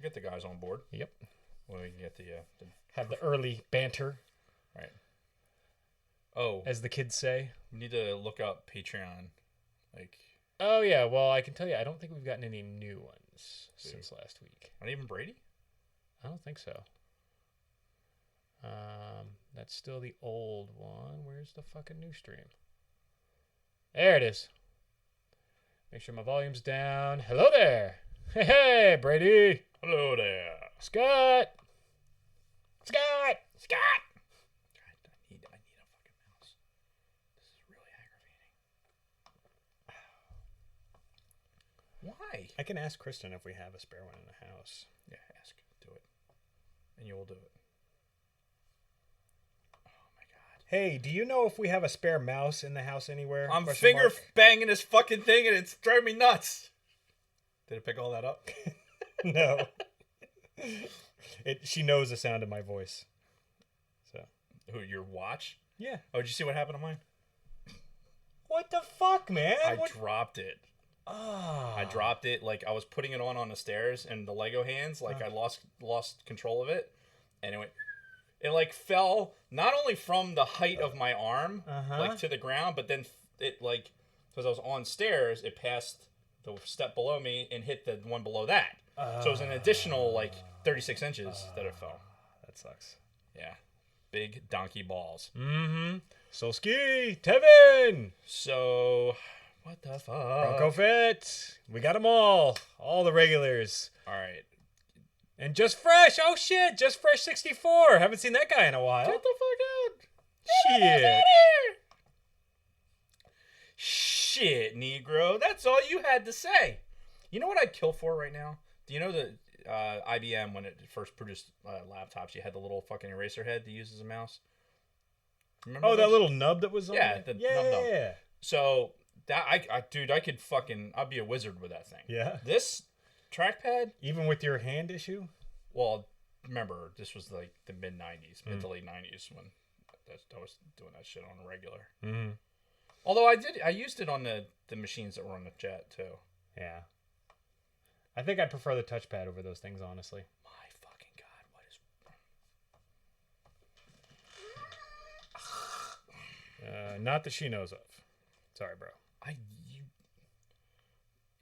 Get the guys on board. Yep. Well, we can get the have the early banter. Right. Oh, as the kids say. We need to look up Patreon. Like. Oh yeah. Well, I can tell you, I don't think we've gotten any new ones since last week. Not even Brady. I don't think so. That's still the old one. Where's the fucking new stream? There it is. Make sure my volume's down. Hello there. Hey, Brady. Hello there. Scott. God, I need a fucking mouse. This is really aggravating. Why? I can ask Kristen if we have a spare one in the house. Yeah, ask. Do it. And you will do it. Hey, do you know if we have a spare mouse in the house anywhere? I'm finger banging this fucking thing and it's driving me nuts. Did it pick all that up? No. She knows the sound of my voice. So. Who, your watch? Yeah. Oh, did you see what happened to mine? What the fuck, man? I dropped it. Oh. I dropped it. Like, I was putting it on the stairs and the Lego hands. Like, I lost control of it. And it went... It, like, fell not only from the height of my arm, like, to the ground, but then it, like, because I was on stairs, it passed the step below me and hit the one below that. So it was an additional, like, 36 inches that it fell. That sucks. Yeah. Big donkey balls. Mm-hmm. So ski, Tevin. So, what the fuck? Bronco Fit. We got them all. All the regulars. All right. And Just Fresh. Oh, shit. Just Fresh 64. Haven't seen that guy in a while. Get the fuck out. Shit. Shit, Negro. That's all you had to say. You know what I'd kill for right now? Do you know that IBM, when it first produced laptops, you had the little fucking eraser head to use as a mouse? Remember that those? little nub that was on Yeah, there? the yeah. nub. So, dude, I could fucking... I'd be a wizard with that thing. Yeah. This trackpad... Even with your hand issue? Well, remember, this was like the mid-90s, mid to late 90s when I was doing that shit on a regular. Mm-hmm. Although I used it on the machines that were on the jet, too. Yeah. I think I'd prefer the touchpad over those things, honestly. My fucking God, what is... Not that she knows of. Sorry, bro.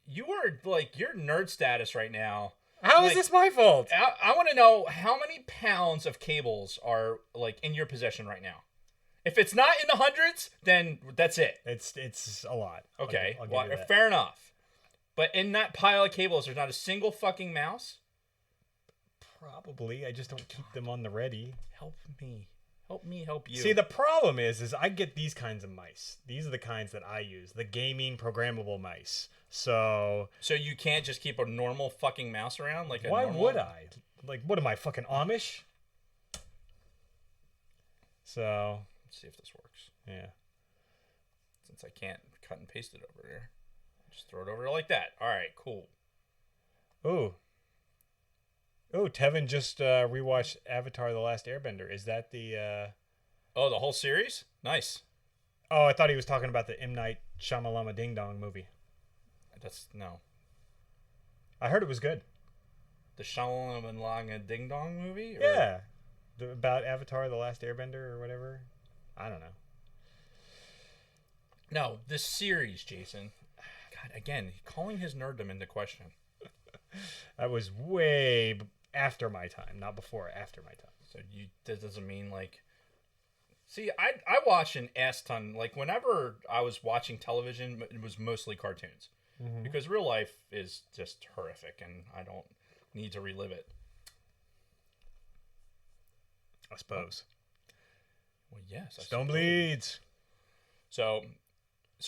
You are, like, your nerd status right now. How is this my fault? I want to know how many pounds of cables are, like, in your possession right now. If it's not in the hundreds, then that's it. It's a lot. Okay, I'll give you that. Fair enough. But in that pile of cables, there's not a single fucking mouse? Probably. I just don't keep them on the ready. Help me. Help me help you. See, the problem is I get these kinds of mice. These are the kinds that I use. The gaming programmable mice. So you can't just keep a normal fucking mouse around? Like why would I? Like, what am I, fucking Amish? So... Let's see if this works. Yeah. Since I can't cut and paste it over there. Just throw it over there like that. All right, cool. Ooh, Tevin just rewatched Avatar: The Last Airbender. Is that the... Oh, the whole series? Nice. Oh, I thought he was talking about the M. Night Shyamalan Ding Dong movie. No. I heard it was good. The Shyamalan Ding Dong movie? Or? Yeah. About Avatar: The Last Airbender or whatever. I don't know. No, this series, Jason. God, again, calling his nerddom into question. That was way after my time, not before, after my time. So that doesn't mean, like... See, I watch an ass ton. Like, whenever I was watching television, it was mostly cartoons. Mm-hmm. Because real life is just horrific, and I don't need to relive it. I suppose. Well, yes. Stone bleeds. So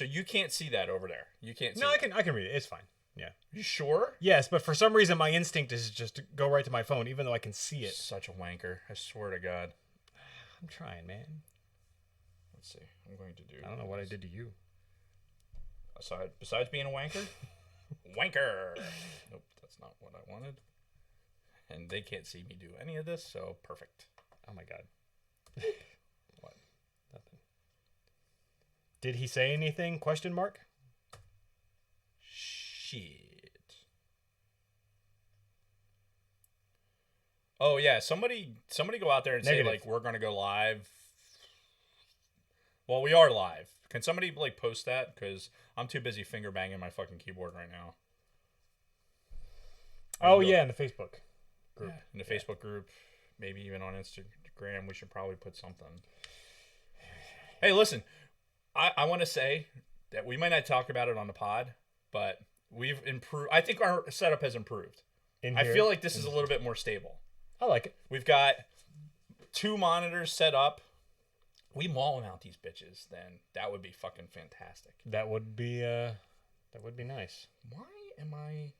you can't see that over there. You can't see No, I can read it. It's fine. Yeah. You sure? Yes, but for some reason my instinct is just to go right to my phone, even though I can see it. Such a wanker. I swear to God. I'm trying, man. Let's see. I'm going to do... I don't know what I did to you. Besides being a wanker? Wanker! Nope, that's not what I wanted. And they can't see me do any of this, so perfect. Oh my God. What? Nothing. Did he say anything? Question mark? Shit. Oh yeah, somebody go out there and Negative. say like we're gonna go live. Well, we are live. Can somebody like post that? Because I'm too busy finger banging my fucking keyboard right now. Oh yeah, in the Facebook group. Yeah, in the Facebook group, maybe even on Instagram. We should probably put something. Hey, listen, I want to say that we might not talk about it on the pod, but we've improved. I think our setup has improved. I feel like this is a little bit more stable. I like it. We've got 2 monitors set up. We wall mount these bitches, then that would be fucking fantastic. That would be nice. Why am I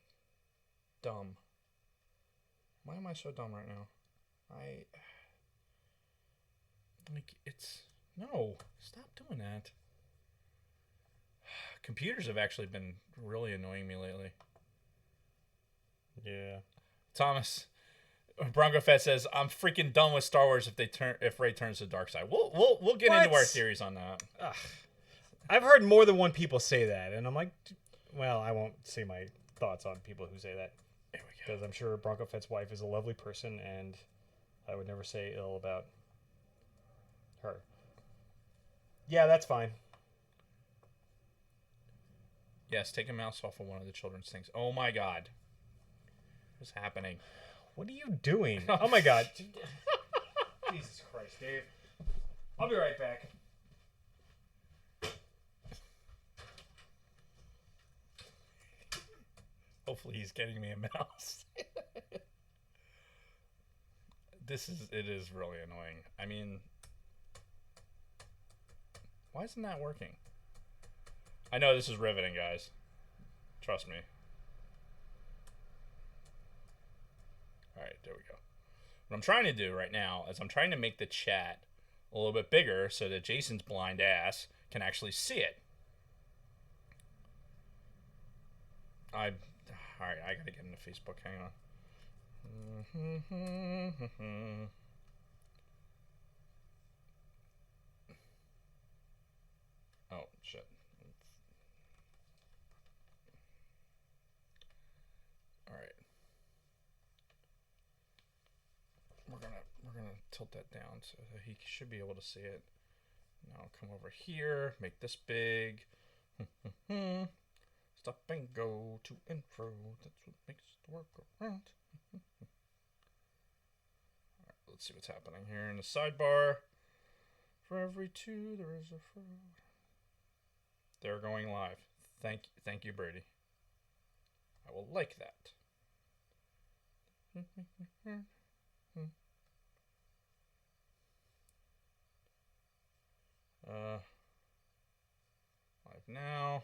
dumb? Why am I so dumb right now? No, stop doing that. Computers have actually been really annoying me lately. Yeah. Thomas Bronco Fett says, "I'm freaking done with Star Wars if Rey turns to the dark side." We'll get into our theories on that. Ugh. I've heard more than one people say that, and I'm like, well, I won't say my thoughts on people who say that. There we go. Because I'm sure Bronco Fett's wife is a lovely person, and I would never say ill about her. Yeah, that's fine. Yes, take a mouse off of one of the children's things. Oh my god. What's happening? What are you doing? Oh my god. Jesus Christ, Dave. I'll be right back. Hopefully he's getting me a mouse. It is really annoying. I mean, why isn't that working? I know this is riveting, guys. Trust me. Alright, there we go. What I'm trying to do right now is I'm trying to make the chat a little bit bigger so that Jason's blind ass can actually see it. Alright, I gotta get into Facebook. Hang on. Oh, shit. Alright. We're gonna tilt that down so that he should be able to see it. Now come over here, make this big. Stop and go to and fro. That's what makes the work go round. Alright, let's see what's happening here in the sidebar. For every 2 there is a fro. They're going live. Thank you, Brady. I will like that. Live now.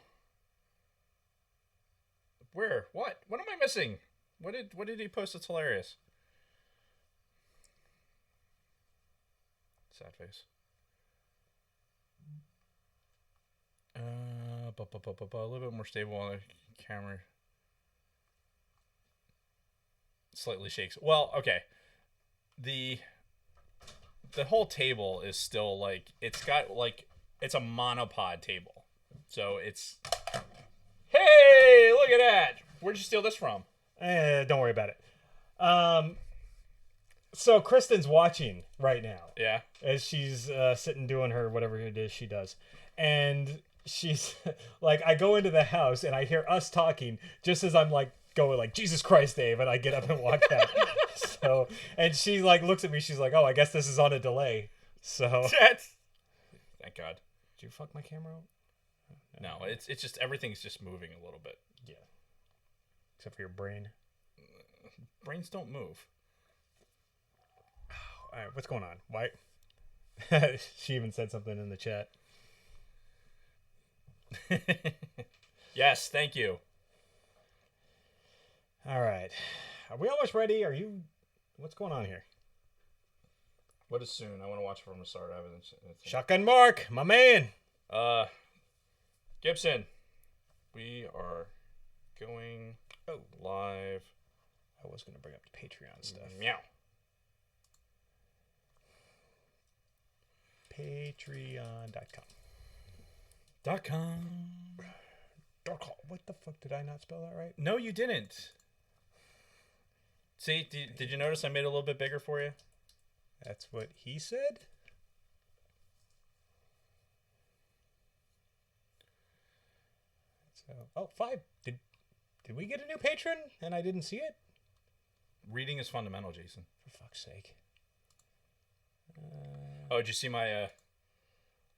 Where? What? What am I missing? What did he post that's hilarious? Sad face. A little bit more stable on the camera. Slightly shakes. Well, okay. The whole table is still like it's a monopod table. So it's hey, look at that. Where'd you steal this from? Don't worry about it. So Kristen's watching right now. Yeah. As she's sitting doing her whatever it is she does. And she's like, I go into the house and I hear us talking just as I'm like going like, Jesus Christ, Dave, and I get up and walk out. So, and she like looks at me, she's like, oh, I guess this is on a delay. So thank God. Did you fuck my camera out? No, it's just everything's just moving a little bit. Yeah. Except for your brain. Brains don't move. All right, what's going on? Why? She even said something in the chat. Yes, thank you. All right. Are we almost ready? Are you... What's going on here? What is soon? I want to watch from the start. I haven't seen it. Shotgun Mark, my man. Gibson, we are going live. I was going to bring up the Patreon stuff. Meow. Patreon.com. .com. What the fuck? Did I not spell that right? No, you didn't. See, did you notice I made it a little bit bigger for you? That's what he said? So, oh, 5. Did we get a new patron and I didn't see it? Reading is fundamental, Jason. For fuck's sake. Oh, did you see my,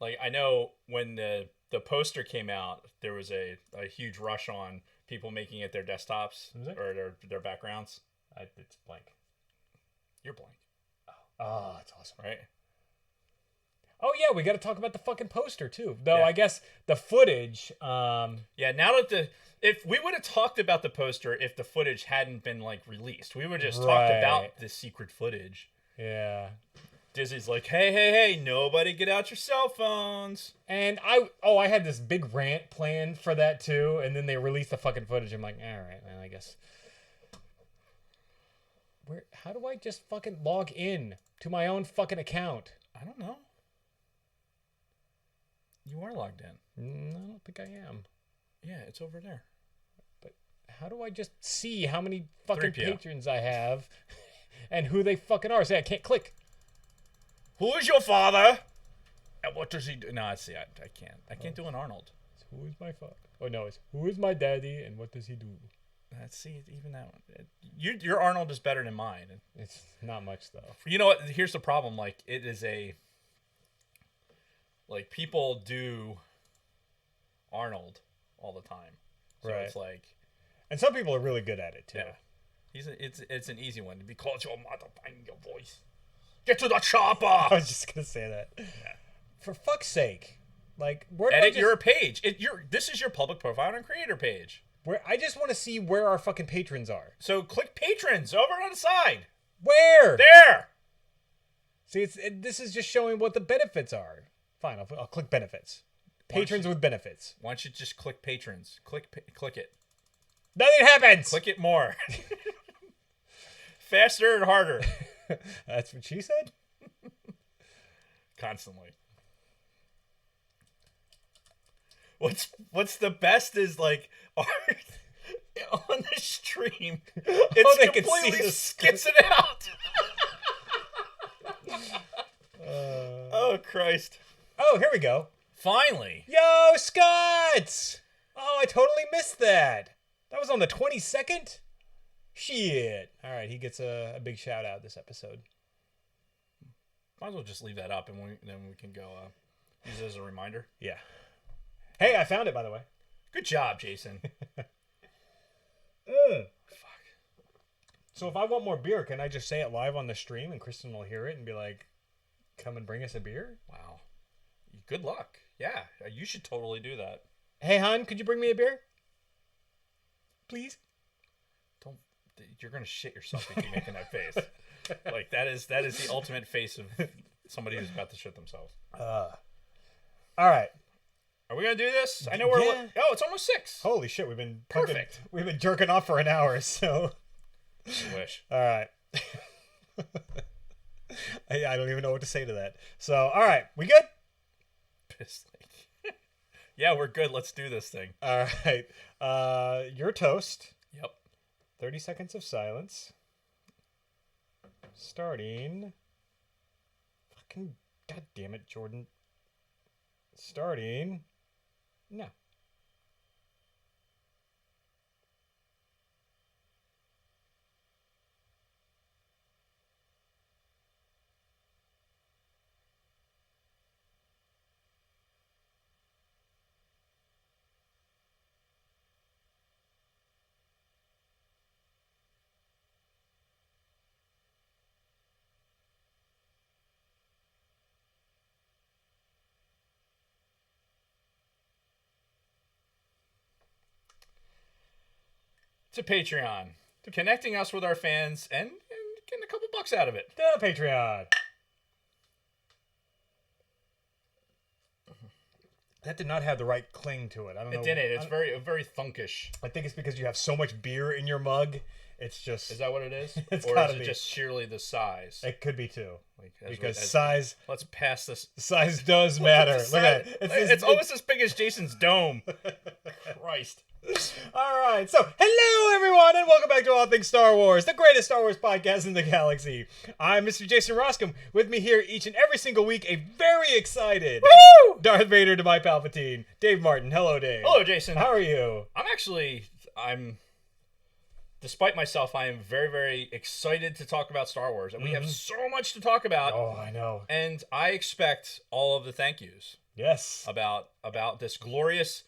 I know when the poster came out, there was a huge rush on people making it their desktops or their backgrounds. It's blank. You're blank. Oh, that's awesome. Right? Oh, yeah, we got to talk about the fucking poster, too. Though, I guess the footage... Yeah, now that if we would have talked about the poster if the footage hadn't been, released. We would have just talked about the secret footage. Yeah. Disney's like, hey, nobody get out your cell phones. And I had this big rant planned for that, too. And then they released the fucking footage. I'm like, all right, man, I guess... How do I just fucking log in to my own fucking account? I don't know. You are logged in. I don't think I am. Yeah, it's over there. But how do I just see how many fucking 3PO. patrons I have and who they fucking are? Say, I can't click. Who is your father? And what does he do? No, see, I can't. I can't do an Arnold. Who is my father? Oh, no, it's who is my daddy and what does he do? See, even that one. Your Arnold is better than mine. It's not much, though. You know what? Here's the problem. It is people do Arnold all the time. So right. It's and some people are really good at it, too. Yeah. It's an easy one. Because your mother banged your voice. Get to the chopper! I was just going to say that. Yeah. For fuck's sake. Where do Edit your page. This is your public profile and creator page. I just want to see where our fucking patrons are. So click patrons over on the side. Where? There. See, this is just showing what the benefits are. Fine, I'll click benefits. Patrons with benefits. Why don't you just click patrons? Click it. Nothing happens. Click it more. Faster and harder. That's what she said? Constantly. What's the best is on the stream, it's completely skits it out. Oh Christ! Oh, here we go. Finally. Yo, Scott! Oh, I totally missed that. That was on the 22nd. Shit. All right, he gets a big shout out this episode. Might as well just leave that up, and then we can go use it as a reminder. Yeah. Hey, I found it, by the way. Good job, Jason. Fuck. So if I want more beer, can I just say it live on the stream and Kristen will hear it and be like, come and bring us a beer? Wow. Good luck. Yeah, you should totally do that. Hey, hon, could you bring me a beer? Please? You're going to shit yourself if you're making that face. That is the ultimate face of somebody who's about to shit themselves. All right. Are we gonna do this? I know we're. Yeah. Oh, it's almost 6. Holy shit, we've been perfect. We've been jerking off for an hour, so. I wish. All right. I don't even know what to say to that. So, all right, we good? Piss lake. Yeah, we're good. Let's do this thing. All right. Your toast. Yep. 30 seconds of silence. Starting. Fucking god damn it, Jordan. Starting. No. To Patreon. Connecting us with our fans and getting a couple bucks out of it. The Patreon. That did not have the right cling to it. I don't know. It didn't. It's very thunkish. I think it's because you have so much beer in your mug. It's just. Is that what it is? It's or gotta is it be. just sheerly the size? It could be too. Because as size. Let's pass this. Size does matter. Look at it. It's almost as big as Jason's dome. Christ. All right, so hello everyone, and welcome back to All Things Star Wars, the greatest Star Wars podcast in the galaxy. I'm Mr. Jason Roscom. With me here each and every single week, a very excited Darth Vader to my Palpatine, Dave Martin. Hello, Dave. Hello, Jason. How are you? Despite myself, I am very, very excited to talk about Star Wars, and we have so much to talk about. Oh, I know. And I expect all of the thank yous. Yes. About this glorious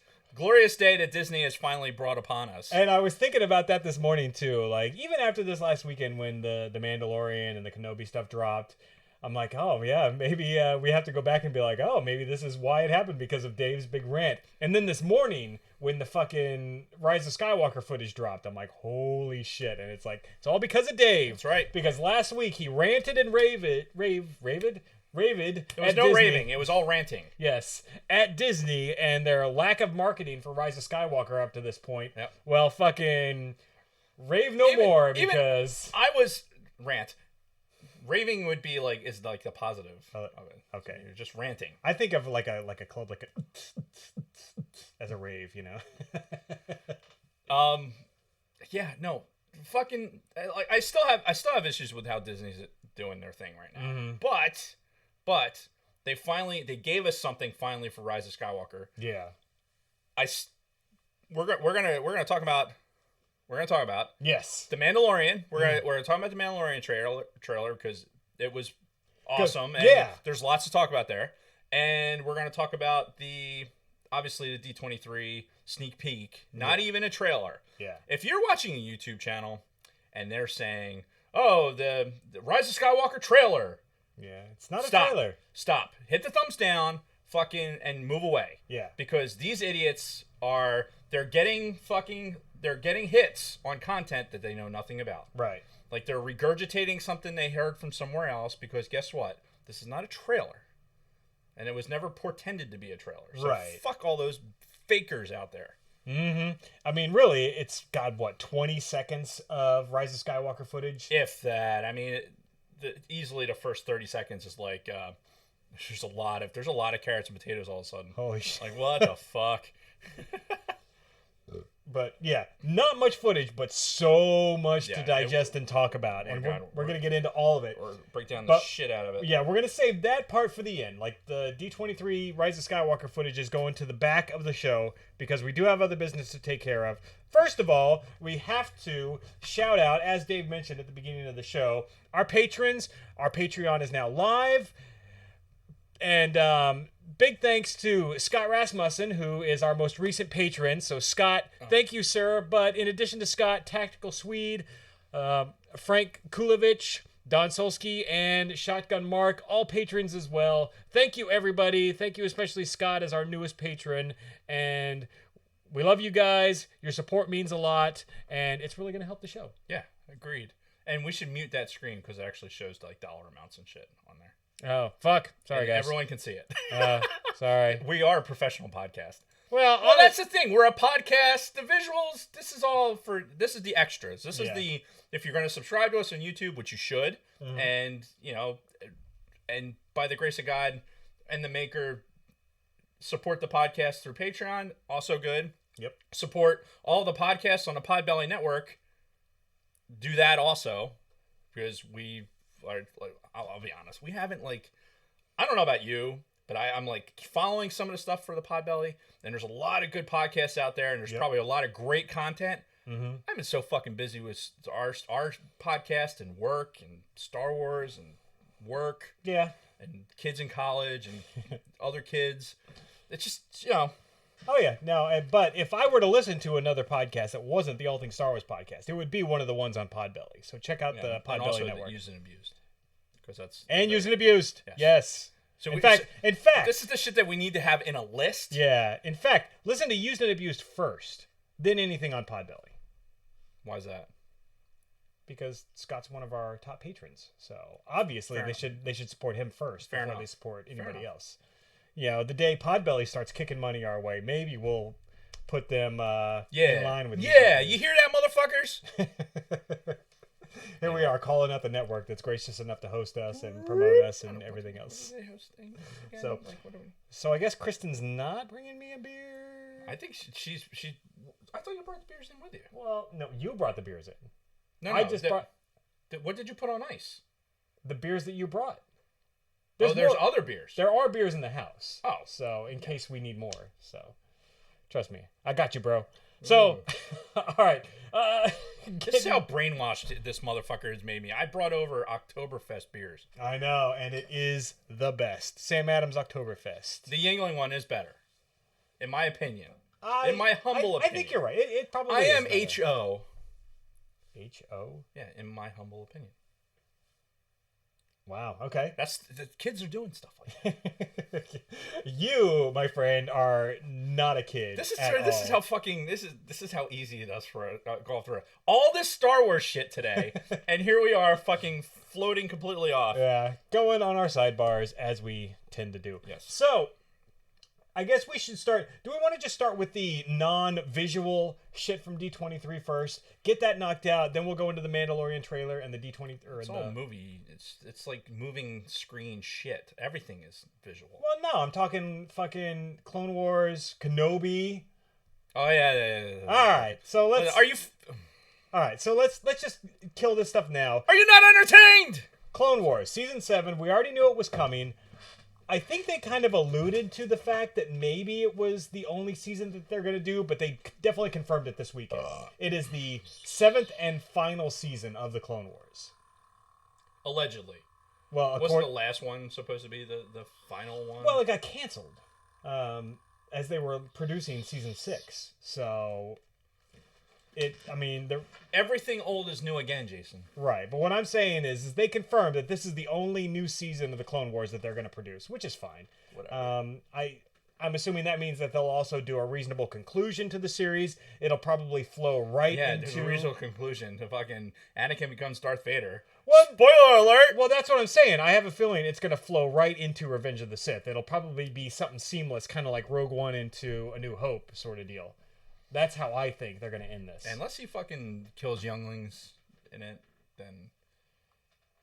day that Disney has finally brought upon us. And I was thinking about that this morning too. Like, even after this last weekend when the Mandalorian and the Kenobi stuff dropped, I'm like, oh yeah, maybe we have to go back and be like, oh, maybe this is why it happened, because of Dave's big rant. And then this morning when the fucking Rise of Skywalker footage dropped, I'm like, holy shit. And it's like, it's all because of Dave. That's right. Because last week he ranted and raved. It was no Disney. raving. It was all ranting. Yes, at Disney and their lack of marketing for Rise of Skywalker up to this point. Yep. Well, fucking rave no more, because I was rant. Raving would be is like the positive of it. Okay, So you're just ranting. I think of like a club, like a as a rave, you know. Yeah, no, fucking. I still have issues with how Disney's doing their thing right now. Mm-hmm. But they gave us something finally for Rise of Skywalker. Yeah. We're gonna talk about. We're gonna talk about Yes. the Mandalorian. We're gonna talk about the Mandalorian trailer because it was awesome. And yeah. There's lots to talk about there, and we're gonna talk about obviously the D23 sneak peek. Not even a trailer. Yeah. If you're watching a YouTube channel and they're saying, "Oh, the Rise of Skywalker trailer," Yeah, it's not Stop. a trailer. Stop. Hit the thumbs down, and move away. Yeah. Because these idiots they're getting hits on content that they know nothing about. Right. Like they're regurgitating something they heard from somewhere else, because guess what? This is not a trailer. And it was never portended to be a trailer. So Right. fuck all those fakers out there. Mm-hmm. I mean, really, it's got, 20 seconds of Rise of Skywalker footage? If that. I mean, easily the first 30 seconds is like, there's a lot of carrots and potatoes all of a sudden. Holy shit. Like, what the fuck? But yeah, not much footage, but so much to digest and talk about. And we're going to get into all of it. Or break down the shit out of it. Yeah, we're going to save that part for the end. Like the D23 Rise of Skywalker footage is going to the back of the show because we do have other business to take care of. First of all, we have to shout out, as Dave mentioned at the beginning of the show, our patrons. Our Patreon is now live. And big thanks to Scott Rasmussen, who is our most recent patron. So, Scott, thank you, sir. But in addition to Scott, Tactical Swede, Frank Kulovich, Don Solsky, and Shotgun Mark, all patrons as well. Thank you, everybody. Thank you, especially Scott, as our newest patron. And we love you guys. Your support means a lot, and it's really going to help the show. Yeah, agreed. And we should mute that screen because it actually shows dollar amounts and shit on there. Oh, fuck. Sorry, guys. Everyone can see it. Sorry. We are a professional podcast. Well, that's the thing. We're a podcast. The visuals, this is the extras. This is if you're going to subscribe to us on YouTube, which you should, and, and by the grace of God and the maker, support the podcast through Patreon. Also good. Yep. Support all the podcasts on the Podbelly Network. Do that also, because I'll be honest, we haven't I don't know about you, but I'm following some of the stuff for the Podbelly, and there's a lot of good podcasts out there, and there's probably a lot of great content. Mm-hmm. I've been so fucking busy with our podcast and work and Star Wars and work. Yeah. And kids in college and other kids. It's just, Oh, yeah. No, but if I were to listen to another podcast that wasn't the All Things Star Wars podcast, it would be one of the ones on Podbelly. So check out the Podbelly and also Network. Used and Abused. Used and Abused. Yes. So in fact, this is the shit that we need to have in a list. Yeah. In fact, listen to Used and Abused first, then anything on Podbelly. Why is that? Because Scott's one of our top patrons. So obviously they should support him first before they support anybody else. The day Podbelly starts kicking money our way, maybe we'll put them in line with you. Yeah, you hear that, motherfuckers? Here we are calling out the network that's gracious enough to host us and promote us and everything else. What are they hosting again? So I guess Kristen's not bringing me a beer. I think she's. I thought you brought the beers in with you. Well, no, you brought the beers in. No, I just brought. What did you put on ice? The beers that you brought. There's other beers. There are beers in the house. Oh. So, in case we need more. So, trust me. I got you, bro. So, all right. This is how brainwashed this motherfucker has made me. I brought over Oktoberfest beers. I know, and it is the best. Sam Adams Oktoberfest. The Yingling one is better, in my opinion. In my humble opinion. I think you're right. It probably I is am better. H.O. H.O.? Yeah, in my humble opinion. Wow, okay. The kids are doing stuff like that. You, my friend, are not a kid. This is how easy it is for a golf through all this Star Wars shit today, and here we are fucking floating completely off. Yeah, going on our sidebars as we tend to do. Yes. So, I guess we should start. Do we want to just start with the non-visual shit from D23 first? Get that knocked out, then we'll go into the Mandalorian trailer and the D23. It's all movie. It's like moving screen shit. Everything is visual. Well, no, I'm talking fucking Clone Wars, Kenobi. Oh yeah. All right, so let's. All right, so let's just kill this stuff now. Are you not entertained? Clone Wars season 7. We already knew it was coming. I think they kind of alluded to the fact that maybe it was the only season that they're going to do, but they definitely confirmed it this weekend. It is the 7th and final season of the Clone Wars. Allegedly. Well, wasn't the last one supposed to be the final one? Well, it got canceled as they were producing season 6. So, everything old is new again, Jason. Right, but what I'm saying is they confirmed that this is the only new season of the Clone Wars that they're going to produce, which is fine. Whatever. I'm assuming that means that they'll also do a reasonable conclusion to the series. It'll probably flow right into... Yeah, a reasonable conclusion. The fucking Anakin becomes Darth Vader. Well, spoiler alert! Well, that's what I'm saying. I have a feeling it's going to flow right into Revenge of the Sith. It'll probably be something seamless, kind of like Rogue One into A New Hope sort of deal. That's how I think they're going to end this. Unless he fucking kills younglings in it, then...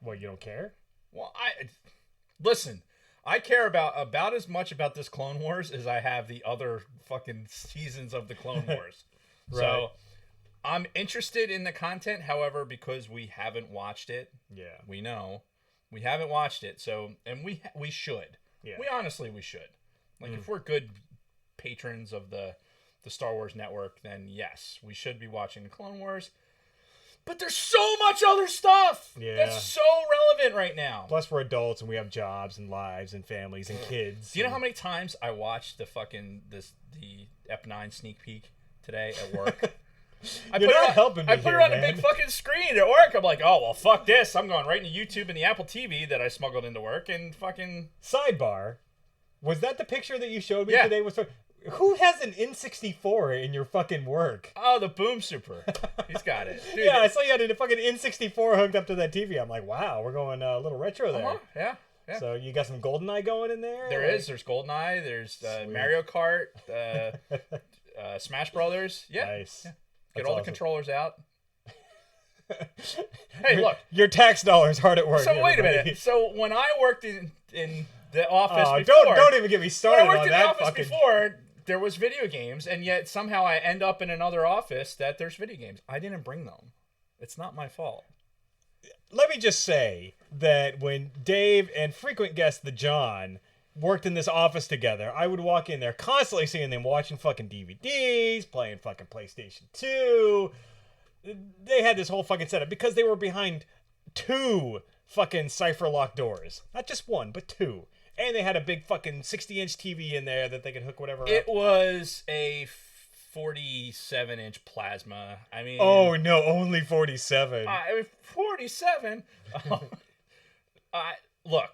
Well, you don't care? Well, listen, I care about as much about this Clone Wars as I have the other fucking seasons of the Clone Wars. Right. So, I'm interested in the content, however, because we haven't watched it. Yeah. We know. We haven't watched it, so... And we should. Yeah. We should. Like, if we're good patrons of the Star Wars network, then yes, we should be watching the Clone Wars. But there's so much other stuff that's so relevant right now. Plus, we're adults and we have jobs and lives and families and kids. Do you know how many times I watched the Ep9 sneak peek today at work? I put it on a big fucking screen at work. I'm like, oh well, fuck this. I'm going right into YouTube and the Apple TV that I smuggled into work and fucking. Sidebar, was that the picture that you showed me today? Who has an N64 in your fucking work? Oh, the Boom Super. He's got it. Dude, yeah, I saw you had a fucking N64 hooked up to that TV. I'm like, wow, we're going a little retro there. Yeah. So you got some GoldenEye going in there? There's GoldenEye. There's Mario Kart. Smash Brothers. Yeah. Nice. Yeah. Get all the controllers out. Hey, look. Your tax dollars hard at work. So wait a minute. So when I worked in the office before... Don't even get me started on that. When I worked in the office before... There was video games, and yet somehow I end up in another office that there's video games. I didn't bring them. It's not my fault. Let me just say that when Dave and frequent guest the John worked in this office together, I would walk in there constantly seeing them watching fucking DVDs, playing fucking PlayStation 2. They had this whole fucking setup because they were behind 2 fucking cipher lock doors. Not just 1, but 2. And they had a big fucking 60-inch TV in there that they could hook whatever up. It was a 47-inch plasma. I mean... Oh, no, only 47. 47? Look,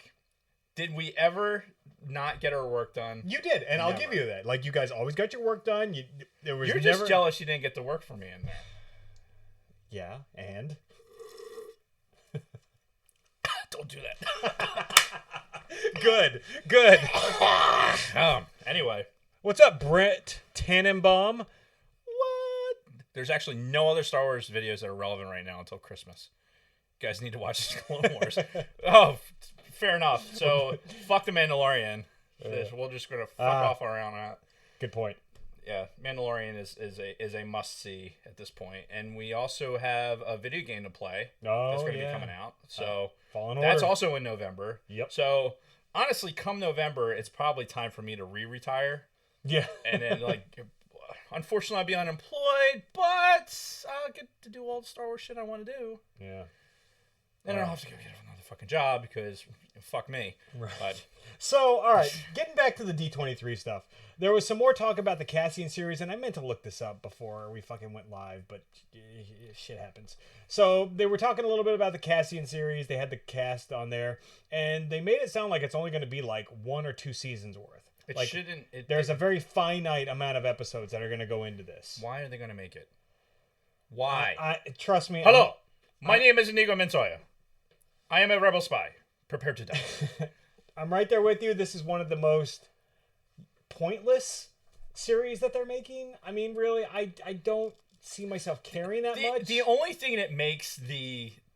did we ever not get our work done? You did, and Never. I'll give you that. Like, you guys always got your work done. You're just jealous you didn't get to work for me in there. Yeah, and? Don't do that. Good. Anyway. What's up, Brett Tannenbaum? What? There's actually no other Star Wars videos that are relevant right now until Christmas. You guys need to watch Clone Wars. Oh, fair enough. So, fuck the Mandalorian. We're just going to fuck off around that. Good point. yeah, Mandalorian is a must see at this point, and we also have a video game to play. That's going to be coming out. So that's also in November. Yep. So honestly, come November, it's probably time for me to retire. Yeah. And then unfortunately, I'll be unemployed, but I'll get to do all the Star Wars shit I want to do. Yeah. And I don't have to go get another fucking job because fuck me. Right. But, so, all right, getting back to the D23 stuff. There was some more talk about the Cassian series, and I meant to look this up before we fucking went live, but shit happens. So they were talking a little bit about the Cassian series. They had the cast on there, and they made it sound like it's only going to be like 1 or 2 seasons worth. There's a very finite amount of episodes that are going to go into this. Why are they going to make it? Why? Trust me. Hello, my name is Inigo Montoya. I am a rebel spy. Prepare to die. I'm right there with you. This is one of the most pointless series that they're making. I mean, really, I don't see myself caring that much. The only thing that makes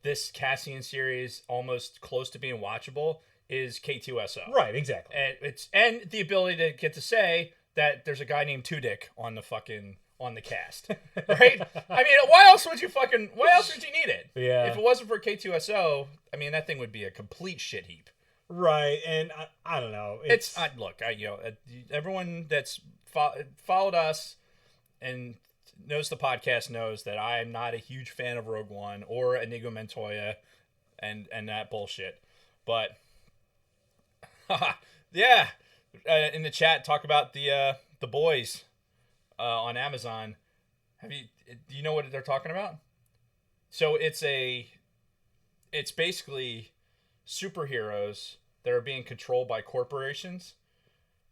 this Cassian series almost close to being watchable is K2SO. Right, exactly. And the ability to get to say that there's a guy named Tudyk on the cast. Right? I mean, why else would you need it? Yeah. If it wasn't for K2SO, I mean, that thing would be a complete shit heap. Right, and I don't know. Everyone that's followed us and knows the podcast knows that I am not a huge fan of Rogue One or Inigo Montoya and that bullshit. But yeah, in the chat talk about the boys on Amazon. Do you know what they're talking about? So it's basically superheroes that are being controlled by corporations.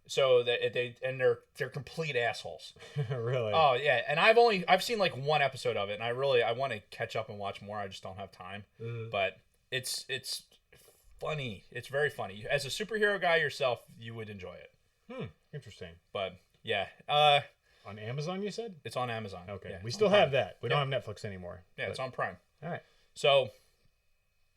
So that they're complete assholes. Really? Oh yeah, and I've seen like 1 episode of it, and I want to catch up and watch more. I just don't have time. Mm-hmm. But it's funny. It's very funny. As a superhero guy yourself, you would enjoy it. Interesting. But yeah. On Amazon, you said? It's on Amazon. Okay. Yeah, we still have that. We don't have Netflix anymore. Yeah, it's on Prime. All right. So,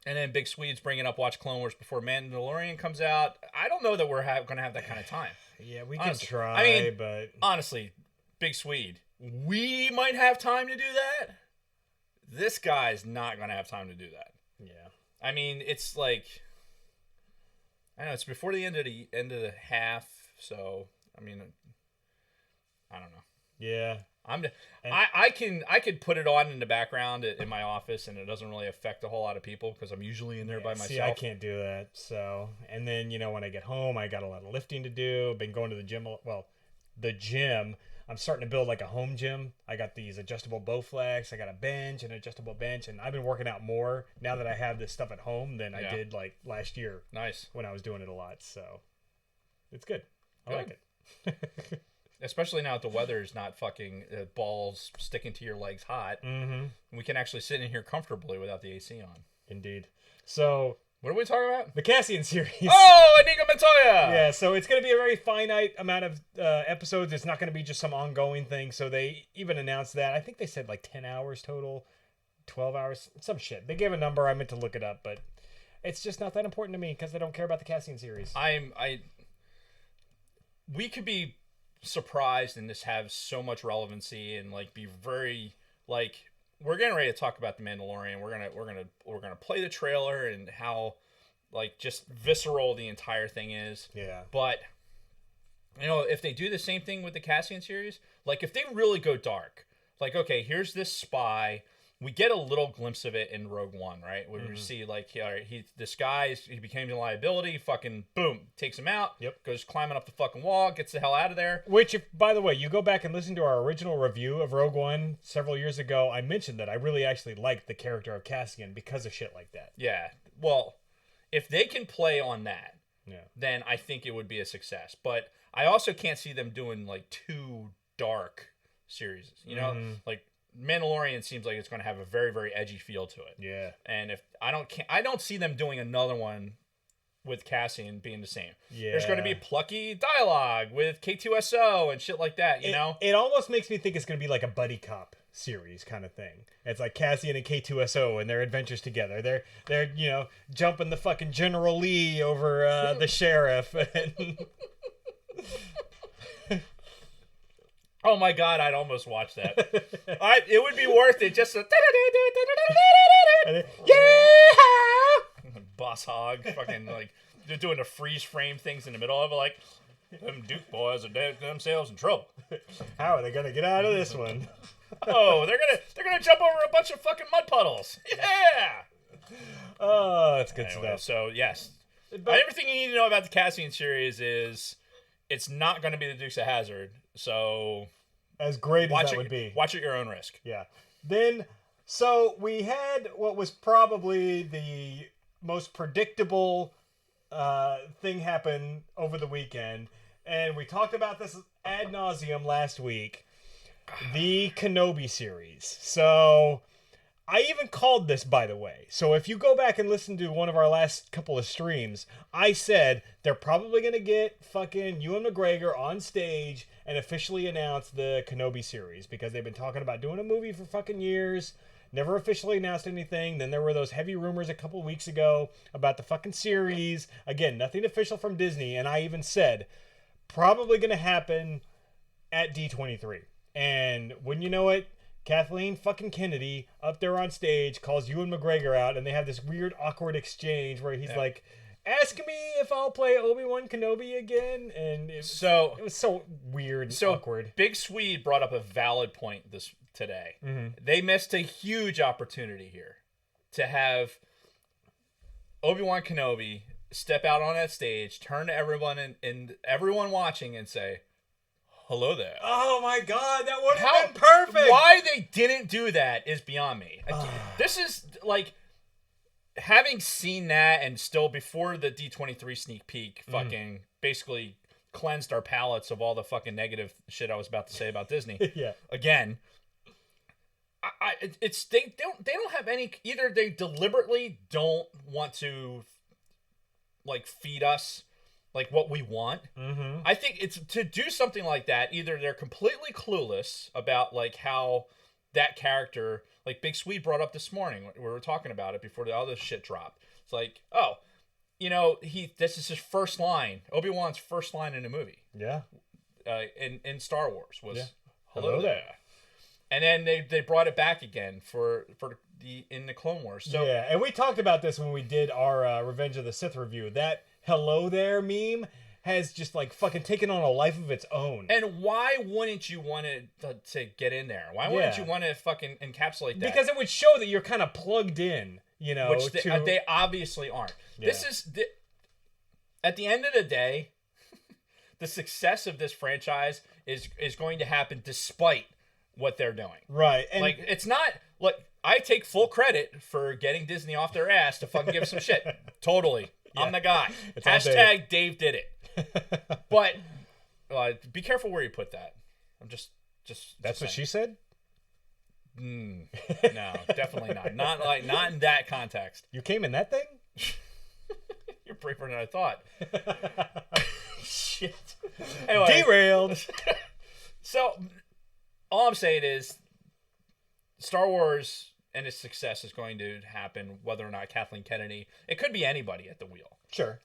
and then Big Swede's bringing up Watch Clone Wars before Mandalorian comes out. I don't know that we're going to have that kind of time. Yeah, we can try, but... Honestly, Big Swede, we might have time to do that. This guy's not going to have time to do that. Yeah. I mean, it's like... I know, it's before the end of the half, so, I mean... I don't know. Yeah. I could put it on in the background in my office, and it doesn't really affect a whole lot of people because I'm usually in there by myself. See, I can't do that. So, and then when I get home, I got a lot of lifting to do. I've been going to the gym. Well, the gym. I'm starting to build like a home gym. I got these adjustable Bowflex. I got a bench, an adjustable bench, and I've been working out more now that I have this stuff at home than I did like last year. Nice. When I was doing it a lot, so it's good. I like it. Especially now that the weather is not fucking balls sticking to your legs hot. Mm-hmm. We can actually sit in here comfortably without the AC on. Indeed. So... What are we talking about? The Cassian series. Oh, Inigo Montoya! Yeah, so it's going to be a very finite amount of episodes. It's not going to be just some ongoing thing. So they even announced that. I think they said like 10 hours total, 12 hours, some shit. They gave a number. I meant to look it up, but it's just not that important to me because I don't care about the Cassian series. We could be surprised and this have so much relevancy and like be very like we're getting ready to talk about the Mandalorian. We're gonna play the trailer and how like just visceral the entire thing is. Yeah. But if they do the same thing with the Cassian series, like if they really go dark, like okay, here's this spy. We get a little glimpse of it in Rogue One, right? Where we see like, all right, he became a liability, fucking boom, takes him out. Yep. Goes climbing up the fucking wall, gets the hell out of there. Which, by the way, you go back and listen to our original review of Rogue One several years ago, I mentioned that I really actually liked the character of Cassian because of shit like that. Yeah. Well, if they can play on that, then I think it would be a success. But I also can't see them doing like too dark series. Like Mandalorian seems like it's going to have a very, very edgy feel to it. Yeah. And if I don't see them doing another one with Cassian being the same. Yeah. There's going to be plucky dialogue with K2SO and shit like that, you know? It almost makes me think it's going to be like a buddy cop series kind of thing. It's like Cassian and K2SO and their adventures together. They're jumping the fucking General Lee over the sheriff. And Oh my god, I'd almost watch that. It would be worth it just to... Yeah! Boss hog, fucking like they're doing the freeze frame things in the middle of it, like them Duke boys are themselves in trouble. How are they gonna get out of this one? Oh, they're gonna jump over a bunch of fucking mud puddles. Yeah. Oh, that's good Anyway, stuff. so yes, But everything you need to know about the Cassian series is it's not going to be the Dukes of Hazzard. So as great as that would be, watch at your own risk. yeah. Then, so we had what was probably the most predictable thing happen over the weekend, and we talked about this ad nauseum last week. The Kenobi series. So I even called this, by the way. So if you go back and listen to one of our last couple of streams, I said they're probably going to get fucking Ewan McGregor on stage and officially announce the Kenobi series because they've been talking about doing a movie for fucking years. Never officially announced anything. Then there were those heavy rumors a couple weeks ago about the fucking series. Again, nothing official from Disney. And I even said, probably going to happen at D23. And wouldn't you know it, Kathleen fucking Kennedy up there on stage calls Ewan McGregor out, and they have this weird, awkward exchange where he's like, "Ask me if I'll play Obi-Wan Kenobi again," and it was so weird and awkward. Big Swede brought up a valid point today. Mm-hmm. They missed a huge opportunity here to have Obi-Wan Kenobi step out on that stage, turn to everyone and everyone watching, and say, "Hello there." Oh my god, that would have been perfect. Why they didn't do that is beyond me. This is like having seen that and still before the D23 sneak peek fucking basically cleansed our palates of all the fucking negative shit I was about to say about Disney. Yeah. Again, they don't have any, either they deliberately don't want to like feed us like what we want. Mm-hmm. I think it's to do something like that. Either they're completely clueless about like how that character, like Big Swede brought up this morning. We were talking about it before the other shit dropped. It's like, oh, this is his first line. Obi-Wan's first line in a movie. Yeah. In Star Wars was hello there. And then they brought it back again for in the Clone Wars. So yeah, and we talked about this when we did our Revenge of the Sith review. That hello there meme has just like fucking taken on a life of its own. And why wouldn't you want to get in there? Why wouldn't you want to fucking encapsulate that? Because it would show that you're kind of plugged in, which they obviously aren't. Yeah. This is at the end of the day, the success of this franchise is going to happen despite what they're doing. Right. And like it's not like I take full credit for getting Disney off their ass to fucking give some shit. Totally. Yeah. I'm the guy. Hashtag Dave did it. But be careful where you put that. I'm just That's what she said? No, definitely not. Not in that context. You came in that thing? You're braver than I thought. Shit. Anyway. Derailed. So all I'm saying is Star Wars and its success is going to happen whether or not Kathleen Kennedy, it could be anybody at the wheel. Sure.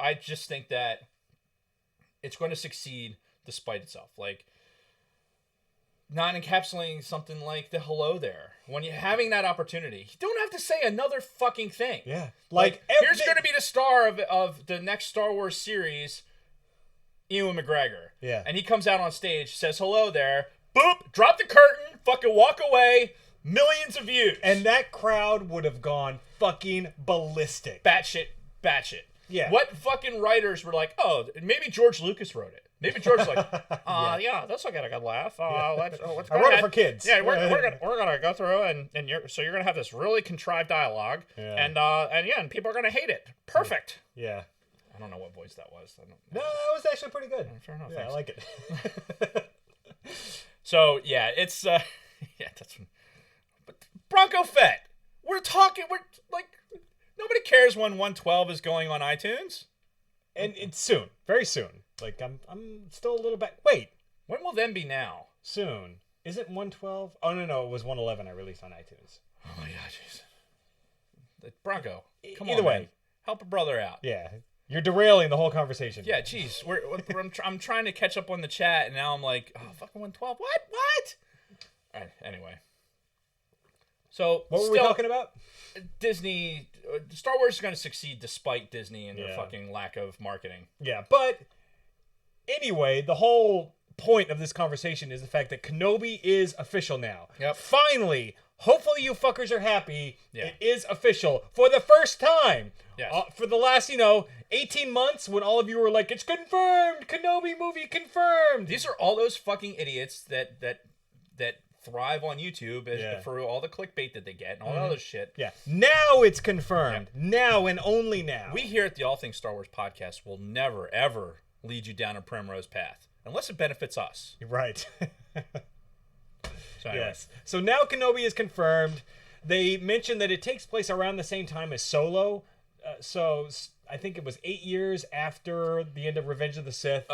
I just think that it's going to succeed despite itself. Like, not encapsulating something like the hello there. When you're having that opportunity, you don't have to say another fucking thing. Yeah. Here's going to be the star of the next Star Wars series, Ewan McGregor. Yeah. And he comes out on stage, says hello there, boop, drop the curtain, fucking walk away, millions of views. And that crowd would have gone fucking ballistic. Batshit. Yeah. What fucking writers were like, oh, maybe George Lucas wrote it. Maybe George's like, yeah, that's not gonna laugh. Let's go I wrote it for kids. Yeah, we're gonna go through and you're gonna have this really contrived dialogue, and people are gonna hate it. Perfect. Yeah. I don't know what voice that was. No, that was actually pretty good. Fair enough. Yeah, thanks. I like it. So yeah, it's that's. But Bronco Fett, we're like. Nobody cares when 112 is going on iTunes. And it's soon. Very soon. Like, I'm still a little back. Wait. When will them be now? Soon. Is it 112? Oh, no. It was 111 I released on iTunes. Oh, my God, jeez. Bronco, come Either on, way. man. Help a brother out. Yeah. You're derailing the whole conversation. Yeah, geez. I'm trying to catch up on the chat, and now I'm like, oh, fucking 112. What? All right, anyway. So what were we talking about? Disney, Star Wars is going to succeed despite Disney and their fucking lack of marketing. Yeah, but anyway, the whole point of this conversation is the fact that Kenobi is official now. Yep. Finally, hopefully you fuckers are happy. Yeah. It is official for the first time. Yes. For the last, 18 months when all of you were like, it's confirmed, Kenobi movie confirmed. These are all those fucking idiots that thrive on YouTube for all the clickbait that they get and all that other shit. Yeah. Now it's confirmed. Yeah. Now and only now. We here at the All Things Star Wars podcast will never, ever lead you down a primrose path unless it benefits us. Right. So anyway. Yes. So now Kenobi is confirmed. They mentioned that it takes place around the same time as Solo. So I think it was 8 years after the end of Revenge of the Sith.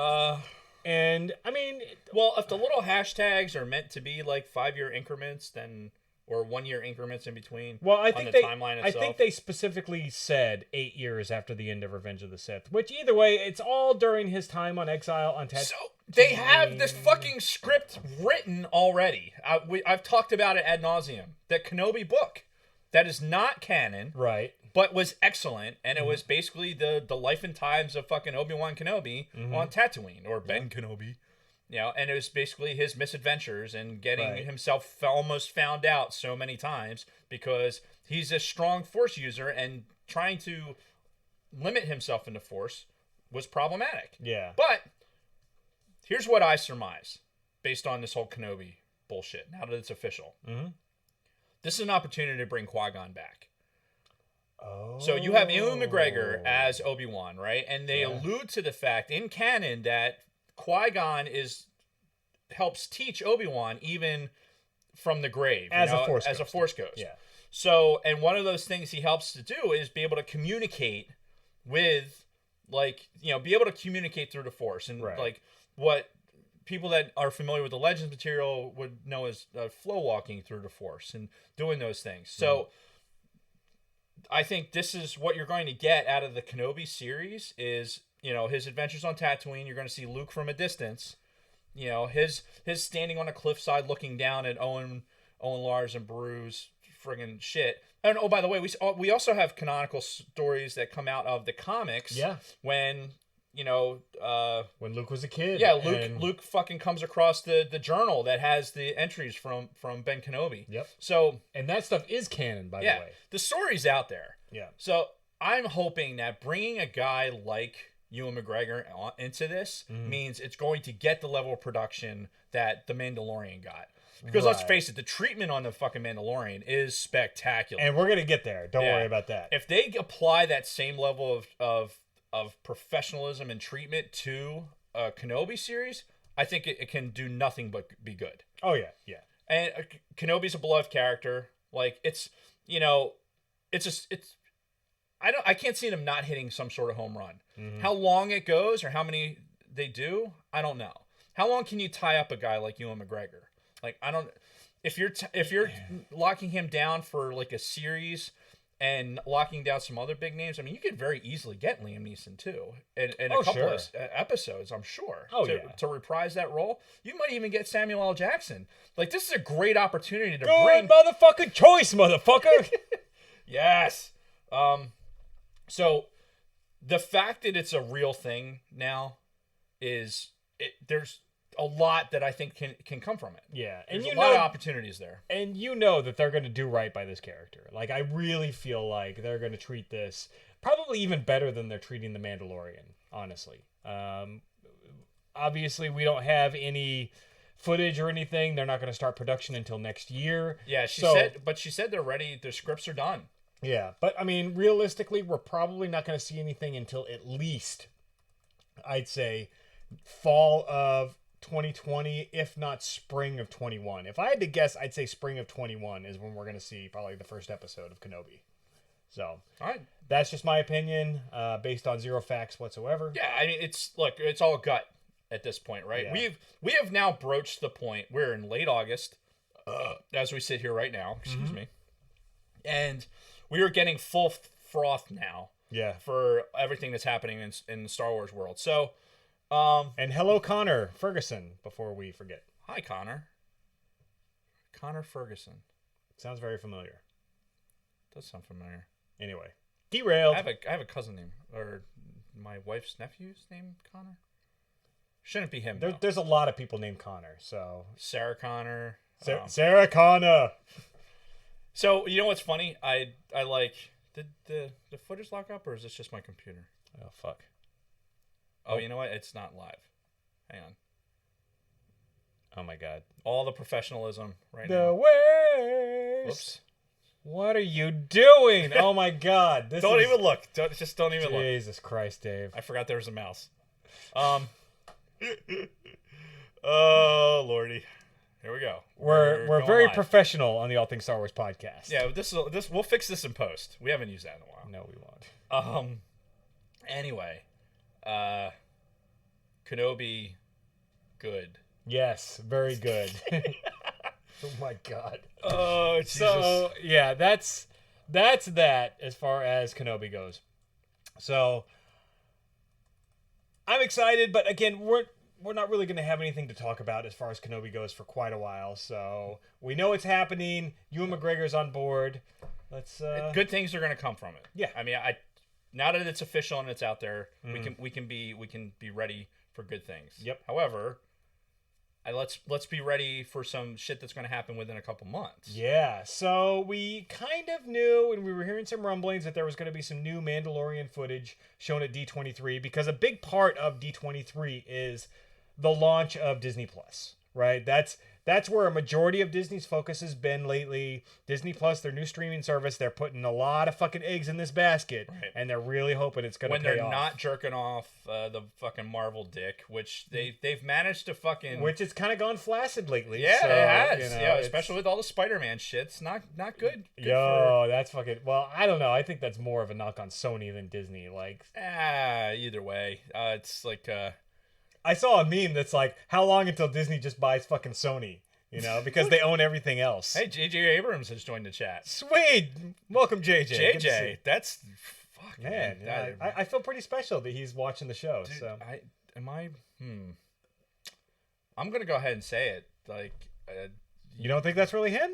And I mean, well, if the little hashtags are meant to be like 5-year increments, then or 1-year increments in between. Well, I think timeline itself. I think they specifically said 8 years after the end of Revenge of the Sith. Which either way, it's all during his time on exile on Tatooine. So they have this fucking script written already. I've talked about it ad nauseum. That Kenobi book that is not canon, right? But was excellent, and it was basically the life and times of fucking Obi-Wan Kenobi on Tatooine, or Ben Kenobi, and it was basically his misadventures and getting himself almost found out so many times because he's a strong Force user and trying to limit himself in the Force was problematic. Yeah. But here's what I surmise based on this whole Kenobi bullshit, now that it's official. Mm-hmm. This is an opportunity to bring Qui-Gon back. Oh. So you have Ewan McGregor as Obi-Wan, right? And they allude to the fact in canon that Qui-Gon helps teach Obi-Wan even from the grave. As a Force Ghost. Yeah. So, and one of those things he helps to do is be able to communicate with, be able to communicate through the Force. And, what people that are familiar with the Legends material would know as flow walking through the Force and doing those things. So, I think this is what you're going to get out of the Kenobi series is, his adventures on Tatooine. You're going to see Luke from a distance, his standing on a cliffside looking down at Owen Lars and Beru's friggin' shit. And by the way, we also have canonical stories that come out of the comics. Yeah. When Luke was a kid. Yeah, Luke fucking comes across the journal that has the entries from Ben Kenobi. Yep. So, and that stuff is canon, by the way. The story's out there. Yeah. So I'm hoping that bringing a guy like Ewan McGregor into this means it's going to get the level of production that The Mandalorian got. Because let's face it, the treatment on the fucking Mandalorian is spectacular. And we're gonna get there. Don't worry about that. If they apply that same level of professionalism and treatment to a Kenobi series, I think it can do nothing but be good. Oh yeah, yeah. And Kenobi's a beloved character. I can't see them not hitting some sort of home run. Mm-hmm. How long it goes or how many they do, I don't know. How long can you tie up a guy like Ewan McGregor? If you're locking him down for like a series and locking down some other big names, I mean, you could very easily get Liam Neeson too in a couple of episodes, I'm sure. To reprise that role. You might even get Samuel L. Jackson. This is a great opportunity to bring motherfucking choice, motherfucker. Yes. So the fact that it's a real thing now there's a lot that I think can come from it. Yeah. There's a lot of opportunities there. And that they're going to do right by this character. I really feel like they're going to treat this probably even better than they're treating The Mandalorian, honestly. Obviously, we don't have any footage or anything. They're not going to start production until next year. Yeah, she said they're ready. Their scripts are done. Yeah, but I mean, realistically, we're probably not going to see anything until at least, I'd say, fall of 2020, if not spring of 21. If I had to guess, I'd say spring of 21 is when we're going to see probably the first episode of Kenobi. So, all right, that's just my opinion, based on zero facts whatsoever. Yeah, I mean, it's all gut at this point, right? Yeah. We have now broached the point. We're in late August, as we sit here right now. Excuse me, and we are getting full froth now Yeah. For everything that's happening in the Star Wars world. So, and hello, Connor Ferguson, before we forget. Hi, Connor. Connor Ferguson. Sounds very familiar. Does sound familiar. Anyway, derailed. I have a cousin named, or my wife's nephew's named Connor. Shouldn't be him. There's a lot of people named Connor. So Sarah Connor. Sarah Connor. So you know what's funny? I like did the footage lock up, or is this just my computer? Oh fuck. Oh, you know what? It's not live. Hang on. Oh my god. All the professionalism right the now. The worst. Whoops. What are you doing? Oh my god. Don't even look. Don't even look. Jesus Christ, Dave. I forgot there was a mouse. Oh lordy. Here we go. We're very professional on the All Things Star Wars podcast. Yeah, this we'll fix this in post. We haven't used that in a while. No, we won't. Anyway, Kenobi, good. Yes, very good. Oh my god. Oh Jesus. So yeah, that's that as far as Kenobi goes. So I'm excited, but again, we're not really going to have anything to talk about as far as Kenobi goes for quite a while. So we know it's happening. Ewan McGregor's on board. Let's. Good things are going to come from it. Yeah. I mean, now that it's official and it's out there, we can be ready for good things. Yep. However, let's be ready for some shit that's going to happen within a couple months. Yeah. So we kind of knew, and we were hearing some rumblings that there was going to be some new Mandalorian footage shown at D23, because a big part of D23 is the launch of Disney Plus, right? That's where a majority of Disney's focus has been lately. Disney Plus, their new streaming service, they're putting a lot of fucking eggs in this basket, right. And they're really hoping it's going to pay when they're off. not jerking off the fucking Marvel dick, which they've managed to fucking, which it's kind of gone flaccid lately. Yeah, so, it has. You know, yeah, especially with all the Spider-Man shit's not good. That's fucking. Well, I don't know. I think that's more of a knock on Sony than Disney. Like, either way, it's like. I saw a meme that's like, how long until Disney just buys fucking Sony? You know, because they own everything else. Hey, J.J. Abrams has joined the chat. Sweet. Welcome, J.J. J.J. That's... Fuck, man. I feel pretty special that he's watching the show. Dude, so I'm going to go ahead and say it. Like... you don't think that's really him?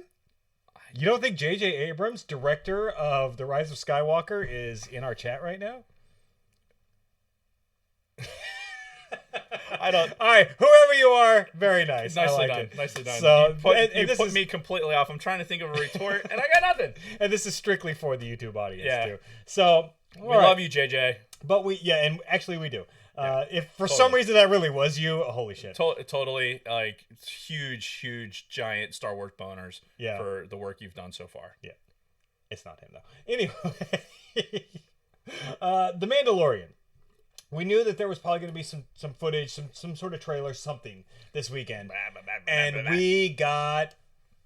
You don't think J.J. Abrams, director of The Rise of Skywalker, is in our chat right now? I don't. All right, whoever you are, very nice. Nicely done. Nicely done. So, you put me completely off. I'm trying to think of a retort, and I got nothing. And this is strictly for the YouTube audience too. So we love you, JJ. But and actually we do. If for some reason that really was you, holy shit. Totally, like huge, giant Star Wars boners for the work you've done so far. Yeah, it's not him though. Anyway, The Mandalorian. We knew that there was probably going to be some footage, some sort of trailer, something this weekend. And we got...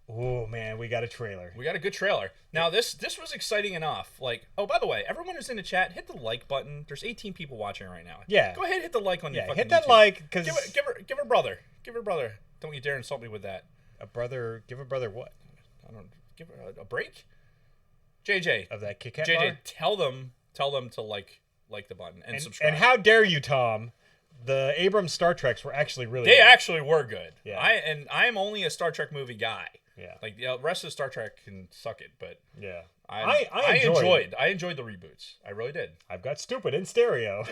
Oh, man, we got a trailer. We got a good trailer. Now, this was exciting enough. Like, oh, by the way, everyone who's in the chat, hit the like button. There's 18 people watching right now. Yeah. Go ahead and hit the like on your fucking hit that YouTube. like, because... Give her brother. Give her brother. Don't you dare insult me with that. Give a brother what? I don't... Give her a break? JJ. Of that Kit Kat JJ, bar? tell them to like the button and subscribe. And how dare you, Tom? The Abrams Star Treks were actually really They good. actually were good. Yeah. I am only a Star Trek movie guy. Yeah. Like the rest of Star Trek can suck it, but yeah. I enjoyed the reboots. I really did. I've got stupid in stereo.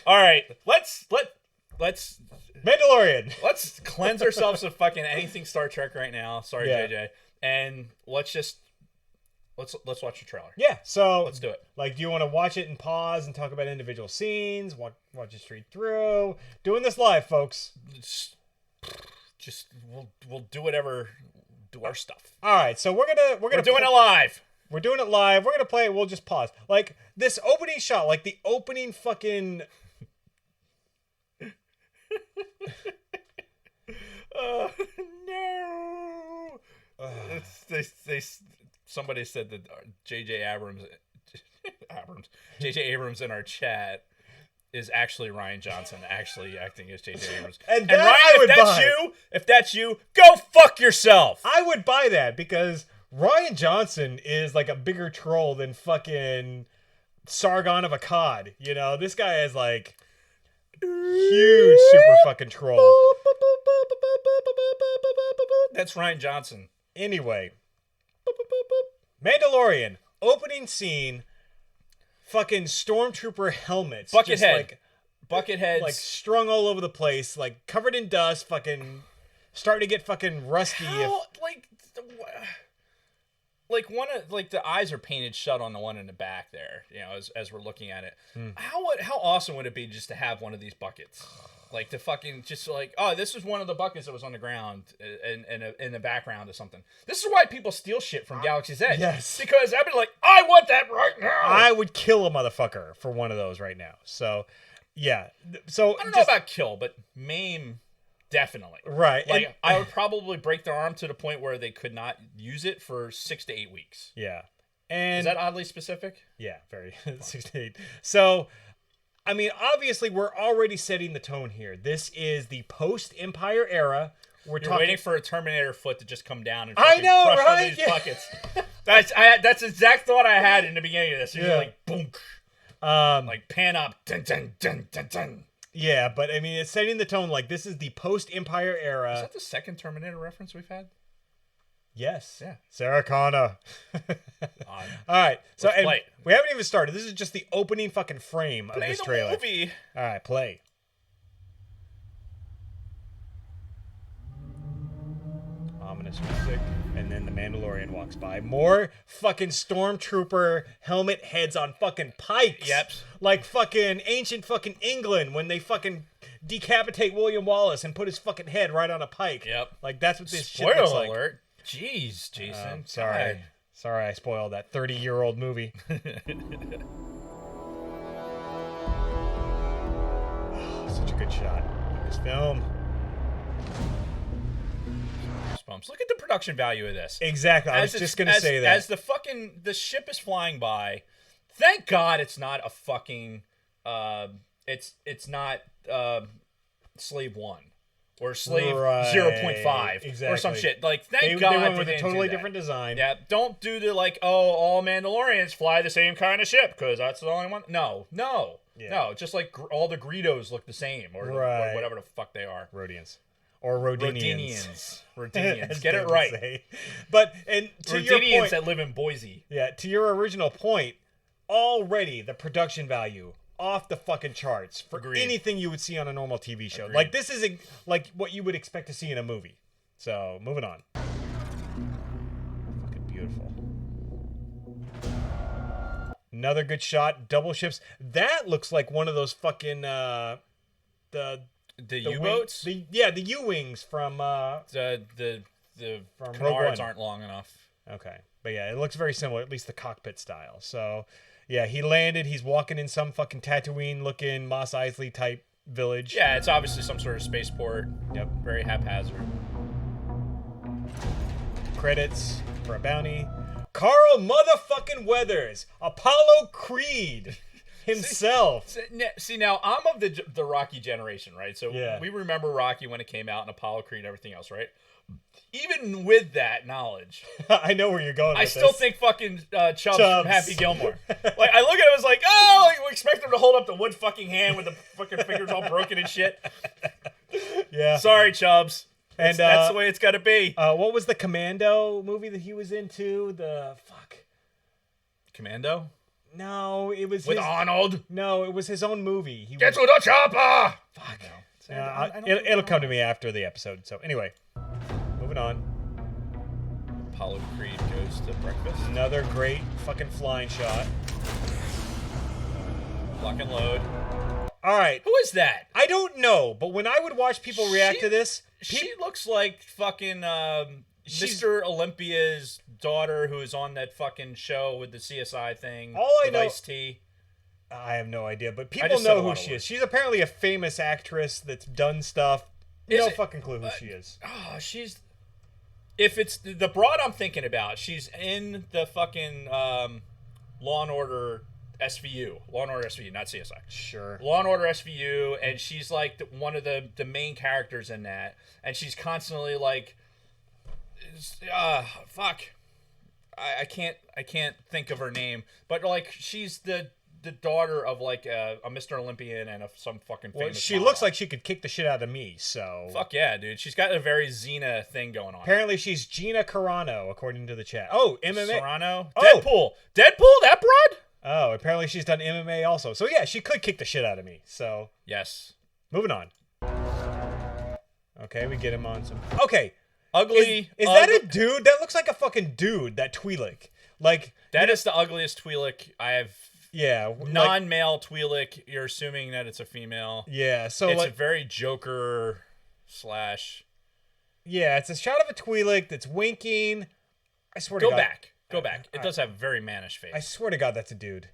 All right, let's Mandalorian. Let's cleanse ourselves of fucking anything Star Trek right now. Sorry, JJ. And let's watch the trailer. Yeah, so let's do it. Like, do you want to watch it and pause and talk about individual scenes? Watch it straight through. Doing this live, folks. Just we'll do whatever. Do our stuff. All right, so we're doing it live. We're doing it live. We're gonna play it. We'll just pause. Like this opening shot, like the opening fucking. No. Somebody said that J.J. Abrams in our chat is actually Ryan Johnson, actually acting as J.J. Abrams. And Ryan, if that's you, go fuck yourself. I would buy that because Ryan Johnson is like a bigger troll than fucking Sargon of Akkad. You know, this guy is like huge super fucking troll. That's Ryan Johnson. Anyway, Mandalorian opening scene. Fucking stormtrooper helmets. Buckethead. Bucketheads. Like strung all over the place, like covered in dust, fucking starting to get fucking rusty. How, like one of like the eyes are painted shut on the one in the back there, you know, as we're looking at it. How awesome would it be just to have one of these buckets? Like to fucking just like, oh, this is one of the buckets that was on the ground in the background or something. This is why people steal shit from Galaxy's Edge. Yes. Because I'd be like, I want that right now. I would kill a motherfucker for one of those right now. So, yeah. So I don't know about kill, but maim, definitely. Right. Like I would probably break their arm to the point where they could not use it for 6 to 8 weeks. Yeah. And is that oddly specific? Yeah, very 6 to 8. So. I mean, obviously, we're already setting the tone here. This is the post-Empire era. You're waiting for a Terminator foot to just come down and I know, crush right? one of these buckets. That's the exact thought I had in the beginning of this. You're like, boom. Like, pan up. Dun, dun, dun, dun, dun. Yeah, but, I mean, it's setting the tone. Like, this is the post-Empire era. Is that the second Terminator reference we've had? Yes. Yeah. Sarah Connor. All right. So and we haven't even started. This is just the opening fucking frame of this trailer. Movie. All right, play. Ominous music, and then the Mandalorian walks by. More fucking stormtrooper helmet heads on fucking pikes. Yep. Like fucking ancient fucking England when they fucking decapitate William Wallace and put his fucking head right on a pike. Yep. Like that's what this shit Spoiler looks like. alert. Jeez, Jason. Sorry. God. Sorry I spoiled that 30-year-old movie. Such a good shot. Lucasfilm. Look at the production value of this. Exactly. I was just going to say that. As the ship is flying by, thank God it's not a fucking it's not Slave 1. Or Slave 0.5 exactly. or some shit. Like, thank God they went with they a didn't totally do that. different design. Yeah, don't do the like, oh, all Mandalorians fly the same kind of ship because that's the only one. No. Just like all the Greedos look the same or whatever the fuck they are. Rodians. Or Rodinians. Rodinians. Get it right. Say. But, and to your point, that live in Boise. Yeah, to your original point, already the production value off the fucking charts for anything you would see on a normal TV show. Agreed. Like, this is like what you would expect to see in a movie. So, moving on. Fucking beautiful. Another good shot. Double ships. That looks like one of those fucking, the U-boats? The U-wings from, the from canards aren't long enough. Okay. But yeah, it looks very similar, at least the cockpit style. So, yeah, he landed. He's walking in some fucking Tatooine-looking Mos Eisley type village. Yeah, it's obviously some sort of spaceport. Yep. Very haphazard. Credits for a bounty. Carl motherfucking Weathers, Apollo Creed himself. See, now I'm of the Rocky generation, right? So yeah. We remember Rocky when it came out and Apollo Creed and everything else, right? Even with that knowledge, I know where you're going with I still this. think fucking Chubbs from Happy Gilmore. Like, I look at him as like, oh, like, we expect him to hold up the wood fucking hand with the fucking fingers all broken and shit. Yeah. Sorry, Chubbs. And that's the way it's got to be. What was the Commando movie that he was into? Commando? No, it was with Arnold. No, it was his own movie. Get to the chopper. Fuck. It'll come to me after the episode. So anyway, moving on. Apollo Creed goes to breakfast. Another great fucking flying shot. Lock and load. All right. Who is that? I don't know, but when I would watch people react to this, she looks like fucking Mr. Olympia's daughter, who is on that fucking show with the CSI thing. All I know, Ice-T. I have no idea, but people know who she is. She's apparently a famous actress that's done stuff. No fucking clue who she is. Oh, if it's the broad I'm thinking about, she's in the fucking Law and Order SVU. Law and Order SVU, not CSI. Sure. Law and Order SVU, and she's like one of the main characters in that, and she's constantly like, fuck. I can't think of her name, but like she's the daughter of like a Mr. Olympian and some fucking famous she model. looks like she could kick the shit out of me, so... Fuck yeah, dude. She's got a very Xena thing going on. Apparently she's Gina Carano, according to the chat. Oh, MMA. Serrano? Oh. Deadpool, that broad? Oh, apparently she's done MMA also. So yeah, she could kick the shit out of me, so... Yes. Moving on. Okay, we get him on some... Okay. Ugly. Is that a dude? That looks like a fucking dude, that Twi'lek. Like... That is the ugliest Twi'lek I have... Yeah. Non-male Twi'lek, you're assuming that it's a female. Yeah, so it's like... a very Joker / Yeah, it's a shot of a Twi'lek that's winking. I swear to God. Go back. It does have a very mannish face. I swear to God, that's a dude.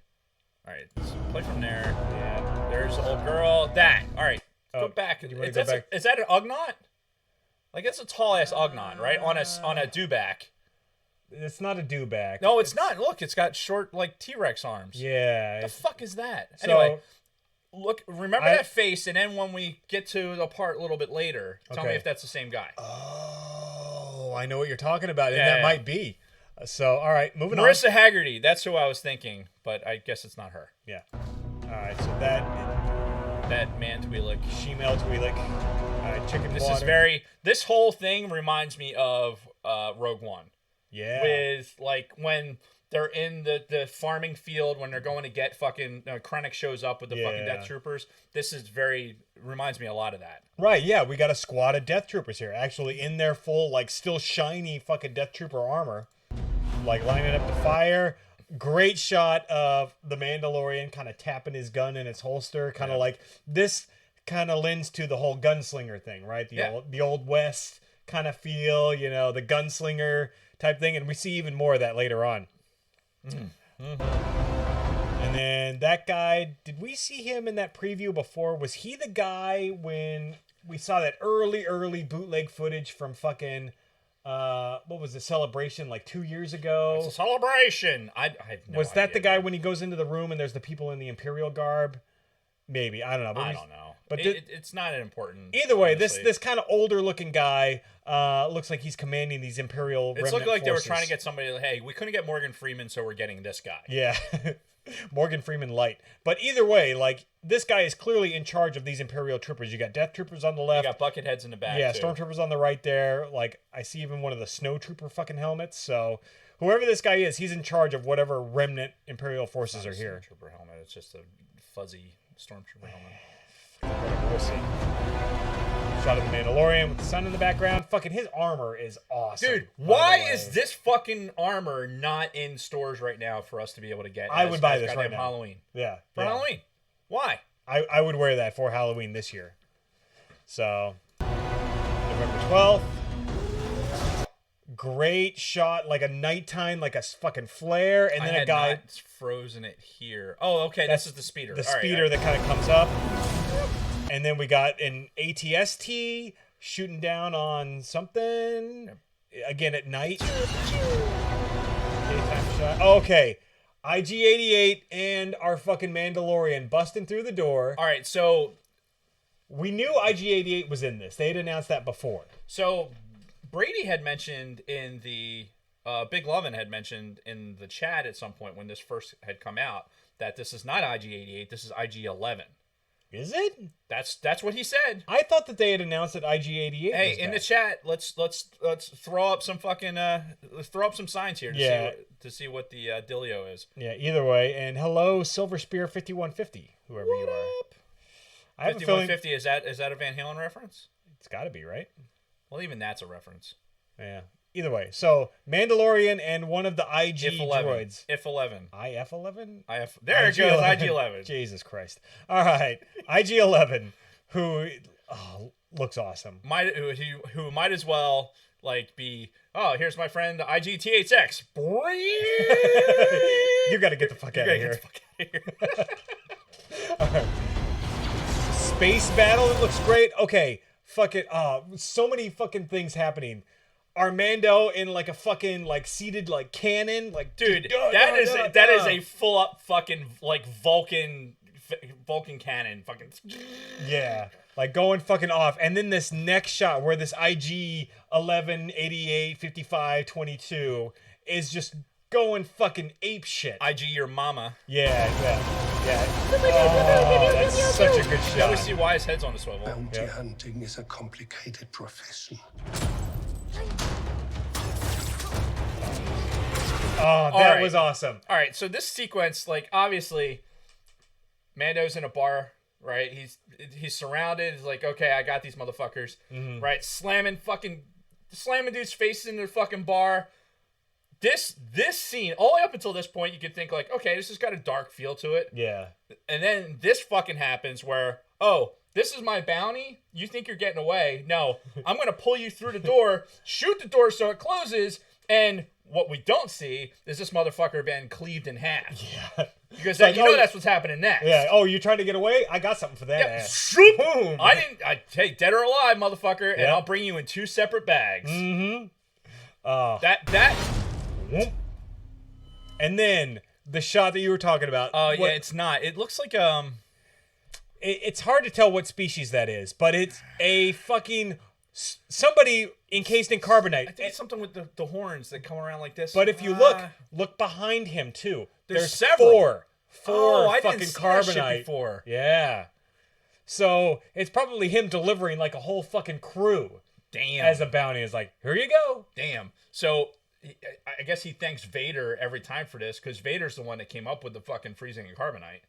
All right, let's play from there. Yeah. There's the old girl. That. All right, go back. Is that an Ugnaught? Like, it's a tall-ass Ugnaught, right? On a dewback. It's not a dewback. No, it's not. Look, it's got short, like, T-Rex arms. Yeah. What the fuck is that? So, anyway, look, remember that face, and then when we get to the part a little bit later, tell me if that's the same guy. Oh, I know what you're talking about, and that might be. So, all right, moving on. Marissa Haggerty, that's who I was thinking, but I guess it's not her. Yeah. All right, so that man Twi'lek. She-male Twi'lek. All right, chicken water. This whole thing reminds me of Rogue One. Yeah. With, like, when they're in the farming field, when they're going to get fucking... Krennic shows up with the fucking Death Troopers. This is reminds me a lot of that. Right, yeah. We got a squad of Death Troopers here. Actually, in their full, like, still shiny fucking Death Trooper armor. Like, lining up to fire. Great shot of the Mandalorian kind of tapping his gun in its holster. Kind of like... This kind of lends to the whole gunslinger thing, right? The old West kind of feel, you know, the gunslinger... type thing, and we see even more of that later on. And then that guy, did we see him in that preview before? Was he the guy when we saw that early bootleg footage from fucking what was the Celebration like 2 years ago? It's a Celebration. I have no Was that idea. the guy when he goes into the room and there's the people in the Imperial garb? Maybe, I don't know. But I don't know. But it's not important. Either way, this kind of older looking guy looks like he's commanding these Imperial remnant looking like forces. they were trying to get somebody. Hey, we couldn't get Morgan Freeman, so we're getting this guy. Yeah, Morgan Freeman light. But either way, like this guy is clearly in charge of these Imperial troopers. You got Death Troopers on the left. You got bucket heads in the back. Yeah, too. Stormtroopers on the right there. Like I see even one of the Snow Trooper fucking helmets. So whoever this guy is, he's in charge of whatever remnant Imperial forces are here. Stormtrooper helmet. It's just a fuzzy Stormtrooper helmet. We'll see. Shot of the Mandalorian with the sun in the background. Fucking his armor is awesome. Dude, why is this fucking armor not in stores right now for us to be able to get? I would buy this right now. Halloween. Yeah. For Halloween. Why? I would wear that for Halloween this year. So, November 12th. Great shot, like a nighttime, like a fucking flare, and then a guy not frozen it here. Oh, okay, this is the speeder. The speeder that kind of comes up, and then we got an ATST shooting down on something again at night. Daytime shot. Okay, IG-88 and our fucking Mandalorian busting through the door. All right, so we knew IG-88 was in this. They had announced that before. So Brady had mentioned in the Big Lovin' had mentioned in the chat at some point when this first had come out that this is not IG-88, this is IG-11. Is it? That's what he said. I thought that they had announced that IG-88. Hey, in the chat, let's throw up some fucking let's throw up some signs here to see what the dealio is. Yeah. Either way, and hello, Silver Spear 5150, whoever you are. Up? I have 5150 is that a Van Halen reference? It's got to be, right? Well, even that's a reference. Yeah. Either way, so Mandalorian and one of the IG droids. IF-11. IF-11? There it goes, IG-11. Jesus Christ. All right, IG-11, who looks awesome. Who might as well like be, oh, here's my friend IG-THX. You got to get the fuck out of here. All right. Space battle, it looks great. Okay, fuck it. So many fucking things happening. Armando in like a fucking like seated like cannon, like dude, that is a full up fucking like Vulcan cannon, fucking yeah, like going fucking off. And then this next shot where this IG 11, 88, 55, 22 is just going fucking ape shit. IG your mama. Yeah. Oh, that's such a good shot. Now we see why his head's on the swivel. Bounty hunting is a complicated profession. Oh, that was awesome. All right, so this sequence, like, obviously, Mando's in a bar, right? He's surrounded. He's like, okay, I got these motherfuckers, right? Slamming dudes' faces in their fucking bar. This scene, all the way up until this point, you could think like, okay, this has got a dark feel to it. Yeah. And then this fucking happens where, oh, this is my bounty? You think you're getting away? No, I'm going to pull you through the door, shoot the door so it closes, and what we don't see is this motherfucker being cleaved in half. Yeah. Because like, that's what's happening next. Yeah. Oh, you're trying to get away? I got something for that ass. Boom. Hey, dead or alive, motherfucker, and I'll bring you in 2 separate bags. Mm-hmm. And then the shot that you were talking about. Oh, yeah, it's not. It looks like it's hard to tell what species that is, but it's a fucking somebody encased in carbonite. I think it's something with the horns that come around like this. But if you look behind him too. There's several. Four I fucking didn't see carbonite. that shit before. Yeah. So it's probably him delivering like a whole fucking crew. Damn. As a bounty. It's like, here you go. Damn. So I guess he thanks Vader every time for this because Vader's the one that came up with the fucking freezing and carbonite.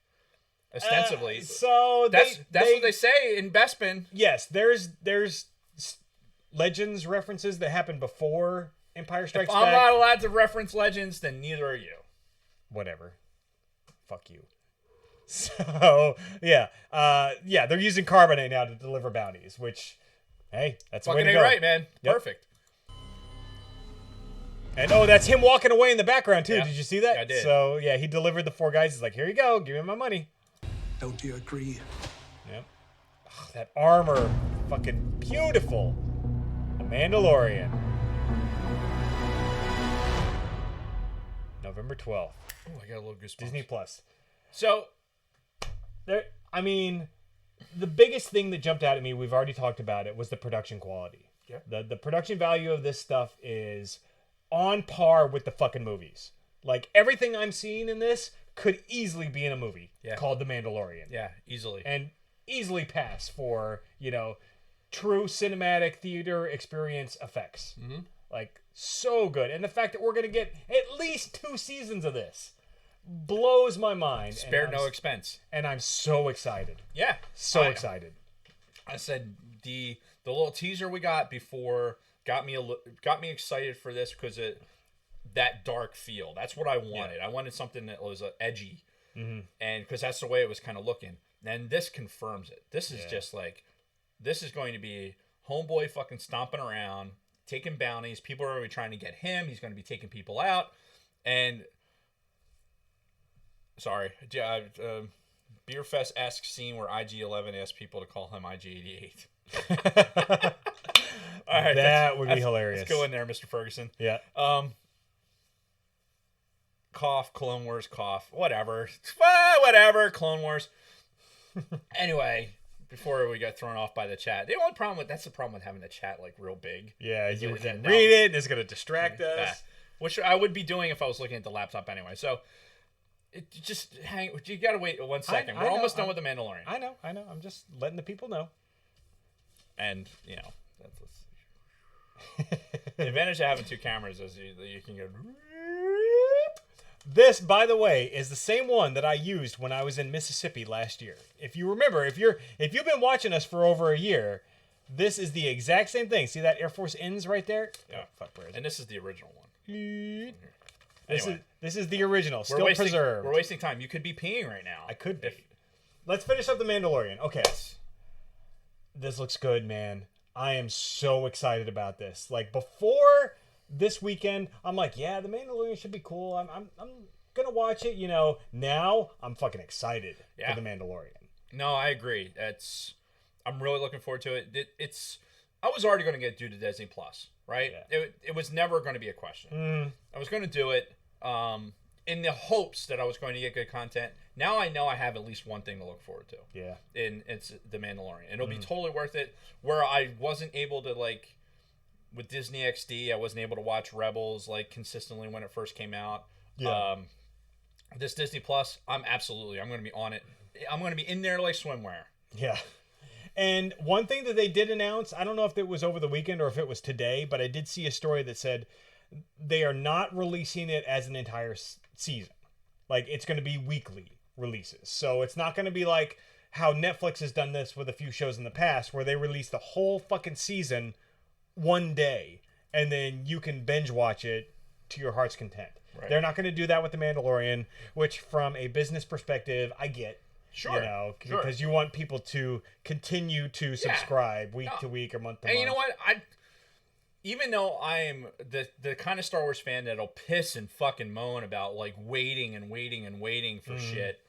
Ostensibly. So that's what they say in Bespin. Yes, there's Legends references that happened before Empire Strikes Back. If I'm not allowed to reference Legends, then neither are you. Whatever. Fuck you. So, yeah. They're using carbonate now to deliver bounties, which, hey, that's the way to go. Right, man. Yep. Perfect. And, that's him walking away in the background, too. Yeah. Did you see that? Yeah, I did. So, yeah, he delivered the 4 guys. He's like, here you go. Give me my money. Don't you agree? Yep. Oh, that armor. Fucking beautiful. The Mandalorian. November 12th. Oh, I got a little goosebumps. Disney Plus. So, the biggest thing that jumped out at me, we've already talked about it, was the production quality. Yeah. The production value of this stuff is on par with the fucking movies. Like, everything I'm seeing in this could easily be in a movie called The Mandalorian. Yeah, easily. And easily pass for, true cinematic theater experience effects. Mm-hmm. Like, so good. And the fact that we're going to get at least 2 seasons of this blows my mind. Spared no expense. And I'm so excited. Yeah. So excited. I said the little teaser we got before got me excited for this because that dark feel. That's what I wanted. Yeah. I wanted something that was edgy. Mm-hmm. And because that's the way it was kind of looking. And this confirms it. This is just like, this is going to be homeboy fucking stomping around, taking bounties. People are going to be trying to get him. He's going to be taking people out. And sorry, Beer Fest-esque scene where IG-11 asks people to call him IG-88. All right, that would be hilarious. Let's go in there, Mr. Ferguson. Yeah. Cough, Clone Wars, cough, whatever, Clone Wars. Anyway, before we got thrown off by the chat, that's the problem with having the chat like real big. Yeah, you can read it, and it's gonna distract us. Yeah. Which I would be doing if I was looking at the laptop anyway. So you gotta wait 1 second. We're almost done with The Mandalorian. I know. I'm just letting the people know. And the advantage of having 2 cameras is you can go. This, by the way, is the same one that I used when I was in Mississippi last year. If you remember, if you've been watching us for over a year, this is the exact same thing. See that Air Force ends right there? Yeah. And this is the original one. Anyway, this is the original, still preserved. We're wasting time. You could be peeing right now. I could be. Let's finish up The Mandalorian. Okay. This looks good, man. I am so excited about this. Like, before this weekend, I'm like, yeah, The Mandalorian should be cool. I'm gonna watch it, Now, I'm fucking excited for The Mandalorian. No, I agree. I'm really looking forward to it. I was already going to get due to Disney Plus, right? Yeah. It was never going to be a question. I was going to do it in the hopes that I was going to get good content. Now I know I have at least one thing to look forward to. Yeah. And it's The Mandalorian. It'll be totally worth it. Where I wasn't able to, with Disney XD, I wasn't able to watch Rebels like consistently when it first came out. Yeah. This Disney Plus, I'm going to be on it. I'm going to be in there like swimwear. Yeah. And one thing that they did announce, I don't know if it was over the weekend or if it was today, but I did see a story that said they are not releasing it as an entire season. Like, it's going to be weekly releases. So it's not going to be like how Netflix has done this with a few shows in the past, where they release the whole fucking season one day, and then you can binge watch it to your heart's content. Right. They're not going to do that with The Mandalorian, which from a business perspective, I get. Sure. You know, because you want people to continue to subscribe week to week or month to month. And you know what? Even though I'm the kind of Star Wars fan that'll piss and fucking moan about like waiting for shit,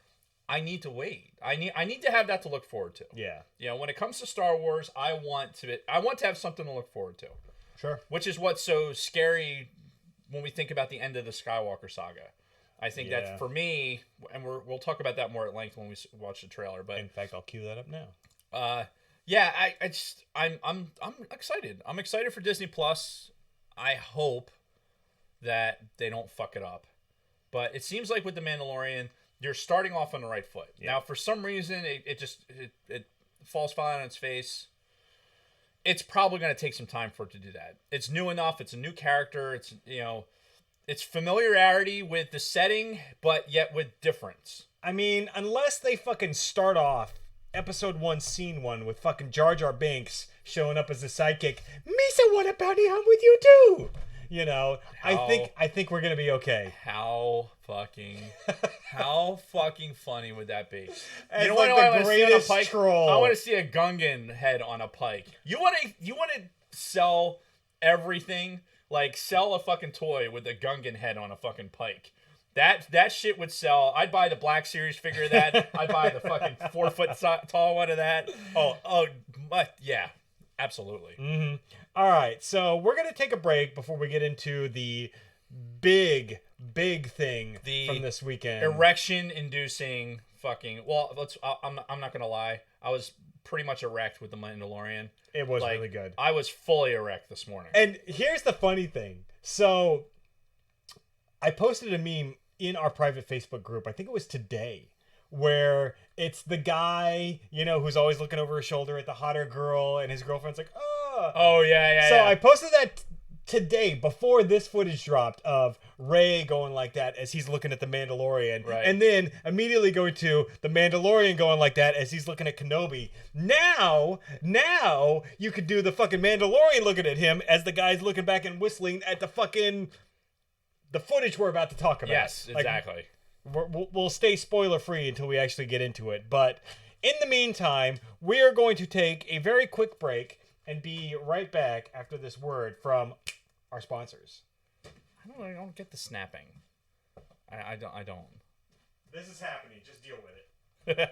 I need to wait. I need to have that to look forward to. Yeah. You know, when it comes to Star Wars, I want to have something to look forward to. Sure. Which is what's so scary when we think about the end of the Skywalker saga. I think that for me, and we'll talk about that more at length when we watch the trailer. But in fact, I'll cue that up now. I'm excited. I'm excited for Disney Plus. I hope that they don't fuck it up. But it seems like with The Mandalorian, you're starting off on the right foot. Yeah. Now, for some reason, it falls flat on its face. It's probably going to take some time for it to do that. It's new enough. It's a new character. It's, you know, it's familiarity with the setting, but yet with difference. I mean, unless they fucking start off episode 1, scene 1 with fucking Jar Jar Binks showing up as a sidekick. Misa, what a bounty hunt with you too? You know, I think we're gonna be okay. How fucking funny would that be? As you know like what? The greatest troll. I want to see a Gungan head on a pike. You want to sell everything, like sell a fucking toy with a Gungan head on a fucking pike. That shit would sell. I'd buy the Black Series figure of that. I'd buy the fucking 4 foot tall one of that. Yeah, absolutely. Mm-hmm. All right, so we're gonna take a break before we get into the big thing from this weekend. Erection-inducing fucking. Well, I'm not gonna lie. I was pretty much erect with the Mandalorian. It was really good. I was fully erect this morning. And here's the funny thing. So I posted a meme in our private Facebook group. I think it was today, where it's the guy, you know, who's always looking over his shoulder at the hotter girl, and his girlfriend's like, oh yeah. So I posted that today before this footage dropped of Rey going like that as he's looking at the Mandalorian, right. And then immediately going to the Mandalorian going like that as he's looking at Kenobi. Now you could do the fucking Mandalorian looking at him as the guy's looking back and whistling at the footage we're about to talk about. Yes, exactly. We'll stay spoiler free until we actually get into it. But in the meantime, we are going to take a very quick break and be right back after this word from our sponsors. I don't get the snapping. I don't. This is happening. Just deal with it.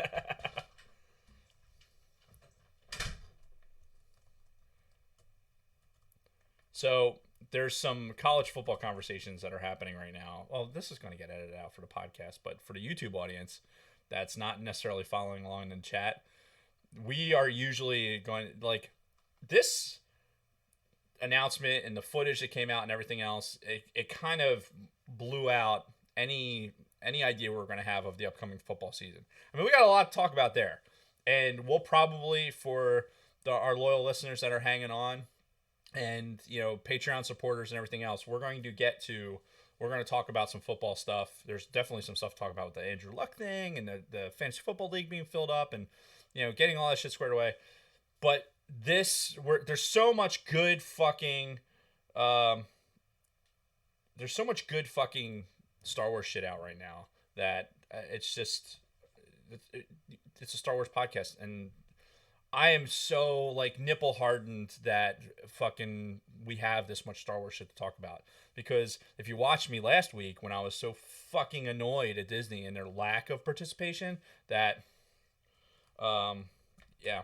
So there's some college football conversations that are happening right now. Well, this is going to get edited out for the podcast, but for the YouTube audience that's not necessarily following along in the chat, we are usually going, like, this announcement and the footage that came out and everything else, it kind of blew out any idea we're going to have of the upcoming football season. I mean, we got a lot to talk about there, and we'll probably, for our loyal listeners that are hanging on, and, you know, Patreon supporters and everything else, we're going to talk about some football stuff. There's definitely some stuff to talk about with the Andrew Luck thing and the fantasy football league being filled up and, you know, getting all that shit squared away. But there's so much good fucking Star Wars shit out right now that it's a Star Wars podcast, and I am so, like, nipple hardened that fucking we have this much Star Wars shit to talk about. Because if you watched me last week when I was so fucking annoyed at Disney and their lack of participation, that, yeah.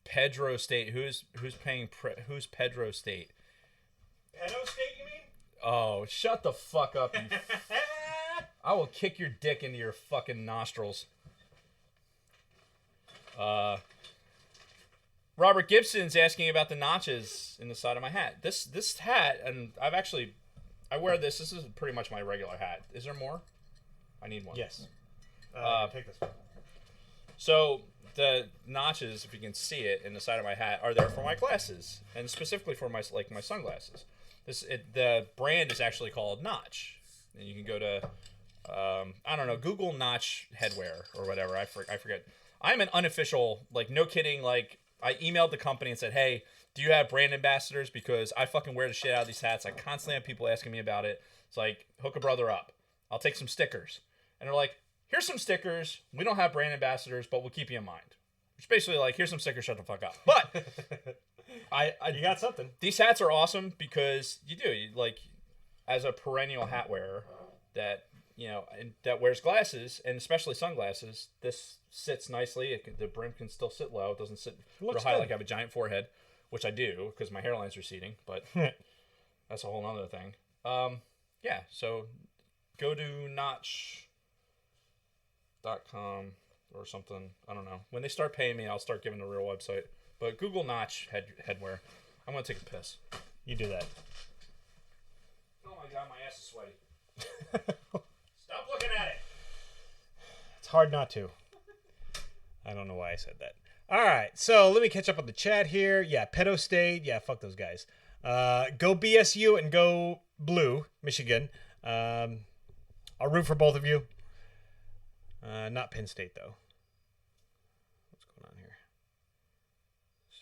Pedro State. Who's paying? Who's Pedro State? Pedo State, you mean? Oh, shut the fuck up! You I will kick your dick into your fucking nostrils. Robert Gibson's asking about the notches in the side of my hat. This hat, and I wear this. This is pretty much my regular hat. Is there more? I need one. Yes. Take this one. So the notches, if you can see it in the side of my hat, are there for my glasses, and specifically for my sunglasses. The brand is actually called Notch, and you can go to I don't know, Google Notch headwear or whatever. I forget. I'm an unofficial, like, no kidding, like, I emailed the company and said, hey, do you have brand ambassadors? Because I fucking wear the shit out of these hats. I constantly have people asking me about it. It's like, hook a brother up. I'll take some stickers. And they're like, here's some stickers. We don't have brand ambassadors, but we'll keep you in mind. Which basically like, here's some stickers, shut the fuck up. But you got something. These hats are awesome because you like, as a perennial hat wearer that, you know, that wears glasses, and especially sunglasses, this sits nicely. The brim can still sit low. It doesn't sit real high like I have a giant forehead, which I do because my hairline's receding, but that's a whole other thing. Yeah, so go to notch.com or something. I don't know. When they start paying me, I'll start giving the real website. But Google Notch headwear. I'm going to take a piss. You do that. Oh my God, my ass is sweaty. Stop looking at it. It's hard not to. I don't know why I said that. All right, so let me catch up on the chat here. Yeah, Pedo State. Yeah, fuck those guys. Go BSU and go Blue, Michigan. I'll root for both of you. Not Penn State, though. What's going on here?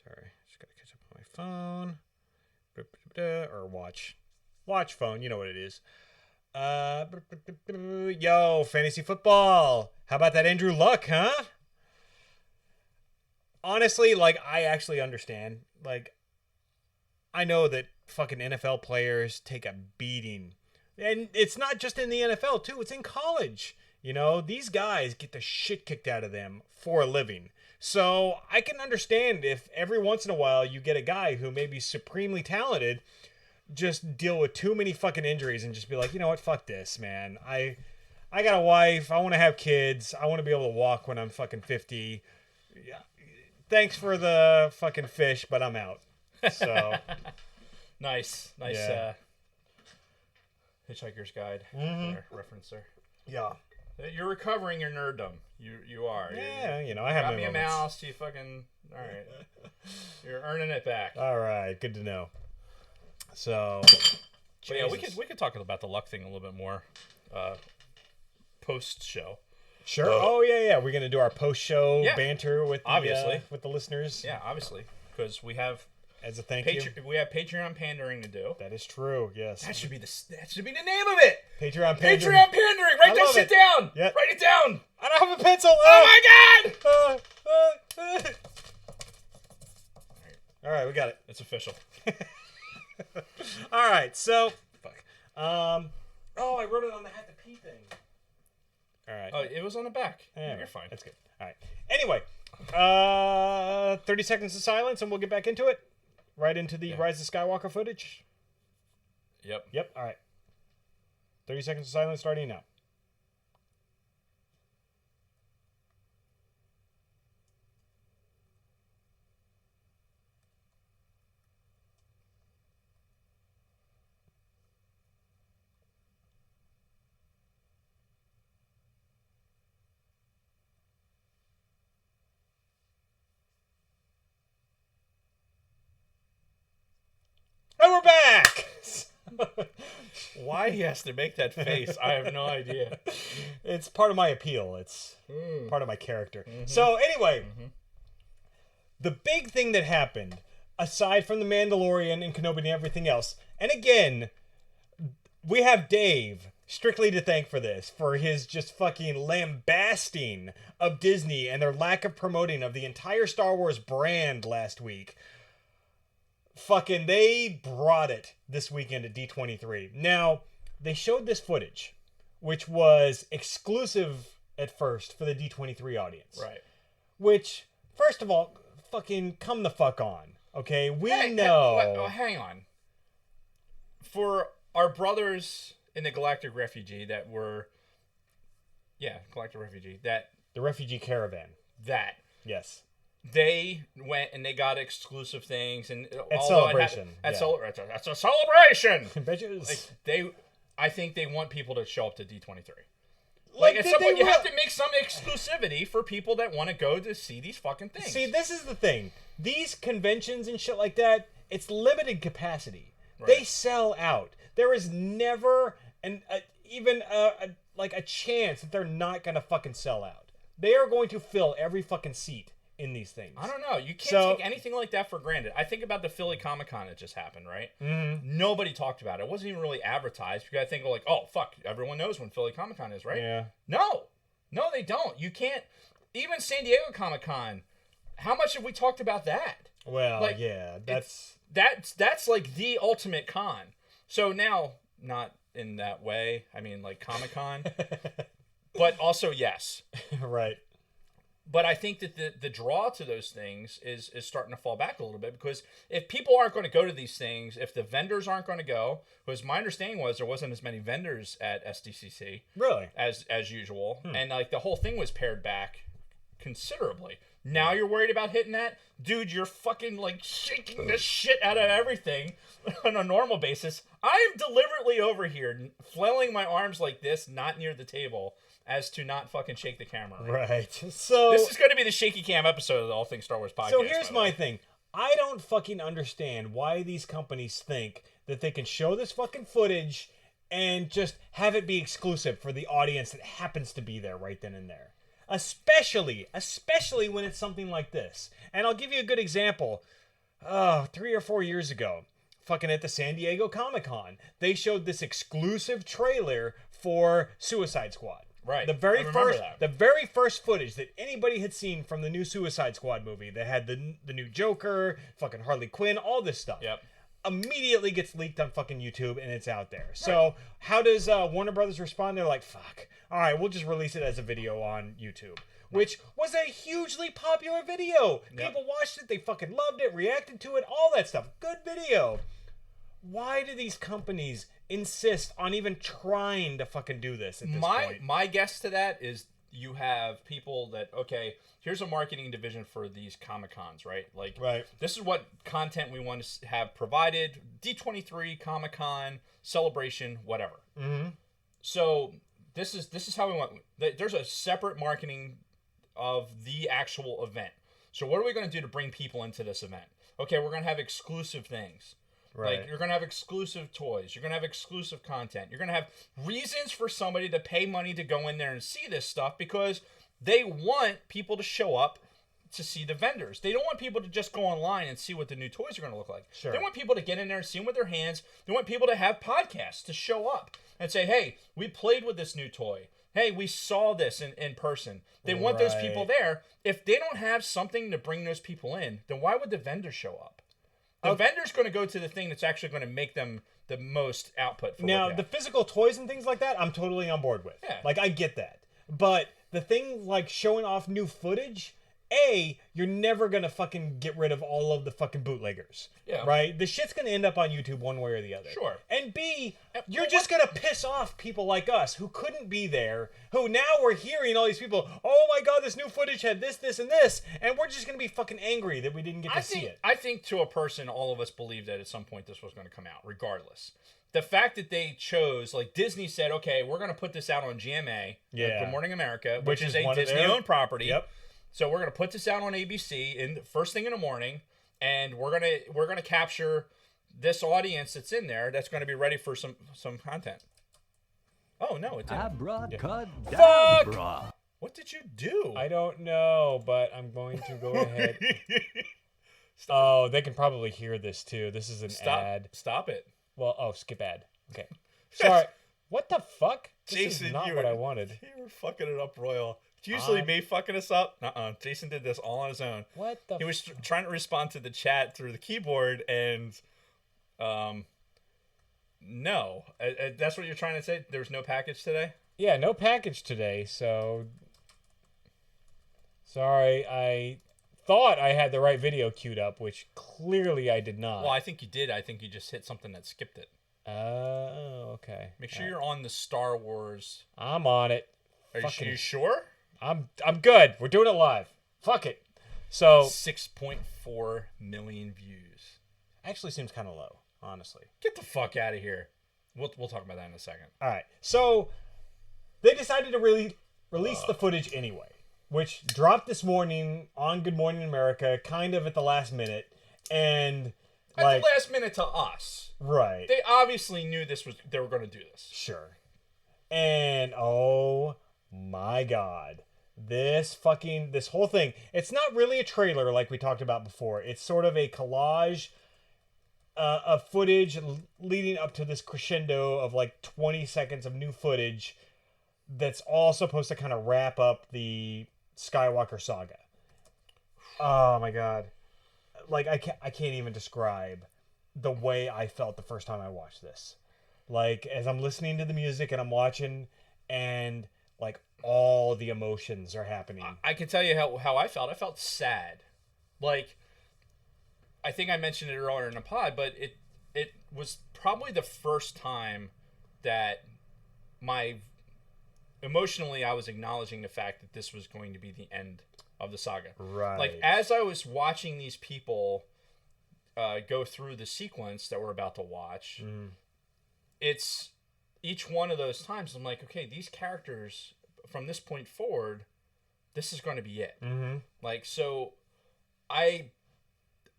Sorry, just got to catch up on my phone. Or watch. Watch phone, you know what it is. Yo, fantasy football. How about that Andrew Luck, huh? Honestly, like, I actually understand. Like, I know that fucking NFL players take a beating. And it's not just in the NFL, too. It's in college. You know, these guys get the shit kicked out of them for a living. So I can understand if every once in a while you get a guy who may be supremely talented just deal with too many fucking injuries and just be like, you know what, fuck this, man. I got a wife. I want to have kids. I want to be able to walk when I'm fucking 50. Yeah. Thanks for the fucking fish, but I'm out. So nice. Yeah. Hitchhiker's Guide reference there. Yeah. You're recovering your nerddom. You are. Yeah, you know, I have got my me moments. a mouse. You fucking all right. You're earning it back. All right, good to know. So, but yeah, we could talk about the luck thing a little bit more. Post show. Sure. Oh yeah. We're gonna do our post show banter with with the listeners. Yeah, obviously, because we have as a thank you. We have Patreon pandering to do. That is true. Yes. That should be the name of it. Patreon pandering. Patreon pandering. Right there. Sit down. Yep. Write it down. I don't have a pencil. Oh my God. All right, we got it. It's official. All right, so fuck. I wrote it on the hat to pee thing. All right. Oh, it was on the back. Yeah, you're fine. That's good. All right. Anyway, 30 seconds of silence, and we'll get back into it. Right into the Rise of Skywalker footage. Yep. All right. 30 seconds of silence starting now. And we're back! Why he has to make that face, I have no idea. It's part of my appeal. It's part of my character. So anyway, the big thing that happened, aside from the Mandalorian and Kenobi and everything else, and again, we have Dave strictly to thank for this, for his just fucking lambasting of Disney and their lack of promoting of the entire Star Wars brand last week. Fucking, they brought it this weekend at D23. Now, they showed this footage, which was exclusive at first for the D23 audience. Right. Which, first of all, fucking come the fuck on. Okay? We know. Hang on. For our brothers in the Galactic Refugee that were... Yeah, Galactic Refugee. The refugee caravan. Yes. They went and they got exclusive things, and At Celebration. That's a celebration. Bitches. I think they want people to show up to D23. Like at some point, you have to make some exclusivity for people that want to go to see these fucking things. See, this is the thing. These conventions and shit like that, it's limited capacity. Right. They sell out. There is never even a chance that they're not gonna fucking sell out. They are going to fill every fucking seat in these things. I don't know. You can't take anything like that for granted. I think about the Philly Comic-Con that just happened, right? Mm-hmm. Nobody talked about it. It wasn't even really advertised because I think, like, oh, fuck, everyone knows when Philly Comic-Con is, right? Yeah. No, they don't. You can't. Even San Diego Comic-Con, how much have we talked about that? Well, like, yeah, that's like the ultimate con. So now, not in that way. I mean, like Comic-Con, but also yes, right. But I think that the draw to those things is starting to fall back a little bit because if people aren't going to go to these things, if the vendors aren't going to go, because my understanding was there wasn't as many vendors at SDCC really as usual, and like the whole thing was pared back considerably. Now you're worried about hitting that? Dude, you're fucking like shaking the shit out of everything on a normal basis. I am deliberately over here flailing my arms like this, not near the table, as to not fucking shake the camera. Right. So this is going to be the shaky cam episode of the All Things Star Wars podcast. So here's my thing. I don't fucking understand why these companies think that they can show this fucking footage and just have it be exclusive for the audience that happens to be there right then and there. Especially when it's something like this. And I'll give you a good example. 3 or 4 years ago, fucking at the San Diego Comic-Con, they showed this exclusive trailer for Suicide Squad. Right. The very first footage that anybody had seen from the new Suicide Squad movie that had the new Joker, fucking Harley Quinn, all this stuff. Yep. Immediately gets leaked on fucking YouTube and it's out there. So how does Warner Brothers respond? They're like, fuck. All right, we'll just release it as a video on YouTube. Which was a hugely popular video. Yep. People watched it, they fucking loved it, reacted to it, all that stuff. Good video. Why do these companies insist on even trying to fucking do this at this point? My guess to that is you have people that, okay, here's a marketing division for these Comic-Cons, right? Like, right. This is what content we want to have provided. D23, Comic-Con, Celebration, whatever. Mm-hmm. So this is how we want. There's a separate marketing of the actual event. So what are we going to do to bring people into this event? Okay, we're going to have exclusive things. Right. Like, you're going to have exclusive toys. You're going to have exclusive content. You're going to have reasons for somebody to pay money to go in there and see this stuff because they want people to show up to see the vendors. They don't want people to just go online and see what the new toys are going to look like. Sure. They want people to get in there and see them with their hands. They want people to have podcasts to show up and say, hey, we played with this new toy. Hey, we saw this in person. They want those people there. If they don't have something to bring those people in, then why would the vendors show up? The vendor's going to go to the thing that's actually going to make them the most output. Now, the physical toys and things like that, I'm totally on board with. Yeah. Like, I get that. But the thing like showing off new footage, A, you're never going to fucking get rid of all of the fucking bootleggers. Yeah. Right? The shit's going to end up on YouTube one way or the other. Sure. And B, you're just going to piss off people like us who couldn't be there, who now we're hearing all these people, oh my god, this new footage had this, this, and this, and we're just going to be fucking angry that we didn't get to see it. I think to a person, all of us believed that at some point this was going to come out, regardless. The fact that they chose, like Disney said, okay, we're going to put this out on GMA, Good Morning America, which is a Disney-owned property. Yep. So we're going to put this out on ABC in first thing in the morning, and we're gonna capture this audience that's in there that's going to be ready for some content. Oh no, it didn't. Fuck! What did you do? I don't know, but I'm going to go ahead. Oh, they can probably hear this too. This is an ad. Stop it. Well, skip ad. Okay. Sorry. What the fuck? This Jason, is not what I wanted. You were fucking it up royal. It's usually me fucking us up. Jason did this all on his own. What the He was trying to respond to the chat through the keyboard and no. That's what you're trying to say? There's no package today? Yeah, no package today, so sorry. I thought I had the right video queued up, which clearly I did not. Well, I think you did. I think you just hit something that skipped it. Okay. Make sure you're on the Star Wars. I'm on it. Are you sure? I'm good. We're doing it live. Fuck it. So 6.4 million views. actually seems kind of low, honestly. Get the fuck out of here. We'll talk about that in a second. All right. So they decided to release the footage anyway, which dropped this morning on Good Morning America, kind of at the last minute, and At the last minute to us. Right. They obviously knew they were going to do this. Sure. And oh my god. This whole thing, it's not really a trailer like we talked about before. It's sort of a collage of footage leading up to this crescendo of like 20 seconds of new footage that's all supposed to kind of wrap up the Skywalker saga. Oh my god. Like I can't even describe the way I felt the first time I watched this. Like as I'm listening to the music and I'm watching and like all the emotions are happening. I can tell you how I felt. I felt sad. Like I think I mentioned it earlier in the pod, but it was probably the first time that emotionally I was acknowledging the fact that this was going to be the end of the saga. Right. Like as I was watching these people go through the sequence that we're about to watch, it's each one of those times I'm like, okay, these characters from this point forward, this is going to be it. Mm-hmm. Like, so I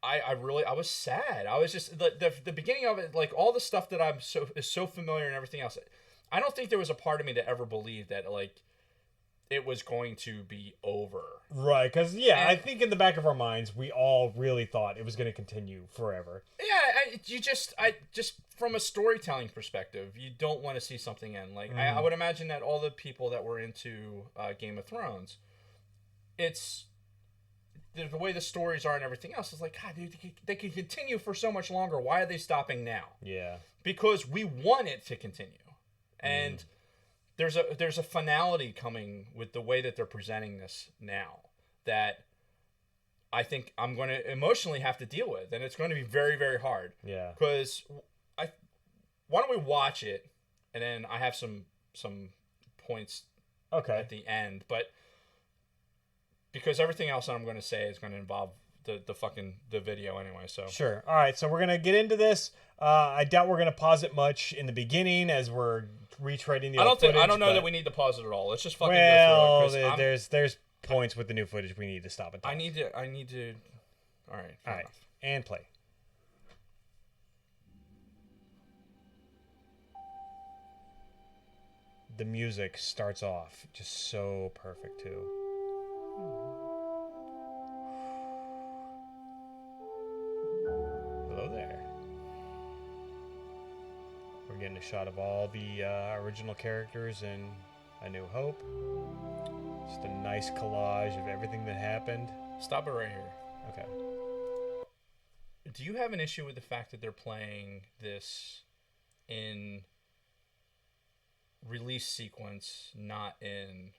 was sad. I was just the beginning of it, like all the stuff that is so familiar and everything else. I don't think there was a part of me that ever believed that like it was going to be over. Right, because I think in the back of our minds we all really thought it was going to continue forever. Yeah, I just from a storytelling perspective, you don't want to see something end. Like I would imagine that all the people that were into Game of Thrones, it's the way the stories are and everything else is like, God, they can continue for so much longer. Why are they stopping now? Yeah, because we want it to continue, and there's a finality coming with the way that they're presenting this now that I think I'm going to emotionally have to deal with, and it's going to be very, very hard. Yeah, because why don't we watch it, and then I have some points at the end, but because everything else I'm going to say is going to involve the video anyway. So sure. All right, so we're gonna get into this. I doubt we're gonna pause it much in the beginning as we're retreading the. I don't know that we need to pause it at all. Let's just fucking go through it. There's points with the new footage we need to stop and talk. I need to. All right. All right. And play. The music starts off just so perfect too. Hello there. We're getting a shot of all the original characters in A New Hope. Just a nice collage of everything that happened. Stop it right here. Okay. Do you have an issue with the fact that they're playing this in release sequence, not in...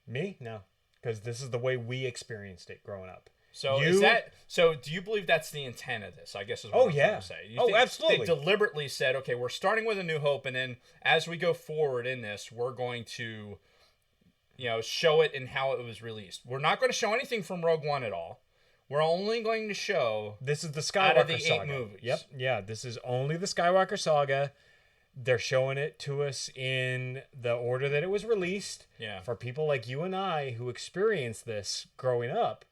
Me? No. Because this is the way we experienced it growing up. So do you believe that's the intent of this? I guess is what I'm trying to say. Absolutely. They deliberately said, okay, we're starting with A New Hope, and then as we go forward in this, we're going to, show it in how it was released. We're not going to show anything from Rogue One at all. We're only going to show this is the Skywalker out of the saga. 8 movies. Yep. Yeah, this is only the Skywalker saga. They're showing it to us in the order that it was released. Yeah. For people like you and I who experienced this growing up,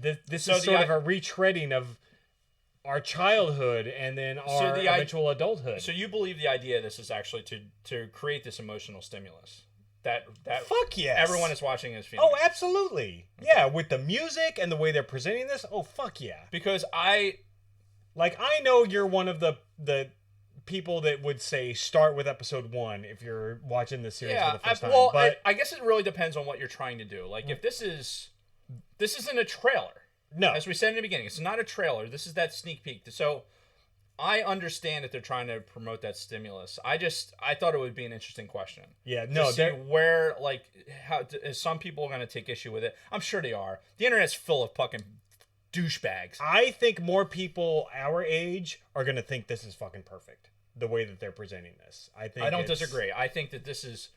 this is sort of a retreading of our childhood and then our eventual adulthood. So you believe the idea of this is actually to create this emotional stimulus that fuck yes, everyone is watching is feeling. Oh, absolutely. Okay. Yeah, with the music and the way they're presenting this. Oh, fuck yeah. Because I know you're one of the people that would say start with episode 1 if you're watching this series for the first time. Well, but I guess it really depends on what you're trying to do. Like if this isn't a trailer. No. As we said in the beginning, it's not a trailer. This is that sneak peek. So I understand that they're trying to promote that stimulus. I thought it would be an interesting question. Yeah, no. To see where, how some people are going to take issue with it. I'm sure they are. The internet's full of fucking douchebags. I think more people our age are going to think this is fucking perfect. The way that they're presenting this. I don't disagree. I think that this is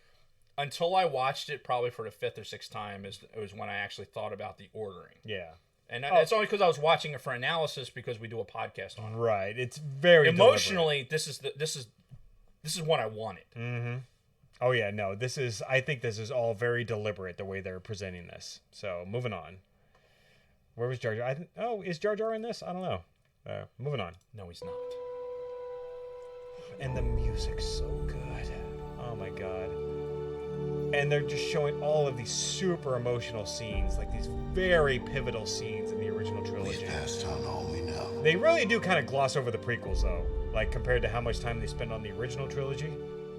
until I watched it probably for the 5th or 6th time it was when I actually thought about the ordering. Yeah. And it's only because I was watching it for analysis because we do a podcast on it. Right. It's very emotionally deliberate. This is what I wanted. Mm-hmm. Oh yeah, no. I think this is all very deliberate the way they're presenting this. So moving on. Where was Jar Jar? Is Jar Jar in this? I don't know. Moving on. No, he's not. And the music's so good. Oh my god. And they're just showing all of these super emotional scenes, like these very pivotal scenes in the original trilogy. We've passed on all we know. They really do kind of gloss over the prequels, though, like compared to how much time they spend on the original trilogy.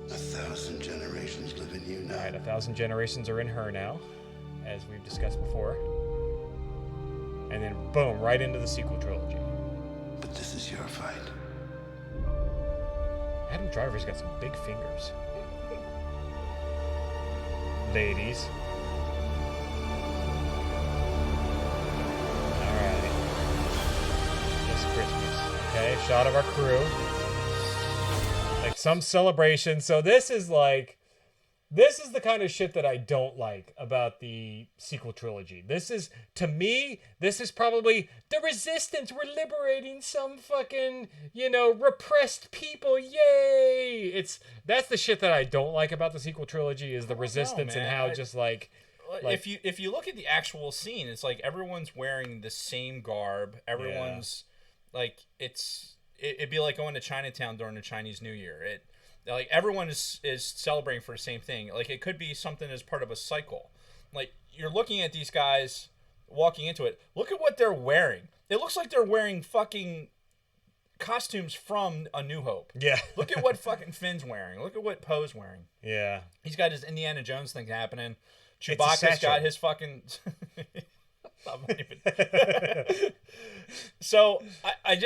1,000 generations live in you now. All right, 1,000 generations are in her now, as we've discussed before. And then, boom, right into the sequel trilogy. But this is your fight. Adam Driver's got some big fingers. Ladies. Alright. It's Christmas. Okay, shot of our crew. Like some celebration. So this is the kind of shit that I don't like about the sequel trilogy. To me, this is probably the resistance. We're liberating some fucking, repressed people. Yay! That's the shit that I don't like about the sequel trilogy is the resistance and how just like if you look at the actual scene, it's like everyone's wearing the same garb. Everyone's like it'd be like going to Chinatown during the Chinese New Year. Like everyone is celebrating for the same thing. Like it could be something as part of a cycle. Like you're looking at these guys walking into it. Look at what they're wearing. It looks like they're wearing fucking costumes from A New Hope. Yeah. Look at what fucking Finn's wearing. Look at what Poe's wearing. Yeah. He's got his Indiana Jones thing happening. Chewbacca's got his fucking. So I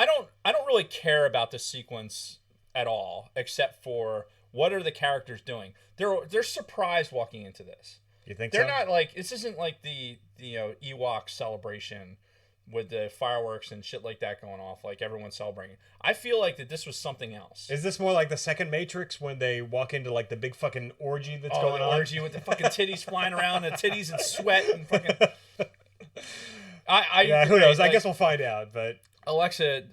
don't really care about the sequence at all, except for what are the characters doing. They're surprised walking into this. You think they're so? not like this isn't like the Ewok celebration with the fireworks and shit like that going off, like everyone's celebrating. I feel like that this was something else. Is this more like the second Matrix when they walk into like the big fucking orgy that's going on? Orgy with the fucking titties flying around, the titties and sweat and fucking. Who knows? I guess we'll find out, but. Alexa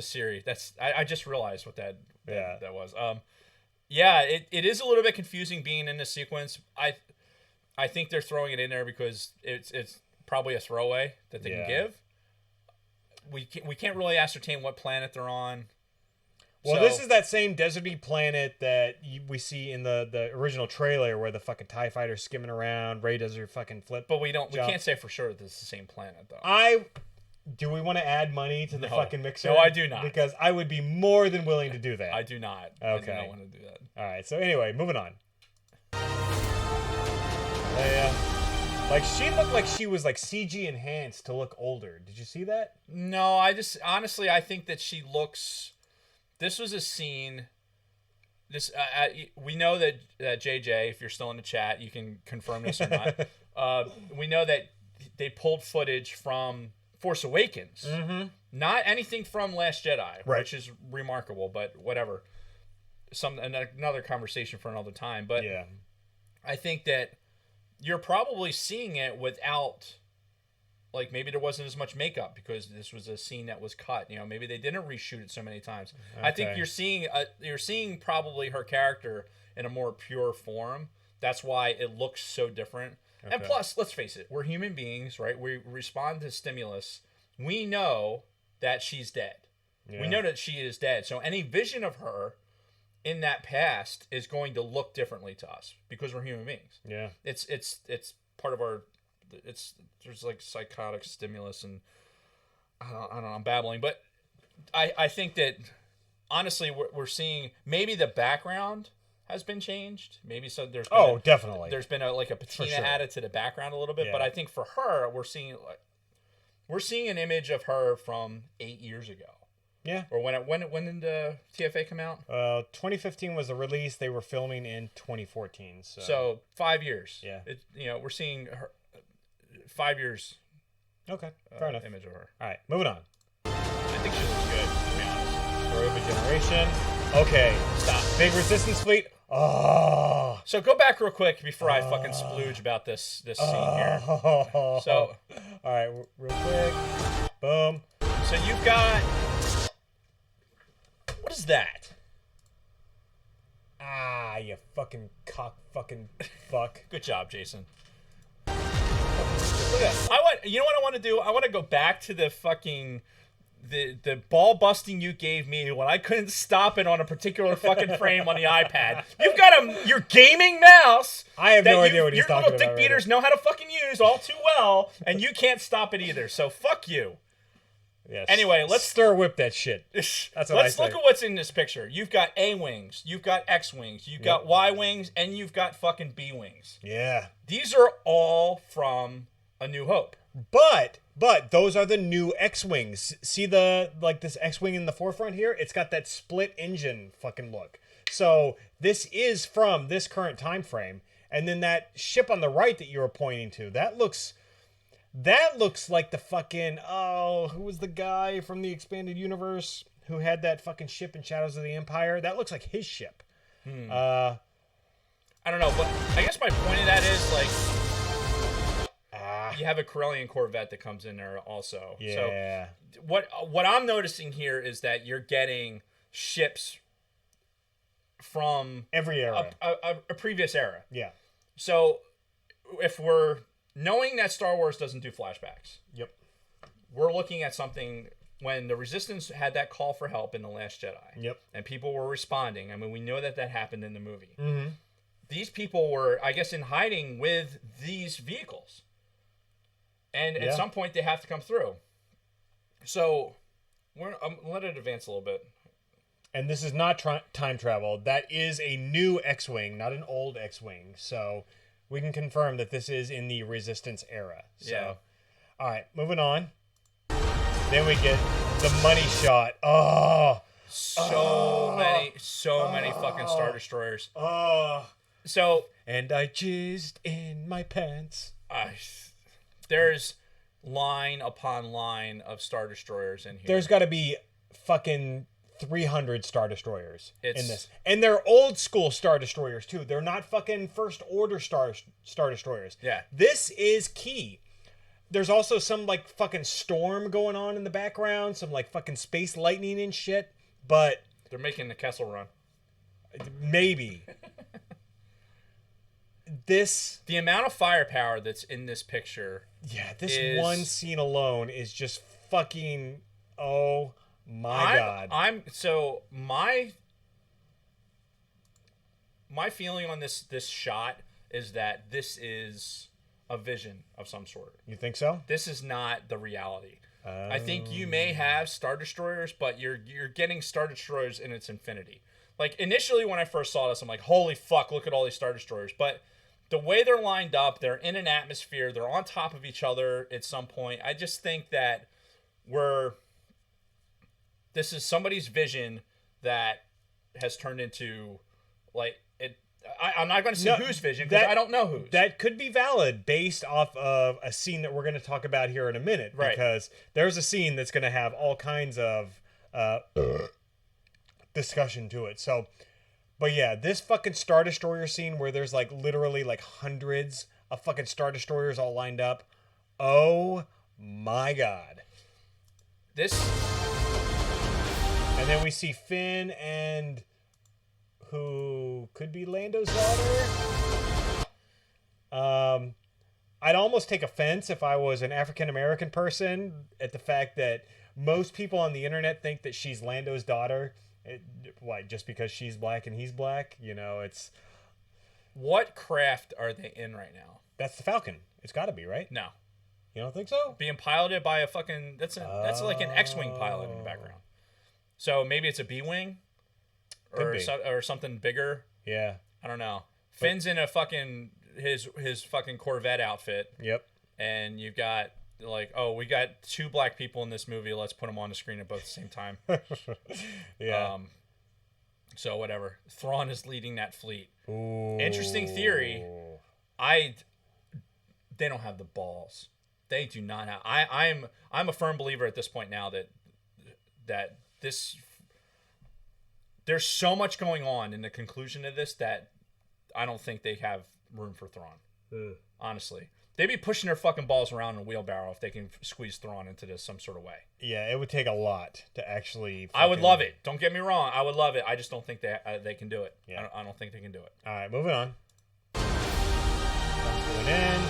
Siri. I just realized what that was. It is a little bit confusing being in this sequence. I think they're throwing it in there because it's probably a throwaway that they can give. We can't really ascertain what planet they're on. Well, this is that same deserty planet that we see in the original trailer where the fucking TIE fighter's skimming around. Rey does her fucking flip. But we can't say for sure that it's the same planet though. Do we want to add money to the fucking mixer? No, I do not. Because I would be more than willing to do that. I do not. Okay. I do not want to do that. All right. So anyway, moving on. Like she looked like she was like CG enhanced to look older. Did you see that? No, honestly I think that she looks. This was a scene. We know that JJ, if you're still in the chat, you can confirm this or not. We know that they pulled footage from Force Awakens. Mm-hmm. Not anything from Last Jedi, right. Which is remarkable, but whatever. Another conversation for another time. But yeah. I think that you're probably seeing it without, like, maybe there wasn't as much makeup because this was a scene that was cut. Maybe they didn't reshoot it so many times. Okay. I think you're seeing probably her character in a more pure form. That's why it looks so different. Okay. And plus, let's face it, we're human beings, right? We respond to stimulus. We know that she's dead. Yeah. We know that she is dead. So any vision of her in that past is going to look differently to us because we're human beings. Yeah. It's part of our. There's like psychotic stimulus, and I don't know. I'm babbling, but I think that honestly, we're seeing maybe the background has been changed. Maybe so. Definitely. There's been a patina added to the background a little bit, but I think for her, we're seeing an image of her from 8 years ago. Yeah. Or when did the TFA come out? 2015 was the release. They were filming in 2014. So 5 years. Yeah. We're seeing her 5 years. Okay. Fair enough. Image of her. All right. Moving on. I think she looks good, to be honest. Story of a generation. Okay. Stop. Big resistance fleet. Oh. So go back real quick before I fucking splooge about this scene here. So, all right, real quick. Boom. So you've got, what is that? Ah, you fucking cock fucking fuck. Good job, Jason. Look at that. You know what I want to do? I want to go back to the fucking the ball busting you gave me when I couldn't stop it on a particular fucking frame on the iPad. You've got your gaming mouse. I have no idea what he's talking about. Your little dick beaters know how to fucking use all too well, and you can't stop it either. So fuck you. Yes. Anyway, let's stir whip that shit. That's what let's look at what's in this picture. You've got A wings, you've got X wings, you've got Y wings, and you've got fucking B wings. Yeah. These are all from A New Hope. But those are the new X-wings. See this X-wing in the forefront here? It's got that split engine fucking look. So this is from this current time frame. And then that ship on the right that you were pointing to, that looks like the fucking who was the guy from the expanded universe who had that fucking ship in Shadows of the Empire? That looks like his ship. I don't know, but I guess my point of that is like you have a Corellian Corvette that comes in there also. Yeah. So what I'm noticing here is that you're getting ships from every era, a previous era. Yeah. So if we're knowing that Star Wars doesn't do flashbacks, yep, we're looking at something when the Resistance had that call for help in The Last Jedi. Yep. And people were responding. I mean, we know that happened in the movie. Mm-hmm. These people were, I guess, in hiding with these vehicles. And at some point, they have to come through. So, let it advance a little bit. And this is not time travel. That is a new X-Wing, not an old X-Wing. So, we can confirm that this is in the Resistance era. So, yeah. All right, moving on. Then we get the money shot. Oh. So many fucking Star Destroyers. Oh. So. And I jizzed in my pants. There's line upon line of Star Destroyers in here. There's got to be fucking 300 Star Destroyers in this. And they're old school Star Destroyers, too. They're not fucking First Order Star Destroyers. Yeah. This is key. There's also some, like, fucking storm going on in the background. Some, like, fucking space lightning and shit. But... they're making the Kessel Run. Maybe. The amount of firepower that's in this picture. Yeah, this one scene alone is just fucking... oh my god. My feeling on this shot is that this is a vision of some sort. You think so? This is not the reality. I think you may have Star Destroyers, but you're getting Star Destroyers in its infinity. Like, initially when I first saw this, I'm like, holy fuck, look at all these Star Destroyers. But the way they're lined up, they're in an atmosphere, they're on top of each other at some point. I just think that this is somebody's vision that has turned into, like, it. I'm not going to say whose vision, because I don't know whose. That could be valid based off of a scene that we're going to talk about here in a minute. Right. Because there's a scene that's going to have all kinds of discussion to it. So, but yeah, this fucking Star Destroyer scene where there's like literally like hundreds of fucking Star Destroyers all lined up. Oh my god. And then we see Finn and who could be Lando's daughter. I'd almost take offense if I was an African American person at the fact that most people on the internet think that she's Lando's daughter. Why? Just because she's black and he's black? You know, it's... What craft are they in right now? That's the Falcon. It's got to be, right? No. You don't think so? Being piloted by a fucking... That's like an X-Wing pilot in the background. So maybe it's a B-Wing? Or something bigger? Yeah. I don't know. Finn's in a fucking... His fucking Corvette outfit. Yep. And you've got... like, oh, we got two black people in this movie. Let's put them on the screen at both the same time. Yeah. So whatever. Thrawn is leading that fleet. Ooh. Interesting theory. They don't have the balls. They do not have. I'm a firm believer at this point now that this there's so much going on in the conclusion of this that I don't think they have room for Thrawn. Honestly. They'd be pushing their fucking balls around in a wheelbarrow if they can squeeze Thrawn into this some sort of way. Yeah, it would take a lot to actually... I would love it. Don't get me wrong. I would love it. I just don't think they can do it. Yeah. I don't think they can do it. All right, moving on. Going in.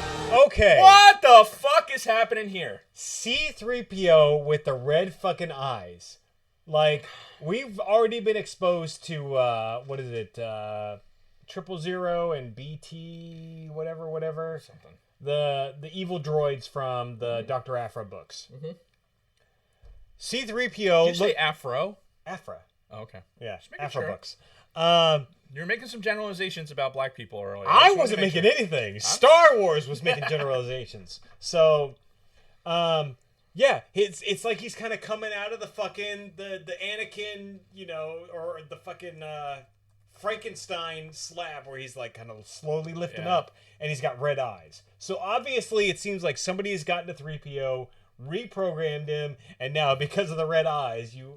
Okay. What the fuck is happening here? C-3PO with the red fucking eyes. Like, we've already been exposed to, what is it, 000 and BT, whatever. Something. The evil droids from the Dr. Aphra books. Mm-hmm. C-3PO... Did you say Afro? Aphra. Oh, okay. Yeah, Aphra sure. books. You're making some generalizations about black people earlier. I wasn't making anything. Star Wars was making generalizations. So, yeah, it's like he's kind of coming out of the fucking the Anakin, or the fucking Frankenstein slab where he's like kind of slowly lifting up, and he's got red eyes. So obviously, it seems like somebody has gotten to 3PO, reprogrammed him, and now because of the red eyes, you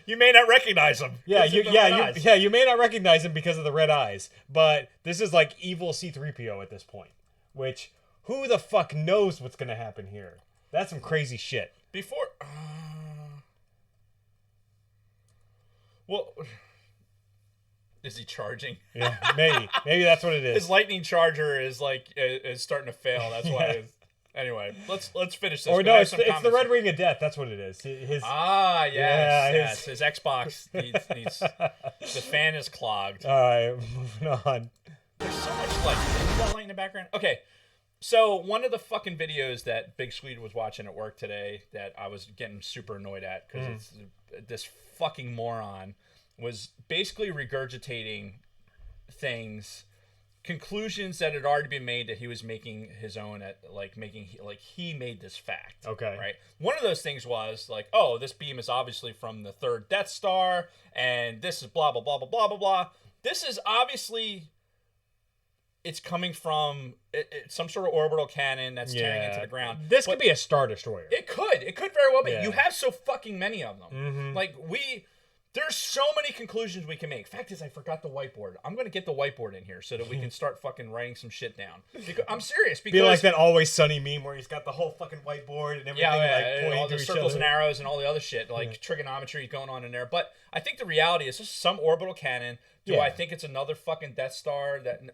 may not recognize him. You may not recognize him because of the red eyes. But this is like evil C-3PO at this point. Which, who the fuck knows what's gonna happen here? That's some crazy shit. Before, well, is he charging? Yeah, maybe that's what it is. His lightning charger is starting to fail. That's why. Anyway, let's finish this. Or no, it's the red ring of death. That's what it is. Yes. His Xbox needs the fan is clogged. All right, moving on. There's so much is that light in the background? Okay, so one of the fucking videos that Big Swede was watching at work today that I was getting super annoyed at because it's this fucking moron was basically regurgitating conclusions that had already been made that he was making his own he made this fact. Okay. Right. One of those things was like, oh, this beam is obviously from the third Death Star, and this is blah blah blah blah blah blah blah. This is obviously it's coming from some sort of orbital cannon that's tearing into the ground. This could be a Star Destroyer. It could very well be. You have so fucking many of them. Mm-hmm. There's so many conclusions we can make. Fact is, I forgot the whiteboard. I'm going to get the whiteboard in here so that we can start fucking writing some shit down. Because, I'm serious. Because, be like that Always Sunny meme where he's got the whole fucking whiteboard and everything pointing all the to circles each and other. arrows and all the other shit, trigonometry going on in there. But I think the reality is this is some orbital cannon. Do I think it's another fucking Death Star? I don't.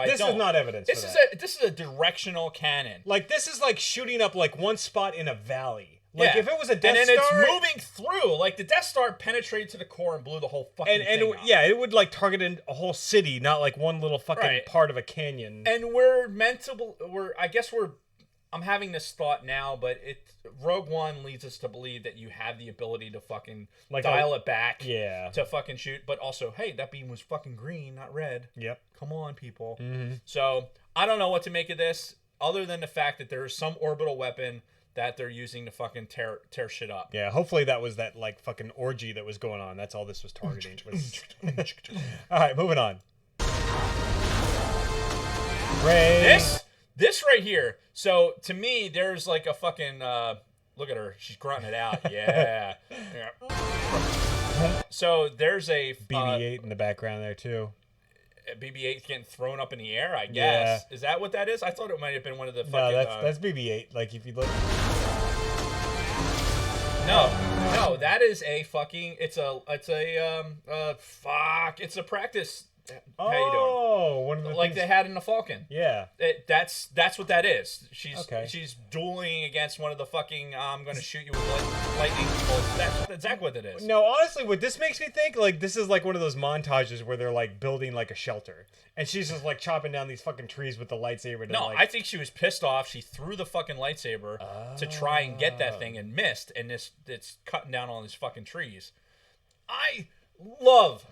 This is not evidence. This is a directional cannon. Like, this is like shooting up like one spot in a valley. Like, if it was a Death Star... And then it's moving through. Like, the Death Star penetrated to the core and blew the whole fucking thing up. Yeah, it would, like, target a whole city, not, like, one little fucking part of a canyon. And I'm having this thought now, but Rogue One leads us to believe that you have the ability to fucking dial it back to fucking shoot. But also, hey, that beam was fucking green, not red. Yep. Come on, people. Mm-hmm. So, I don't know what to make of this, other than the fact that there is some orbital weapon that they're using to fucking tear shit up. Yeah, hopefully that was that, like, fucking orgy that was going on. That's all this was targeting. All right, moving on. Ray. This right here. So, to me, there's like a fucking... look at her. She's grunting it out. Yeah. So, there's a... BB-8 in the background there, too. BB-8 getting thrown up in the air, I guess. Yeah. Is that what that is? I thought it might have been one of the fucking... No, that's BB-8. Like, if you look... No, that is a fucking... It's a practice... How you doing? One of the like things... they had in the Falcon. Yeah. That's what that is. She's dueling against one of the fucking I'm going to shoot you with lightning bolts. That's exactly what it is. No, honestly, what this makes me think, like, this is like one of those montages where they're like building like a shelter, and she's just like chopping down these fucking trees with the lightsaber. I think she was pissed off. She threw the fucking lightsaber to try and get that thing and missed, and it's cutting down on these fucking trees. I love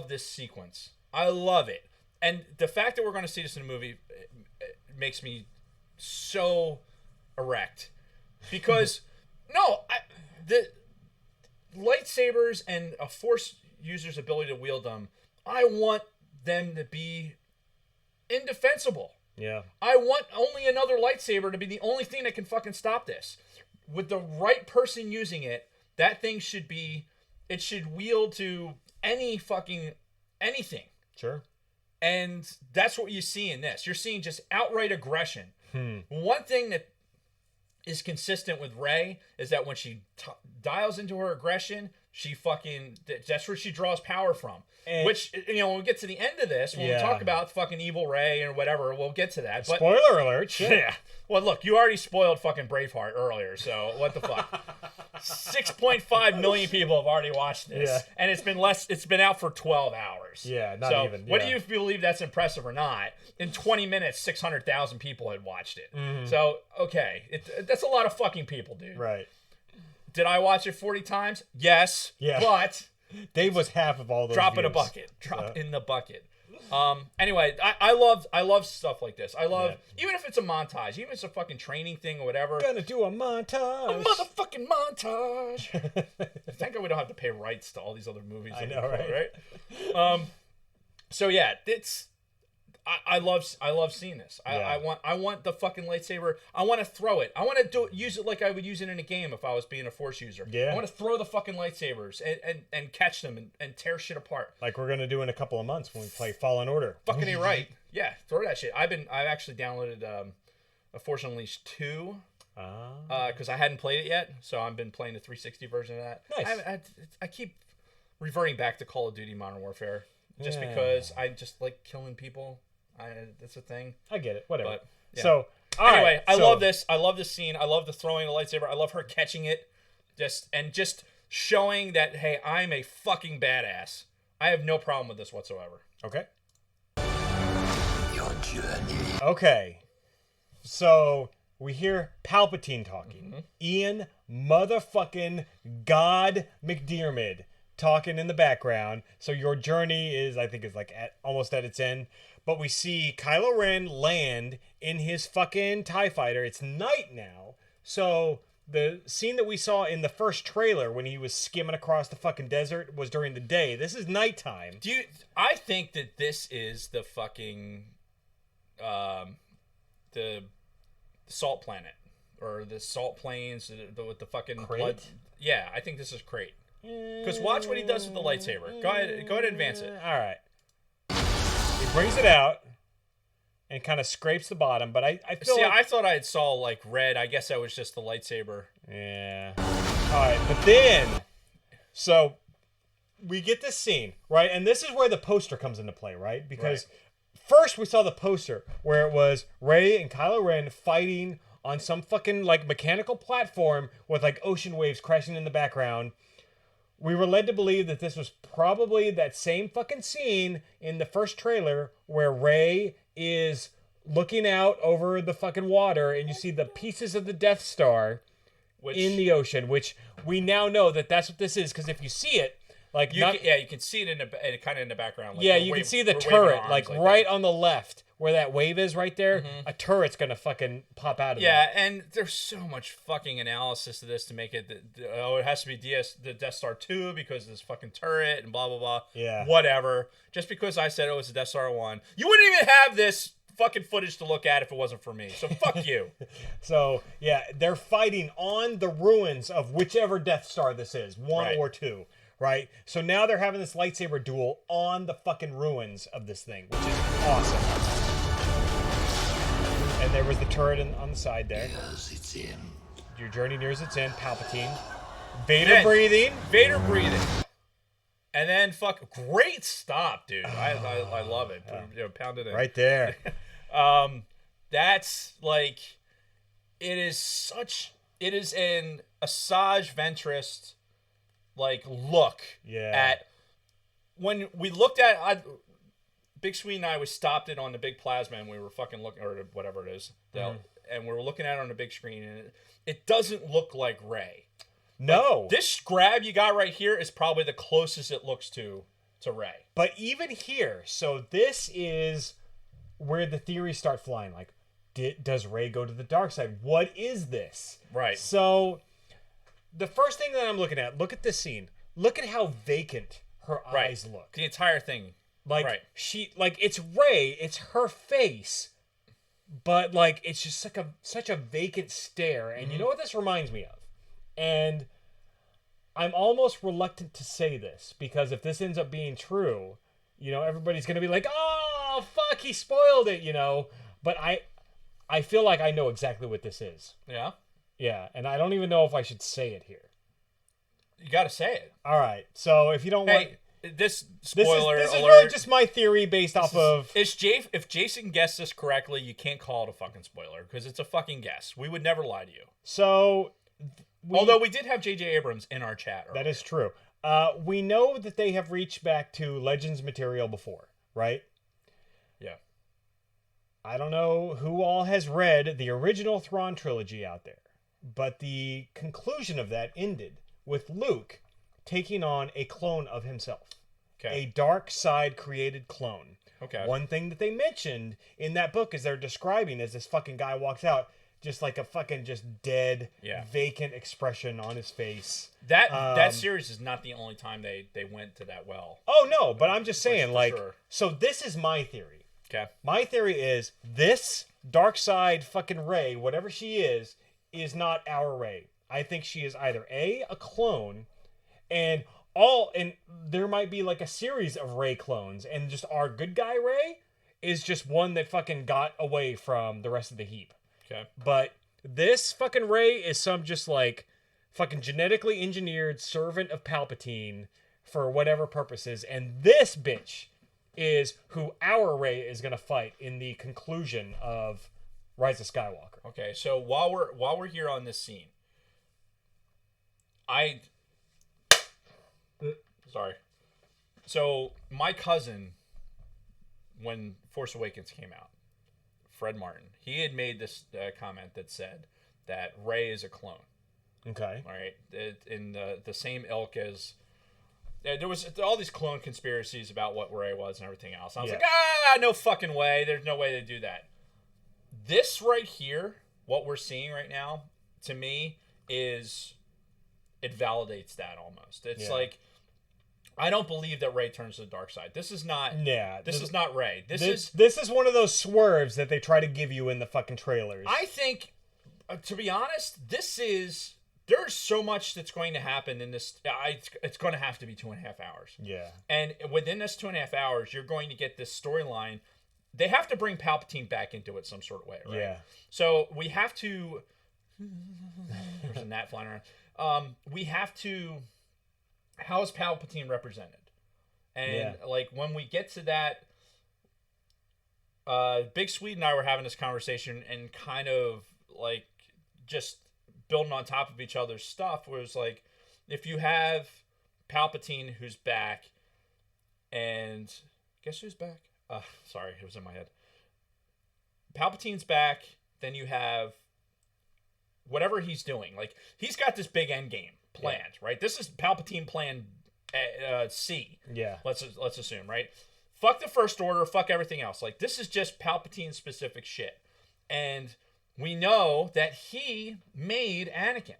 this sequence. I love it. And the fact that we're going to see this in a movie makes me so erect. Because, the lightsabers and a Force user's ability to wield them, I want them to be indefensible. Yeah. I want only another lightsaber to be the only thing that can fucking stop this. With the right person using it, that thing should wield to any fucking anything. Sure. And that's what you see in this. You're seeing just outright aggression. One thing that is consistent with Rey is that when she dials into her aggression, she fucking, that's where she draws power from. And, which, you know, when we get to the end of this, when we talk about fucking evil Rey and whatever, we'll get to that. But, spoiler alert. Shit. Yeah. Well, look, you already spoiled fucking Braveheart earlier, so what the fuck? 6.5 million people have already watched this. Yeah. And it's been out for 12 hours. Yeah, not even. What do you believe that's impressive or not? In 20 minutes, 600,000 people had watched it. So, okay. That's a lot of fucking people, dude. Right. Did I watch it 40 times? Yes. Yeah. But Dave was half of all those Drop views. in a bucket. Drop in the bucket. Anyway, I love stuff like this. I love, even if it's a montage, even if it's a fucking training thing or whatever. Gonna do a montage. A motherfucking montage. Thank God we don't have to pay rights to all these other movies. I know, right? So yeah, I love seeing this. I want the fucking lightsaber. I want to throw it. I want to use it like I would use it in a game if I was being a Force user. Yeah. I want to throw the fucking lightsabers and catch them and tear shit apart. Like we're gonna do in a couple of months when we play Fallen Order. Fucking A right. Yeah, throw that shit. I've actually downloaded a Force Unleashed 2. Because I hadn't played it yet, so I've been playing the 360 version of that. Nice. I keep reverting back to Call of Duty Modern Warfare just because I just like killing people. That's a thing. I get it. Whatever. But, yeah. So anyway, I love this. I love this scene. I love the throwing the lightsaber. I love her catching it, just showing that, hey, I'm a fucking badass. I have no problem with this whatsoever. Okay. Your journey. Okay. So we hear Palpatine talking. Ian motherfucking God McDiarmid talking in the background. So your journey is, I think, like almost at its end. But we see Kylo Ren land in his fucking TIE fighter. It's night now. So the scene that we saw in the first trailer when he was skimming across the fucking desert was during the day. This is nighttime. I think that this is the fucking the salt planet or the salt plains with the fucking Crate? blood. Yeah, I think this is Crate. Because watch what he does with the lightsaber. Go ahead and advance it. All right. He brings it out and kind of scrapes the bottom, but I feel like... I thought I saw like red. I guess that was just the lightsaber. Yeah. All right, but then... So, we get this scene, right? And this is where the poster comes into play, right? Because first we saw the poster where it was Rey and Kylo Ren fighting on some fucking like mechanical platform with like ocean waves crashing in the background. We were led to believe that this was probably that same fucking scene in the first trailer where Rey is looking out over the fucking water and you see the pieces of the Death Star in the ocean, which we now know that that's what this is, because if you see it, like you can see it kind of in the background. Like you can see the turret, like right on the left where that wave is right there. A turret's gonna fucking pop out of it. Yeah, and there's so much fucking analysis to this to make it. It has to be the Death Star 2 because of this fucking turret and blah blah blah. Yeah, whatever. Just because I said it was the Death Star 1, you wouldn't even have this fucking footage to look at if it wasn't for me. So fuck you. So yeah, they're fighting on the ruins of whichever Death Star this is, 1 or 2. Right? So now they're having this lightsaber duel on the fucking ruins of this thing, which is awesome. And there was the turret on the side there. Yes, it's in. Your journey nears its end. Palpatine. Vader breathing. And then great stop, dude. I love it. Pound it in. Right there. That's like, it is an Asajj Ventress like look at when we looked at Big Sweet and I, we stopped it on the big plasma and we were fucking looking, or whatever it is, and we were looking at it on the big screen, and it doesn't look like Rey. No, like, this grab you got right here is probably the closest it looks to Rey. But even here, so this is where the theories start flying. Like, does Rey go to the dark side? What is this? Right. So the first thing that I'm looking at, look at this scene. Look at how vacant her eyes look. The entire thing. Like it's Rey, it's her face, but like it's just such a vacant stare. And you know what this reminds me of? And I'm almost reluctant to say this because if this ends up being true, everybody's gonna be like, "Oh, fuck, he spoiled it," But I feel like I know exactly what this is. Yeah. Yeah, and I don't even know if I should say it here. You got to say it. All right. So if you don't want this spoiler this is alert, really just my theory based off of. If Jason guessed this correctly, you can't call it a fucking spoiler because it's a fucking guess. We would never lie to you. So, although we did have J.J. Abrams in our chat earlier. That is true. We know that they have reached back to Legends material before, right? Yeah. I don't know who all has read the original Thrawn trilogy out there, but the conclusion of that ended with Luke taking on a clone of himself. Okay. A dark side created clone. Okay. One thing that they mentioned in that book is they're describing as this fucking guy walks out, just like a fucking just dead, vacant expression on his face. That series is not the only time they went to that well. Oh no, but I'm just saying, like, sure. So this is my theory. Okay. My theory is this dark side fucking Rey, whatever she is not our Rey. I think she is either a clone, and there might be like a series of Rey clones, and just our good guy Rey is just one that fucking got away from the rest of the heap. Okay. But this fucking Rey is some just like fucking genetically engineered servant of Palpatine for whatever purposes, and this bitch is who our Rey is gonna fight in the conclusion of Rise of Skywalker. Okay, so while we're here on this scene, sorry. So my cousin, when Force Awakens came out, Fred Martin, he had made this comment that said that Rey is a clone. Okay. All right, in the same ilk as. There was all these clone conspiracies about what Rey was and everything else. I was like, no fucking way. There's no way to do that. This right here, what we're seeing right now, to me, it validates that almost. It's like, I don't believe that Rey turns to the dark side. This is not. Yeah. This is not Rey. This is one of those swerves that they try to give you in the fucking trailers. I think, to be honest, there's so much that's going to happen in this. It's going to have to be 2.5 hours. Yeah. And within this 2.5 hours, you're going to get this storyline. They have to bring Palpatine back into it some sort of way, right? Yeah. So we have to. There's a gnat flying around. We have to. How is Palpatine represented? And like when we get to that, Big Swede and I were having this conversation and kind of like just building on top of each other's stuff, where it's like, if you have Palpatine who's back, and guess who's back? Sorry, it was in my head. Palpatine's back, then you have whatever he's doing. Like, he's got this big end game planned, right? This is Palpatine plan C. Yeah. Let's assume, right? Fuck the First Order, fuck everything else. Like, this is just Palpatine specific shit. And we know that he made Anakin.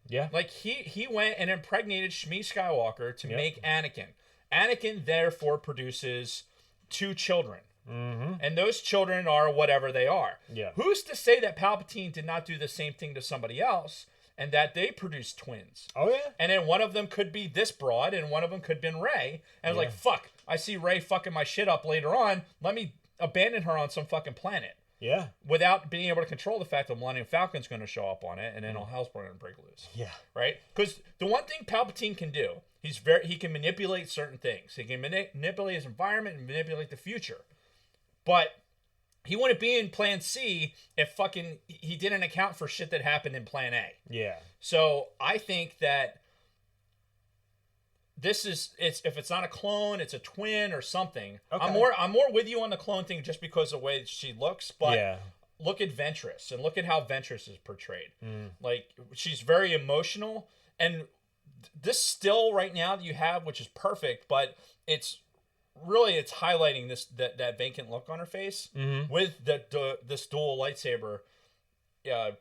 Yeah. Like, he went and impregnated Shmi Skywalker to make Anakin. Anakin, therefore, produces 2 children. Mm-hmm. And those children are whatever they are. Yeah. Who's to say that Palpatine did not do the same thing to somebody else and that they produced twins? Oh, yeah. And then one of them could be this broad and one of them could have been Rey. And it's like, fuck, I see Rey fucking my shit up later on. Let me abandon her on some fucking planet. Yeah. Without being able to control the fact that Millennium Falcon's going to show up on it, and then all hell's going to break loose. Yeah. Right? Because the one thing Palpatine can do, he can manipulate certain things. He can manipulate his environment and manipulate the future. But he wouldn't be in Plan C if fucking he didn't account for shit that happened in Plan A. Yeah. So I think that if it's not a clone, it's a twin or something. Okay. I'm more with you on the clone thing just because of the way she looks, but look at Ventress and look at how Ventress is portrayed. Like, she's very emotional, and this still right now that you have, which is perfect, but it's highlighting that vacant look on her face with this dual lightsaber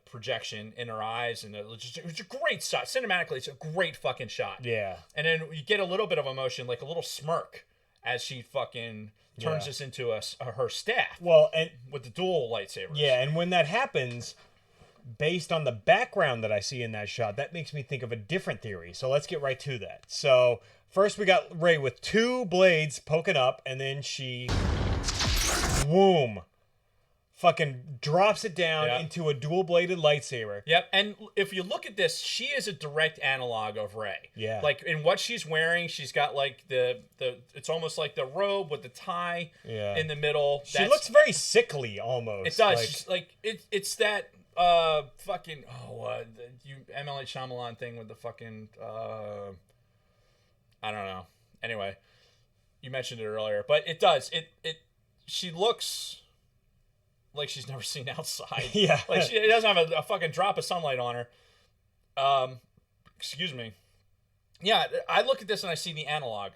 projection in her eyes, and it was a great shot. Cinematically, it's a great fucking shot. Yeah. And then you get a little bit of emotion, like a little smirk, as she fucking turns this into her staff. Well, and with the dual lightsabers. Yeah, and when that happens, Based on the background that I see in that shot, that makes me think of a different theory. So let's get right to that. So first we got Rey with 2 blades poking up, and then she, boom, fucking drops it down into a dual-bladed lightsaber. Yep, and if you look at this, she is a direct analog of Rey. Yeah. Like, in what she's wearing, she's got, like, the it's almost like the robe with the tie in the middle. She looks very sickly, almost. It does. It's that, fucking, M. L. Shyamalan thing with the fucking, I don't know. Anyway, you mentioned it earlier, but it does. She looks like she's never seen outside. Yeah. Like she doesn't have a fucking drop of sunlight on her. Excuse me. Yeah, I look at this and I see the analog.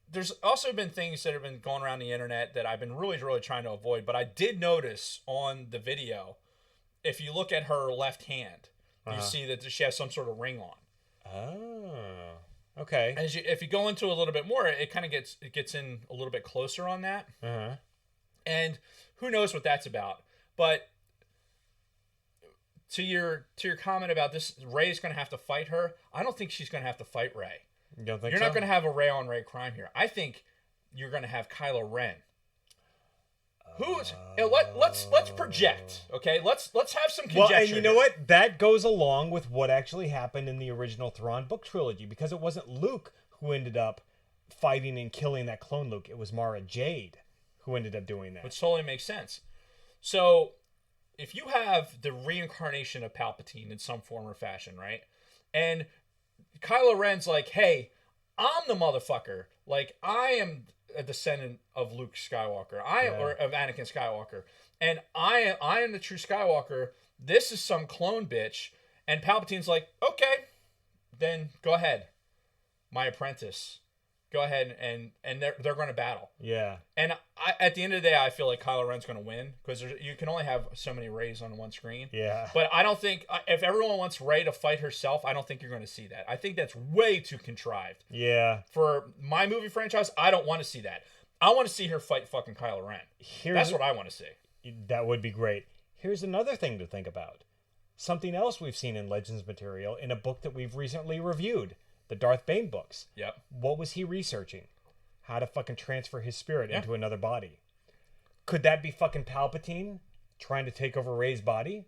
There's also been things that have been going around the internet that I've been really, really trying to avoid, but I did notice on the video, if you look at her left hand, you see that she has some sort of ring on. Oh, okay. As if you go into a little bit more, it kind of gets in a little bit closer on that. And who knows what that's about. But to your comment about this, Rey's going to have to fight her. I don't think she's going to have to fight Rey. You don't think You're so? not going to have a Rey on Rey crime here. I think you're going to have Kylo Ren. Let's project, okay? Let's have some conjecture. Well, and you know what? That goes along with what actually happened in the original Thrawn book trilogy, because it wasn't Luke who ended up fighting and killing that clone Luke. It was Mara Jade who ended up doing that. Which totally makes sense. So, if you have the reincarnation of Palpatine in some form or fashion, right? And Kylo Ren's like, hey, I'm the motherfucker. Like, I am a descendant of Luke Skywalker. Or of Anakin Skywalker. And I am the true Skywalker. This is some clone bitch. And Palpatine's like, okay, then go ahead. My apprentice. Go ahead and they're going to battle. Yeah. And at the end of the day, I feel like Kylo Ren's going to win because you can only have so many Reys on one screen. Yeah. But I don't think if everyone wants Rey to fight herself, I don't think you're going to see that. I think that's way too contrived. Yeah. For my movie franchise, I don't want to see that. I want to see her fight fucking Kylo Ren. That's what I want to see. That would be great. Here's another thing to think about. Something else we've seen in Legends material in a book that we've recently reviewed. The Darth Bane books. Yep. What was he researching? How to fucking transfer his spirit into another body. Could that be fucking Palpatine trying to take over Rey's body?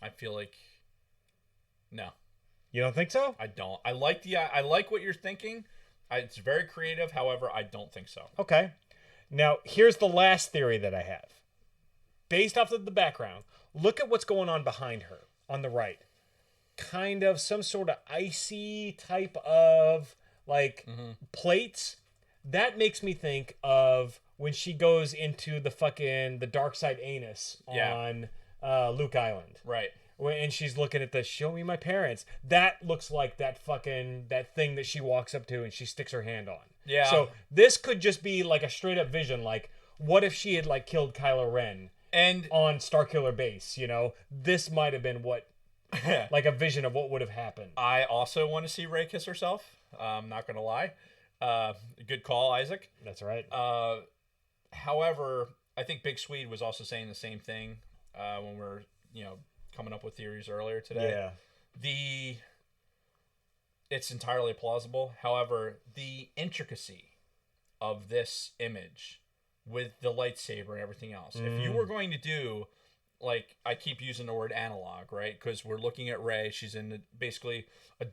I feel like no. You don't think so? I don't. I like what you're thinking. It's very creative. However, I don't think so. Okay. Now, here's the last theory that I have. Based off of the background, look at what's going on behind her on the right. Kind of some sort of icy type of plates. That makes me think of when she goes into the dark side anus on Luke Island. Right. And she's looking at the show me my parents. That looks like that thing that she walks up to and she sticks her hand on. Yeah. So this could just be like a straight up vision. Like, what if she had killed Kylo Ren and on Starkiller Base? You know, this might have been what. Like a vision of what would have happened. I also want to see Rey kiss herself. I'm not going to lie. Good call, Isaac. That's right. However, I think Big Swede was also saying the same thing when we were, coming up with theories earlier today. Yeah. It's entirely plausible. However, the intricacy of this image with the lightsaber and everything else. If you were going to do... I keep using the word analog, right? Because we're looking at Rey. She's in basically a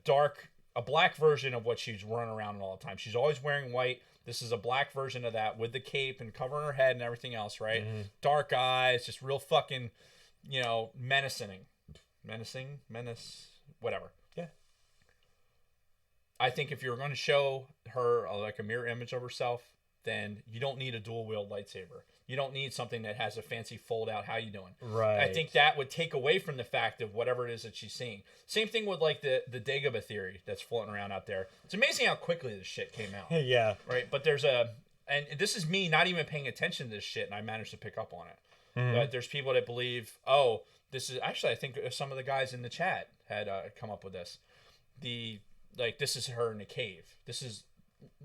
black version of what she's running around in all the time. She's always wearing white. This is a black version of that with the cape and covering her head and everything else, right? Dark eyes, just real fucking, menacing, whatever. Yeah. I think if you're going to show her a mirror image of herself, then you don't need a dual-wield lightsaber. You don't need something that has a fancy fold-out, how you doing? Right. I think that would take away from the fact of whatever it is that she's seeing. Same thing with, the Dagobah theory that's floating around out there. It's amazing how quickly this shit came out. Yeah. Right? But and this is me not even paying attention to this shit, and I managed to pick up on it. But there's people that believe, this is... Actually, I think some of the guys in the chat had come up with this. This is her in a cave. This is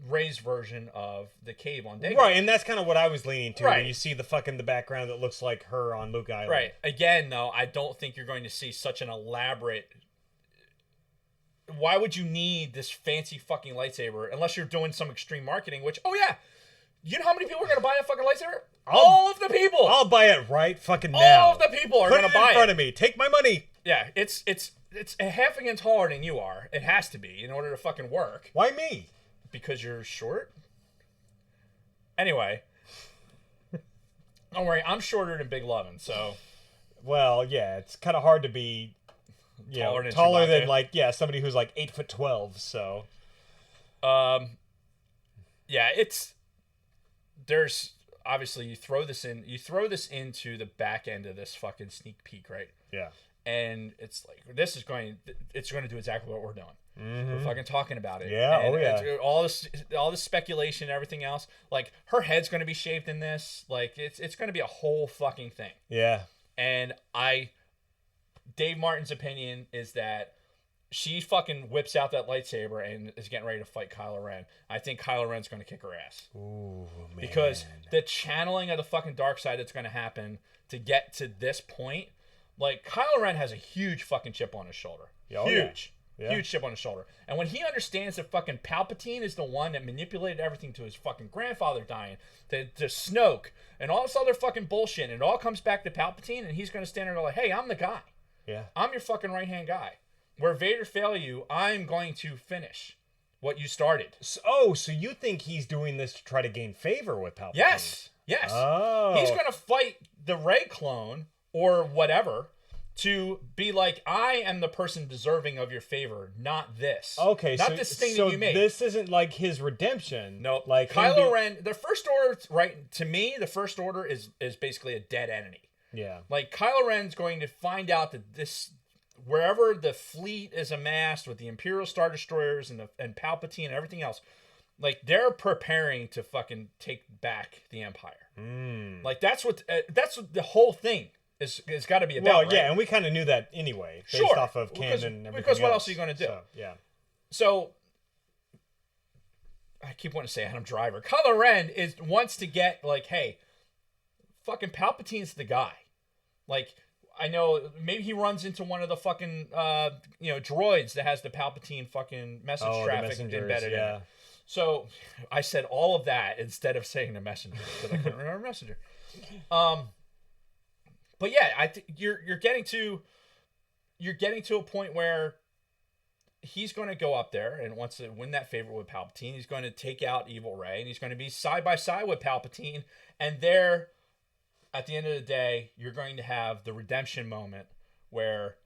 Rey's version of the cave on Dagobah. Right, and that's kind of what I was leaning to. Right. When you see the background that looks like her on Luke Island. Right. Again, though, I don't think you're going to see such an elaborate. Why would you need this fancy fucking lightsaber unless you're doing some extreme marketing? Which, oh yeah, you know how many people are going to buy a fucking lightsaber? All of the people. I'll buy it right fucking now. All of the people are going to buy it in front of me. Take my money. Yeah, it's a half an inch taller than you are. It has to be in order to fucking work. Why me? Because you're short. Anyway, don't worry, I'm shorter than Big Lovin', so. Well, yeah, it's kind of hard to be, taller than somebody who's like 8'12". So. Yeah, there's obviously you throw this into the back end of this fucking sneak peek, right? Yeah. And it's like it's going to do exactly what we're doing. Mm-hmm. We're fucking talking about it. Yeah, and yeah. All this speculation and everything else. Like her head's going to be shaved in this. Like it's going to be a whole fucking thing. Yeah. And Dave Martin's opinion is that she fucking whips out that lightsaber and is getting ready to fight Kylo Ren. I think Kylo Ren's going to kick her ass. Ooh, man. Because the channeling of the fucking dark side that's going to happen to get to this point, like Kylo Ren has a huge fucking chip on his shoulder. Oh, huge. Yeah. Huge chip on his shoulder. And when he understands that fucking Palpatine is the one that manipulated everything to his fucking grandfather dying, to Snoke, and all this other fucking bullshit, and it all comes back to Palpatine, and he's going to stand there and go like, hey, I'm the guy. Yeah. I'm your fucking right-hand guy. Where Vader failed you, I'm going to finish what you started. So you think he's doing this to try to gain favor with Palpatine? Yes. Oh. He's going to fight the Rey clone or whatever to be like, I am the person deserving of your favor, not this. Okay, not this thing that you made. This isn't like his redemption. No, like Kylo Ren. The First Order, right? To me, the First Order is basically a dead entity. Yeah. Like Kylo Ren's going to find out that wherever the fleet is amassed with the Imperial Star Destroyers and Palpatine and everything else, like they're preparing to fucking take back the Empire. Like that's what the whole thing is got to be about. Well, right? yeah, and we kind of knew that anyway, based off of canon and everything. Because what else are you going to do? So, yeah. So I keep wanting to say Adam Driver. Kylo Ren wants to get like, hey, fucking Palpatine's the guy. Like, I know maybe he runs into one of the fucking droids that has the Palpatine fucking message traffic embedded in it. So I said all of that instead of saying the messenger because I couldn't remember messenger. But yeah, I think you're getting to a point where he's going to go up there and wants to win that favor with Palpatine. He's going to take out evil Rey, and he's going to be side by side with Palpatine. And there, at the end of the day, you're going to have the redemption moment where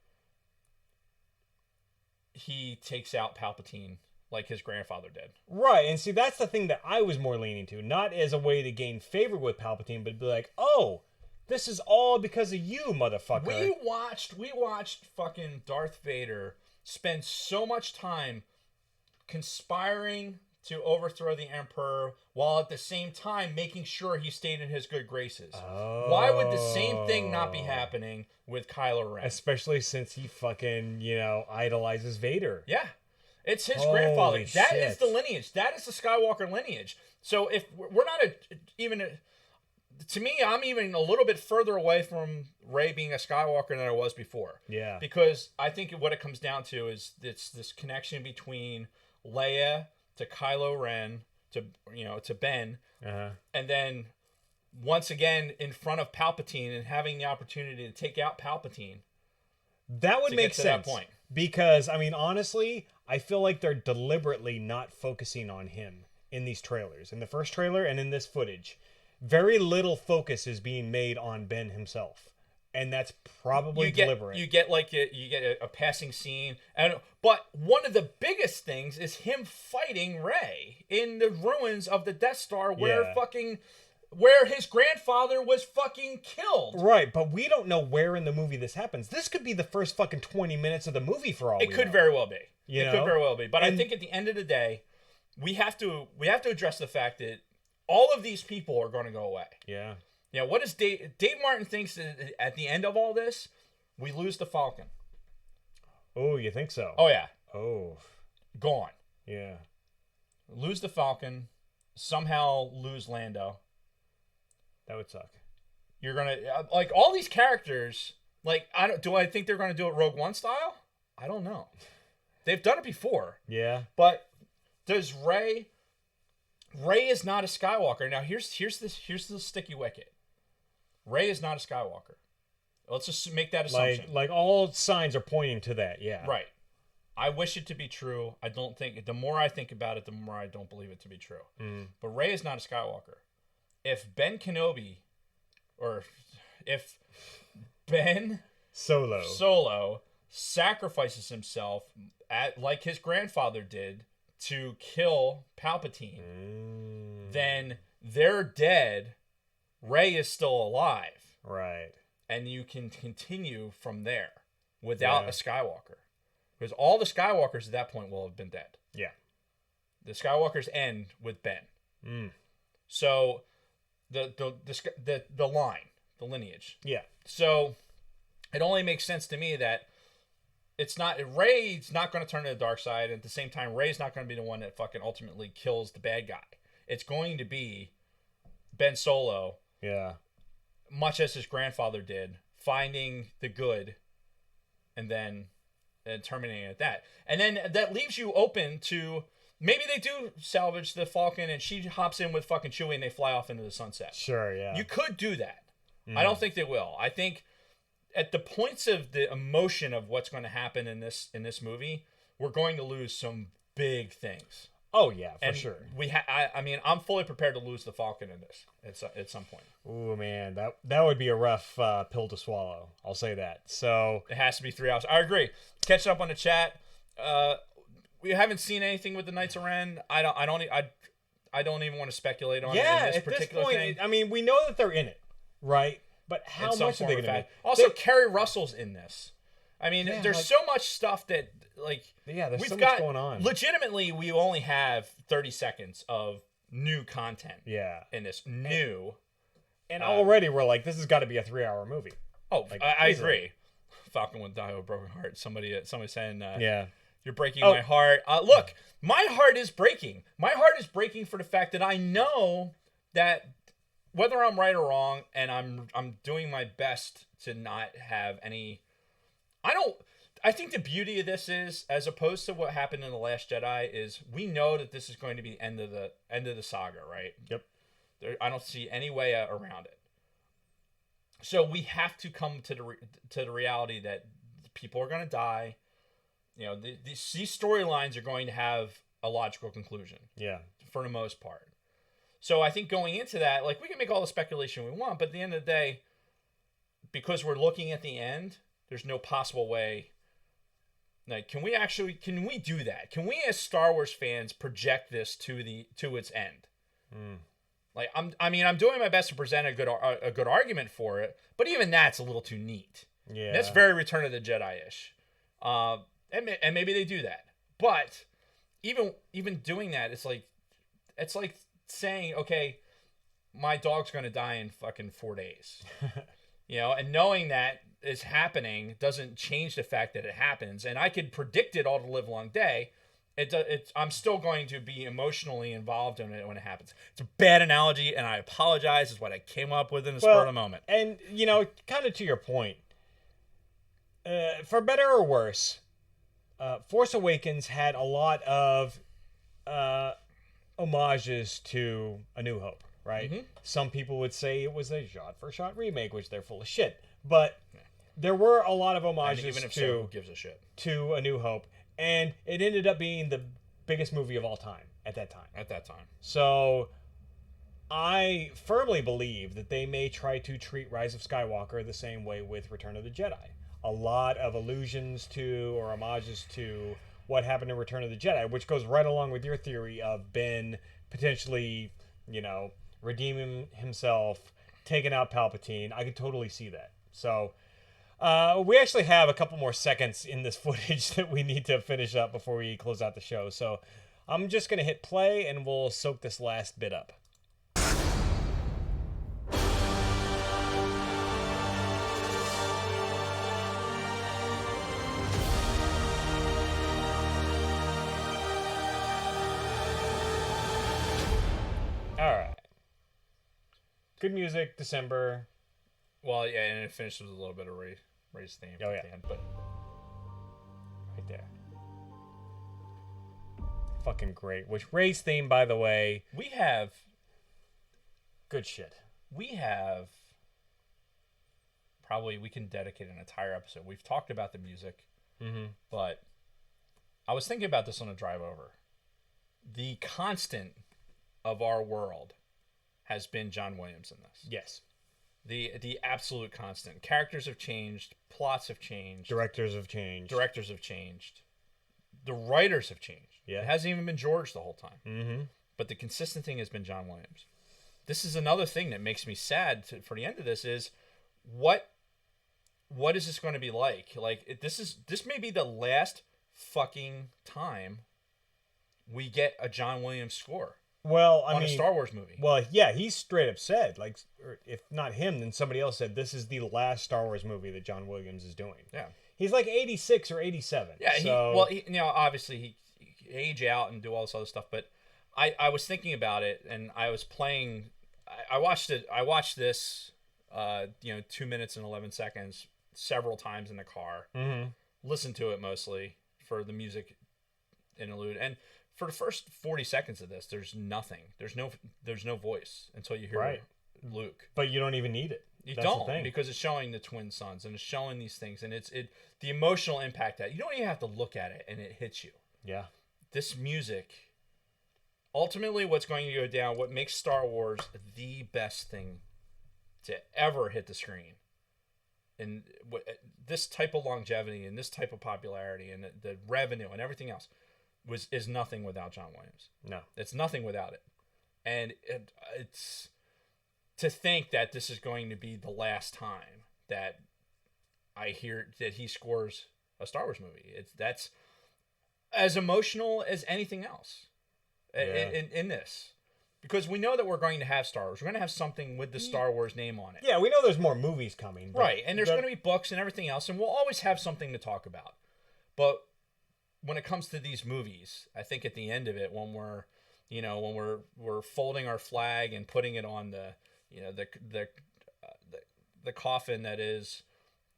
he takes out Palpatine like his grandfather did. Right, and see, that's the thing that I was more leaning to. Not as a way to gain favor with Palpatine, but be like, oh, this is all because of you, motherfucker. We watched fucking Darth Vader spend so much time conspiring to overthrow the Emperor while at the same time making sure he stayed in his good graces. Oh. Why would the same thing not be happening with Kylo Ren? Especially since he fucking, idolizes Vader. Yeah. It's his Holy grandfather. That shit. is the lineage. That is the Skywalker lineage. So if we're not to me, I'm even a little bit further away from Rey being a Skywalker than I was before. Yeah. Because I think what it comes down to is it's this connection between Leia to Kylo Ren to Ben, and then once again in front of Palpatine and having the opportunity to take out Palpatine. That would make sense. That point. Because, honestly, I feel like they're deliberately not focusing on him in these trailers. In the first trailer and in this footage. Very little focus is being made on Ben himself. And that's probably deliberate. You get a passing scene. But one of the biggest things is him fighting Rey in the ruins of the Death Star where his grandfather was fucking killed. Right, but we don't know where in the movie this happens. This could be the first fucking 20 minutes of the movie for all we know. It could very well be. It could very well be. But I think at the end of the day, we have to address the fact that all of these people are going to go away. Yeah. Yeah, what does Dave Martin thinks that at the end of all this, we lose the Falcon. Oh, you think so? Oh, yeah. Oh. Gone. Yeah. lose the Falcon, somehow lose Lando. That would suck. You're gonna like all these characters. Like, do I think they're gonna do it Rogue One style? I don't know. They've done it before. Yeah. But does Rey? Rey is not a Skywalker. Now here's the sticky wicket. Rey is not a Skywalker. Let's just make that assumption. Like all signs are pointing to that. Yeah. Right. I wish it to be true. I don't think. The more I think about it, the more I don't believe it to be true. But Rey is not a Skywalker. If Ben Kenobi, or if Ben Solo sacrifices himself like his grandfather did to kill Palpatine, then they're dead. Rey is still alive. Right. And you can continue from there without a Skywalker. Because all the Skywalkers at that point will have been dead. Yeah. The Skywalkers end with Ben. So the line, the lineage. Yeah. So it only makes sense to me that Rey's not going to turn to the dark side, and at the same time, Rey's not going to be the one that fucking ultimately kills the bad guy. It's going to be Ben Solo. Yeah. Much as his grandfather did, finding the good and then terminating at that. And then that leaves you open to maybe they do salvage the Falcon and she hops in with fucking Chewie and they fly off into the sunset. Sure, yeah. You could do that. I don't think they will. I think at the points of the emotion of what's going to happen in this movie, we're going to lose some big things. Oh yeah, for sure. I mean, I'm fully prepared to lose the Falcon in this at some point. Ooh man, that would be a rough pill to swallow. I'll say that. So it has to be 3 hours. I agree. Catch up on the chat. We haven't seen anything with the Knights of Ren. I don't even want to speculate on it in this particular thing. I mean, we know that they're in it, right? But how much are they going to be? Also, Kerry Russell's in this. I mean, there's so much stuff that, like... Yeah, there's so much going on. Legitimately, we only have 30 seconds of new content in this. And already we're like, this has got to be a 3-hour movie. Oh, like, I agree. Falcon will die with a broken heart. Somebody saying, you're breaking my heart. Look, my heart is breaking. My heart is breaking for the fact that I know that whether I'm right or wrong, and I'm doing my best to not have any... I think the beauty of this is, as opposed to what happened in The Last Jedi, is we know that this is going to be the end of the saga, right? Yep. I don't see any way around it. So we have to come to the reality that people are going to die. You know, these storylines are going to have a logical conclusion. Yeah. For the most part. So I think going into that, like, we can make all the speculation we want, but at the end of the day, because we're looking at the end, there's no possible way. Like, can we do that? Can we, as Star Wars fans, project this to its end? Like, I'm doing my best to present a good argument for it, but even that's a little too neat. Yeah, that's very Return of the Jedi-ish, and maybe they do that. But even doing that, it's like saying, okay, my dog's gonna die in fucking 4 days, you know, and knowing that is happening doesn't change the fact that it happens, and I could predict it all the live long day. I'm still going to be emotionally involved in it when it happens. It's a bad analogy, and I apologize. It's what I came up with in the spur of the moment. And, you know, kind of to your point, for better or worse, Force Awakens had a lot of homages to A New Hope, right? Mm-hmm. Some people would say it was a shot-for-shot remake, which they're full of shit. But there were a lot of homages even if so, who gives a shit? To A New Hope. And it ended up being the biggest movie of all time at that time. So I firmly believe that they may try to treat Rise of Skywalker the same way with Return of the Jedi. A lot of allusions to or homages to what happened in Return of the Jedi, which goes right along with your theory of Ben potentially, you know, redeeming himself, taking out Palpatine. I could totally see that. So... we actually have a couple more seconds in this footage that we need to finish up before we close out the show. So I'm just going to hit play and we'll soak this last bit up. Good music, December. Well, yeah, and it finishes with a little bit of Ray's theme Oh, at yeah. the end, but Right there. Fucking great. Which Ray's theme, by the way, we have good shit. Probably we can dedicate an entire episode. We've talked about the music, but I was thinking about this on a drive over. The constant of our world has been John Williams in this. Yes. The absolute constant. Characters have changed. Plots have changed. Directors have changed. The writers have changed. Yeah. It hasn't even been George the whole time. Mm-hmm. But the consistent thing has been John Williams. This is another thing that makes me sad for the end of this is what is this going to be like? Like this may be the last fucking time we get a John Williams score. Well, I on mean, a Star Wars movie. Well, yeah, he straight up said, like, or if not him, then somebody else said this is the last Star Wars movie that John Williams is doing. Yeah, he's like 86 or 87. Yeah, so... he obviously he age out and do all this other stuff. But I was thinking about it, and I was playing. I watched it. I watched this, 2 minutes and 11 seconds several times in the car. Mm-hmm. Listened to it mostly for the music interlude and. For the first 40 seconds of this, there's nothing. There's no voice until you hear Luke. But you don't even need it. That's don't, because it's showing the twin sons and it's showing these things, and it's the emotional impact that you don't even have to look at it and it hits you. Yeah. This music, ultimately, what's going to go down, what makes Star Wars the best thing to ever hit the screen, and this type of longevity and this type of popularity and the revenue and everything else. Is nothing without John Williams. No. It's nothing without it. And it's to think that this is going to be the last time that I hear that he scores a Star Wars movie. That's as emotional as anything else in this. Because we know that we're going to have Star Wars. We're going to have something with the Star Wars name on it. Yeah, we know there's more movies coming. Right, and there's going to be books and everything else, and we'll always have something to talk about. But when it comes to these movies, I think at the end of it, when we're folding our flag and putting it on the coffin that is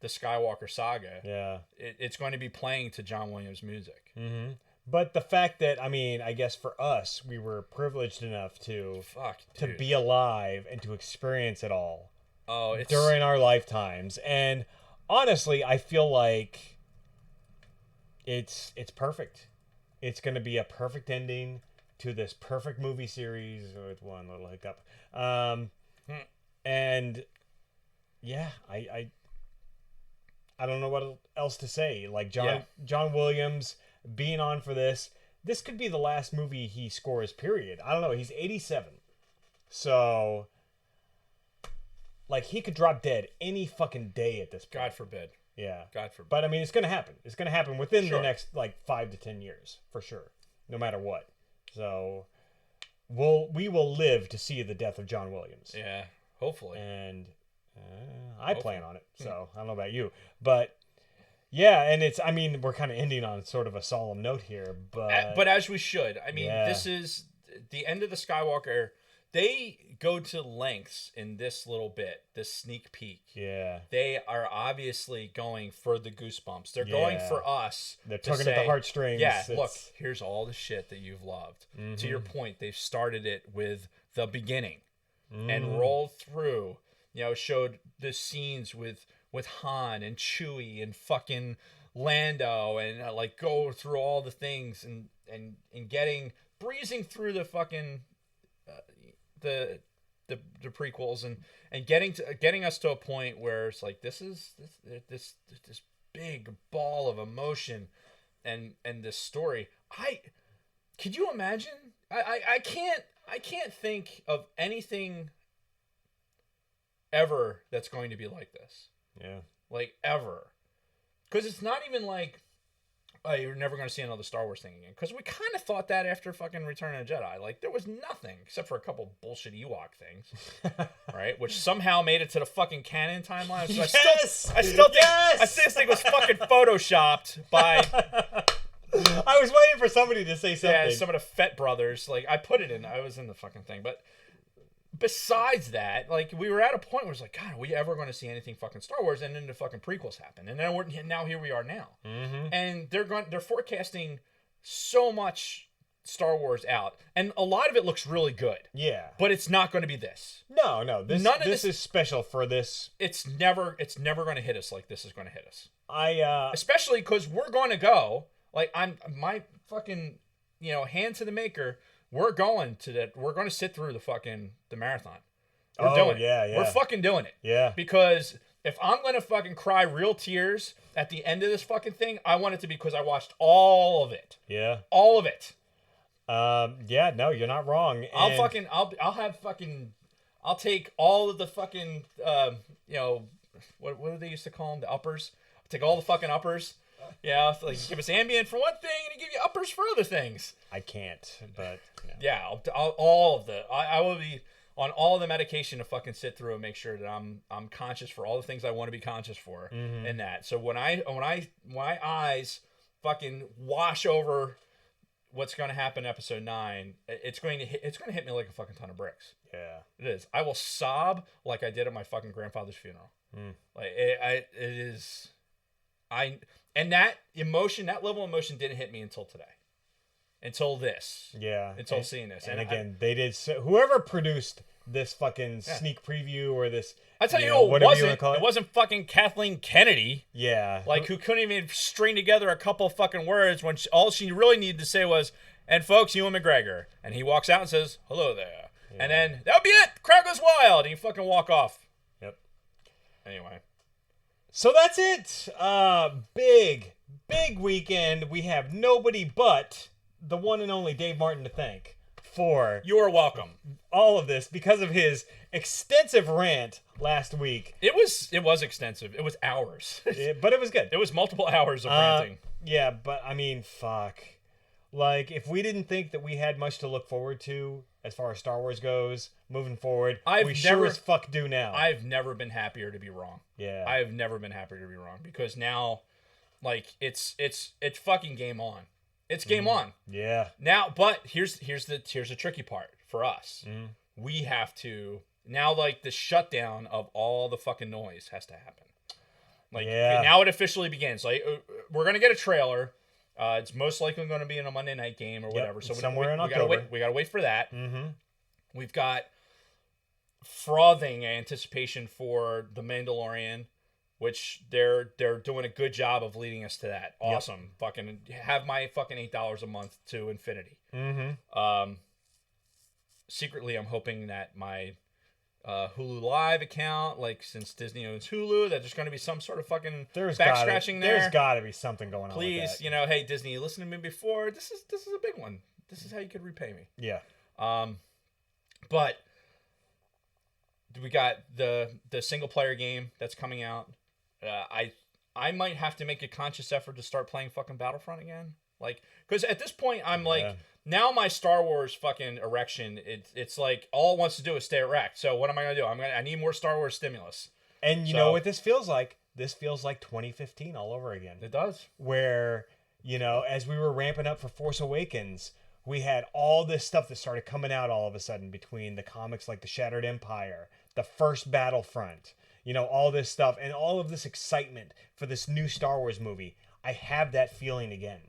the Skywalker saga, it's going to be playing to John Williams music. Mm-hmm. But the fact that, I mean, I guess for us, we were privileged enough to be alive and to experience it all during our lifetimes. And honestly, I feel like it's perfect. It's going to be a perfect ending to this perfect movie series with one little hiccup. And yeah, I don't know what else to say. Like John Williams being on for this could be the last movie he scores, period. I don't know. He's 87. So like he could drop dead any fucking day at this point. God forbid. Yeah. God forbid. But I mean, it's going to happen. It's going to happen within the next like 5 to 10 years for sure, no matter what. So we will live to see the death of John Williams. Yeah, hopefully. And I plan on it. So I don't know about you, but yeah. And I mean, we're kind of ending on sort of a solemn note here, but as we should. I mean, this is the end of the Skywalker. They go to lengths in this little bit, this sneak peek. Yeah. They are obviously going for the goosebumps. They're going for us. They're tugging at the heartstrings. Yeah, look, here's all the shit that you've loved. Mm-hmm. To your point, they've started it with the beginning and rolled through, showed the scenes with Han and Chewie and fucking Lando and like go through all the things and breezing through the fucking the prequels and getting us to a point where it's like this big ball of emotion and this story. Could you imagine? I can't think of anything ever that's going to be like this. Yeah. Like ever. Because it's not even like you're never going to see another Star Wars thing again. Because we kind of thought that after fucking Return of the Jedi. Like, there was nothing except for a couple bullshit Ewok things. Right? Which somehow made it to the fucking canon timeline. So I still think it was fucking photoshopped by... I was waiting for somebody to say something. Yeah, some of the Fett brothers. Like, I was in the fucking thing. But besides that, like, we were at a point where it's like, God, are we ever going to see anything fucking Star Wars? And then the fucking prequels happen, and then now here we are now, and they're forecasting so much Star Wars out, and a lot of it looks really good. Yeah, but it's not going to be this. No. This is special for this. It's never going to hit us like this is going to hit us. Especially because we're going to go, like, I'm my fucking, hand to the maker. We're going to sit through the marathon. We're doing it. Yeah. We're fucking doing it. Yeah. Because if I'm going to fucking cry real tears at the end of this fucking thing, I want it to be because I watched all of it. Yeah. All of it. Yeah, no, you're not wrong. I'll take all of the fucking, what do they used to call them? The uppers. I'll take all the fucking uppers. Yeah, like, give us Ambien for one thing, and give you uppers for other things. I can't, but yeah, all of the. I will be on all of the medication to fucking sit through and make sure that I'm conscious for all the things I want to be conscious for in that. So when my eyes fucking wash over what's going to happen in episode 9, it's going to hit me like a fucking ton of bricks. Yeah, it is. I will sob like I did at my fucking grandfather's funeral. Like it is. And that level of emotion didn't hit me until today. Until this. Yeah. Until seeing this. And again, they did whoever produced this fucking sneak preview or this, I tell you who it wasn't. It wasn't fucking Kathleen Kennedy. Yeah. Like, who couldn't even string together a couple of fucking words when all she really needed to say was, "And folks, Ewan McGregor." And he walks out and says, "Hello there." Yeah. And then that'll be it. Crowd goes wild. And you fucking walk off. Yep. Anyway. So that's it. Big weekend. We have nobody but the one and only Dave Martin to thank for you are welcome all of this because of his extensive rant last week. It was extensive. It was hours. But it was good. It was multiple hours of ranting. Yeah, but I mean, fuck. Like, if we didn't think that we had much to look forward to as far as Star Wars goes moving forward, we sure as fuck do now. I've never been happier to be wrong. Yeah. I have never been happier to be wrong because now, like, it's fucking game on. It's game on. Yeah. Now, but here's the tricky part for us. We have to now, like, the shutdown of all the fucking noise has to happen. Like, now it officially begins. Like, we're gonna get a trailer. It's most likely going to be in a Monday night game or whatever. So somewhere in October. We gotta wait for that. We've got frothing anticipation for the Mandalorian, which they're doing a good job of leading us to that. Awesome. Yep. Fucking have my fucking $8 a month to infinity. Secretly, I'm hoping that my Hulu Live account, like, since Disney owns Hulu, that there's going to be some sort of fucking back scratching there. There's got to be something going on. Please, hey, Disney, you listened to me before. This is a big one. This is how you could repay me. Yeah. But we got the single player game that's coming out. I might have to make a conscious effort to start playing fucking Battlefront again. Like, because at this point I'm like, now my Star Wars fucking erection, it's like all it wants to do is stay erect. So what am I gonna do? I need more Star Wars stimulus. And you know what this feels like? This feels like 2015 all over again. It does. Where, as we were ramping up for Force Awakens, we had all this stuff that started coming out all of a sudden between the comics like The Shattered Empire, the first Battlefront, all this stuff, and all of this excitement for this new Star Wars movie. I have that feeling again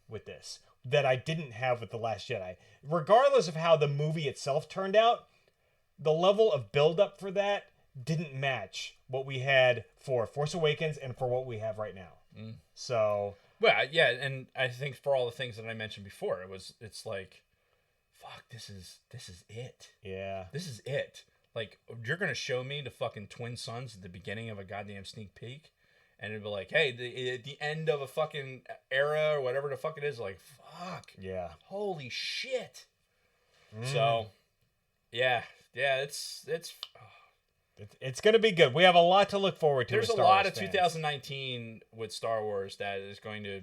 with this that I didn't have with The Last Jedi. Regardless of how the movie itself turned out, the level of build-up for that didn't match what we had for Force Awakens and for what we have right now. So... Well, yeah, and I think for all the things that I mentioned before, it's like, fuck, this is it. Yeah. This is it. Like, you're going to show me the fucking twin sons at the beginning of a goddamn sneak peek, and it'll be like, hey, the end of a fucking era or whatever the fuck it is, like, fuck. Yeah. Holy shit. So, yeah, it's going to be good. We have a lot to look forward to. There's a lot of 2019 with Star Wars that is going to...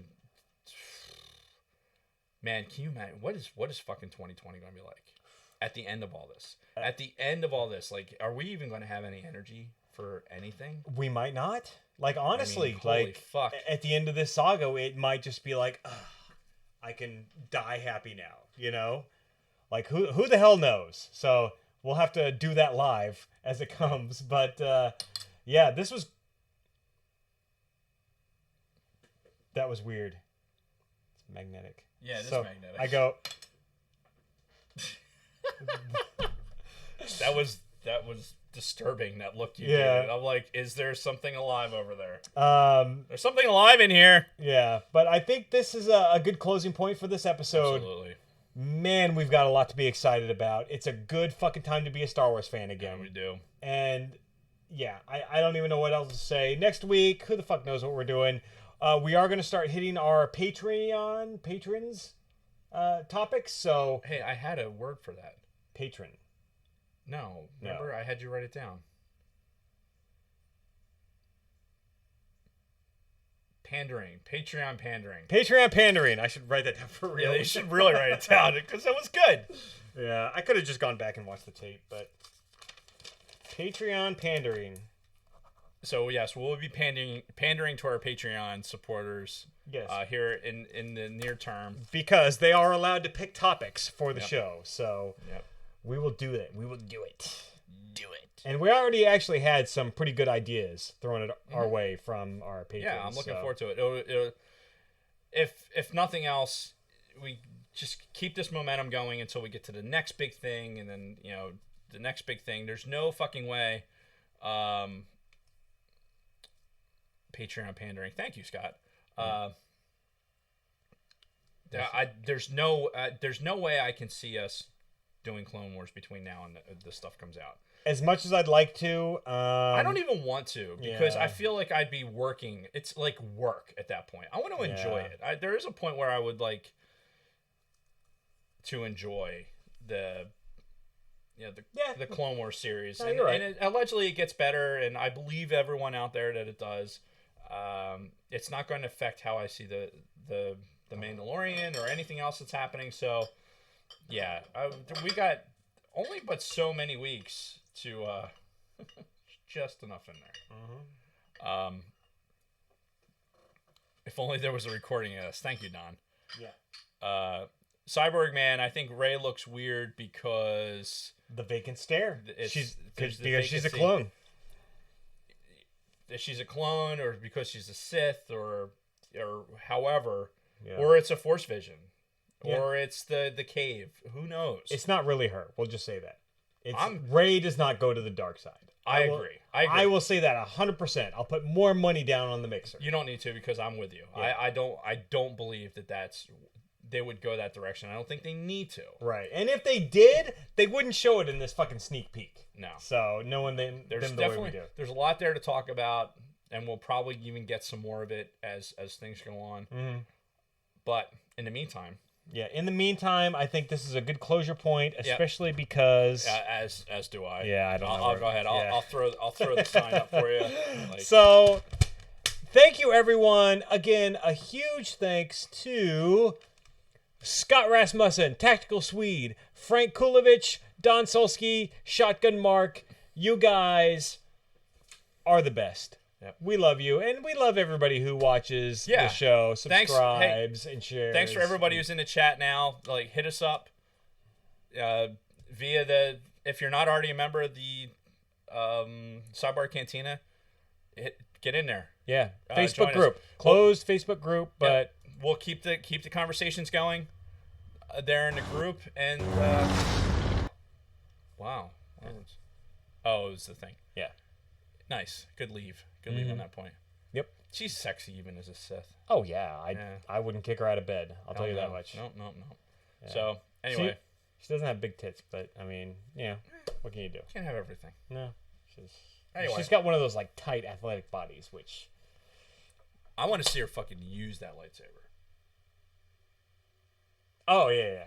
Man, can you imagine? What is fucking 2020 going to be like? At the end of all this. At the end of all this, like, are we even going to have any energy for anything? We might not. Like, honestly, holy fuck. At the end of this saga, it might just be like, I can die happy now, Like, who the hell knows? So... we'll have to do that live as it comes. But yeah, that was weird. It's magnetic. Yeah, it is magnetic. I go. That was disturbing. That look you Yeah. gave. I'm like, is there something alive over there? There's something alive in here. Yeah, but I think this is a good closing point for this episode. Absolutely. Man, we've got a lot to be excited about. It's a good fucking time to be a Star Wars fan again. Yeah, we do. And yeah, I don't even know what else to say. Next week, who the fuck knows what we're doing? We are going to start hitting our patrons topics. So hey, I had a word for that. Patron. No, remember I had you write it down. Pandering, Patreon pandering. Patreon pandering. I should write that down for real. Yeah, you should really write it down because it was good. Yeah, I could have just gone back and watched the tape, but Patreon pandering. So yes, we'll be pandering to our Patreon supporters. Yes. Here in the near term, because they are allowed to pick topics for the show. So yep. We will do it. We will do it. Do it. And we already actually had some pretty good ideas thrown it our way from our patrons. Yeah, I'm looking forward to it. It'll, if nothing else, we just keep this momentum going until we get to the next big thing, and then the next big thing. There's no fucking way. Patreon pandering. Thank you, Scott. There's no way I can see us doing Clone Wars between now and the stuff comes out. As much as I'd like to, I don't even want to because I feel like I'd be working. It's like work at that point. I want to enjoy it. There is a point where I would like to enjoy the Clone Wars series, No, you're right. and allegedly it gets better, and I believe everyone out there that it does. It's not going to affect how I see the Mandalorian or anything else that's happening. So, yeah, we got only but so many weeks to just enough in there. Mm-hmm. If only there was a recording of this. Thank you, Don. Yeah. Cyborg Man, I think Rey looks weird because the vacant stare. Because she's a vacancy. clone. She's a clone, or because she's a Sith, or however, Yeah. or it's a Force vision, Yeah. or it's the cave. Who knows? It's not really her. We'll just say that. Rey does not go to the dark side. I agree. I will say that 100%. I'll put more money down on the mixer. You don't need to because I'm with you. Yeah. I don't believe they would go that direction. I don't think they need to. Right. And if they did, they wouldn't show it in this fucking sneak peek. No. So knowing them the way we do. There's a lot there to talk about, and we'll probably even get some more of it as things go on. Mm-hmm. But in the meantime. Yeah. In the meantime, I think this is a good closure point, especially because. As do I. Yeah, I don't know. I'll go ahead. I'll throw the sign up for you. So, thank you everyone. Again, a huge thanks to Scott Rasmussen, Tactical Swede, Frank Kulovich, Don Solsky, Shotgun Mark. You guys are the best. Yep. We love you, and we love everybody who watches the show, subscribes, and shares. Thanks for everybody who's in the chat now. Like, hit us up via if you're not already a member of the Sidebar Cantina, get in there. Yeah, Facebook group, closed Facebook group, but we'll keep the conversations going there in the group. And wow, it was the thing. Yeah, nice, good leave on that point. Yep, she's sexy even as a Sith. Oh yeah, I wouldn't kick her out of bed. I'll tell you that much. No. Yeah. So anyway, she doesn't have big tits, but I mean, what can you do? Can't have everything. No, anyway, she's got one of those like tight athletic bodies, which I want to see her fucking use that lightsaber. Oh yeah.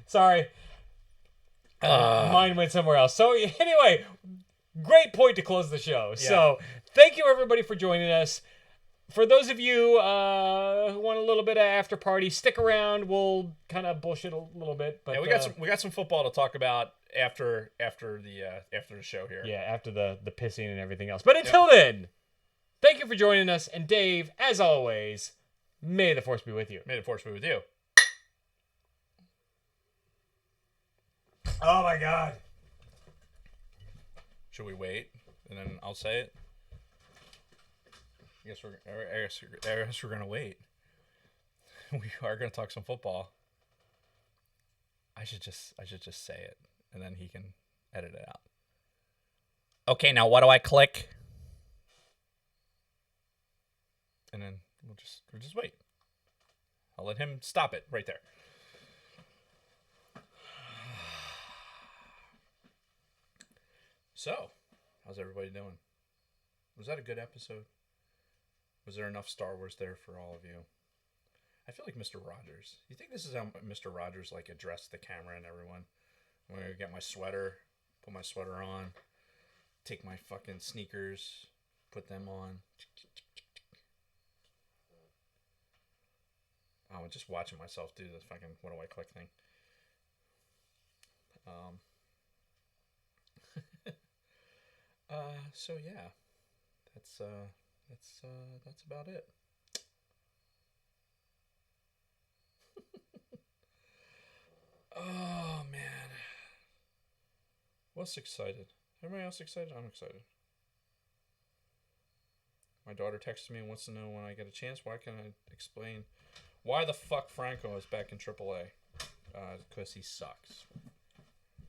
Sorry, mine went somewhere else. So anyway, great point to close the show. Yeah. So thank you everybody for joining us. For those of you who want a little bit of after party, stick around. We'll kind of bullshit a little bit, but we got some football to talk about after the show here. Yeah, after the pissing and everything else. But until then, thank you for joining us. And Dave, as always, may the Force be with you. May the Force be with you. Oh my god. Should we wait and then I'll say it? I guess we're gonna wait. We are gonna talk some football. I should just say it, and then he can edit it out. Okay, now what do I click? And then we'll just wait. I'll let him stop it right there. So, how's everybody doing? Was that a good episode? Was there enough Star Wars there for all of you? I feel like Mr. Rogers. You think this is how Mr. Rogers like addressed the camera and everyone? I'm gonna get my sweater, put my sweater on, take my fucking sneakers, put them on. Oh, I'm just watching myself do this fucking what do I click thing. So yeah, that's about it. Oh man, what's excited? Everybody else excited? I'm excited. My daughter texted me and wants to know when I get a chance. Why can't I explain why the fuck Franco is back in AAA? Because he sucks.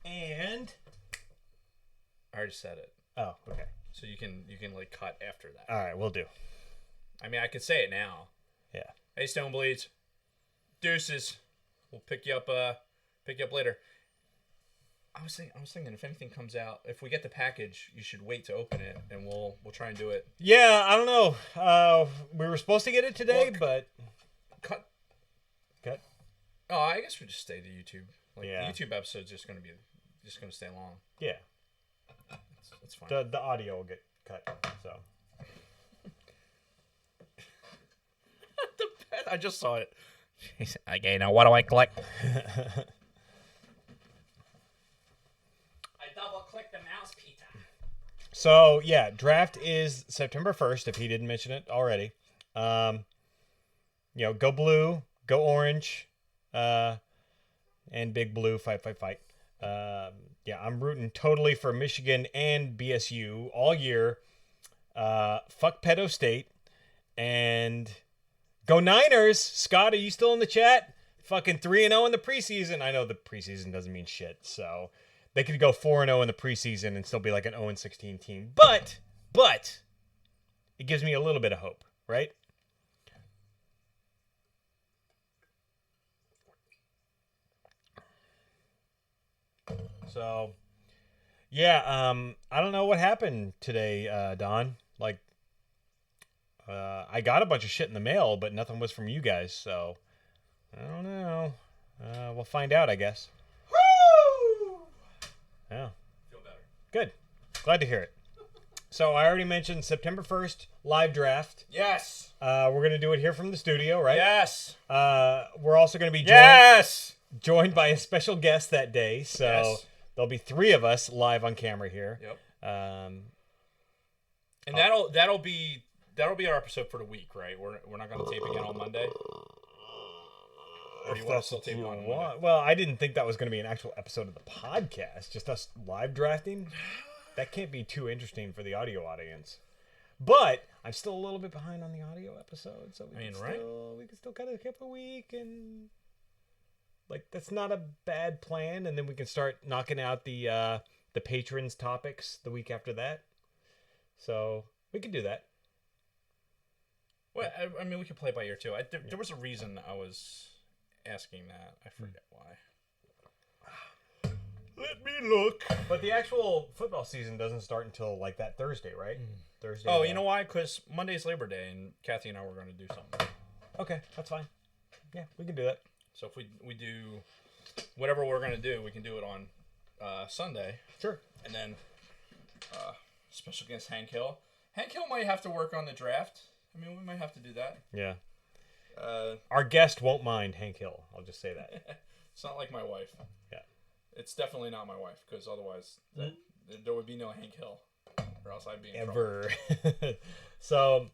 And I already said it. oh, okay. So you can like cut after that. All right, we'll do. I mean, I could say it now. Yeah. Hey, Stonebleeds. Deuces. We'll pick you up later. I was thinking if anything comes out, if we get the package, you should wait to open it, and we'll try and do it. Yeah, I don't know. We were supposed to get it today, but Cut. Oh, I guess we just stay to YouTube. Like Yeah. the YouTube episode's just gonna stay long. yeah, That's fine. the audio will get cut. So I just saw it. Okay, now what do I click? I double click the mouse, Peter. So yeah, draft is September 1st. If he didn't mention it already, go blue, go orange, and big blue, fight. I'm rooting totally for Michigan and BSU all year. Fuck Pedo State, and go Niners. Scott, are you still in the chat? Fucking 3-0 in the preseason. I know the preseason doesn't mean shit, so they could go 4-0 in the preseason and still be like an 0-16 team. But it gives me a little bit of hope, right? So, yeah, I don't know what happened today, Don. Like, I got a bunch of shit in the mail, but nothing was from you guys, so I don't know. We'll find out, I guess. Woo! Yeah. Feel better. Good. Glad to hear it. So I already mentioned September 1st, live draft. Yes. We're going to do it here from the studio, right? Yes. We're also going to be joined by a special guest that day, so Yes. there'll be 3 of us live on camera here. Yep. And that'll be our episode for the week, right? We're not going to tape again on Monday. Or do you want to still tape on Monday? Well, I didn't think that was going to be an actual episode of the podcast, just us live drafting. That can't be too interesting for the audio audience. But I'm still a little bit behind on the audio episode, so we can still kind of keep a week, and like that's not a bad plan. And then we can start knocking out the patrons topics the week after that. So we can do that. Well, I mean, we could play by ear too. There was a reason I was asking that. I forget why. Let me look. But the actual football season doesn't start until like that Thursday, right? Thursday. Oh, you know why? Because Monday's Labor Day, and Kathy and I were going to do something. Okay, that's fine. Yeah, we can do that. So if we do whatever we're going to do, we can do it on Sunday. Sure. And then special guest Hank Hill. Hank Hill might have to work on the draft. I mean, we might have to do that. Yeah. Our guest won't mind Hank Hill. I'll just say that. It's not like my wife. Yeah. It's definitely not my wife, because otherwise there would be no Hank Hill, or else I'd be in trouble. Ever. So,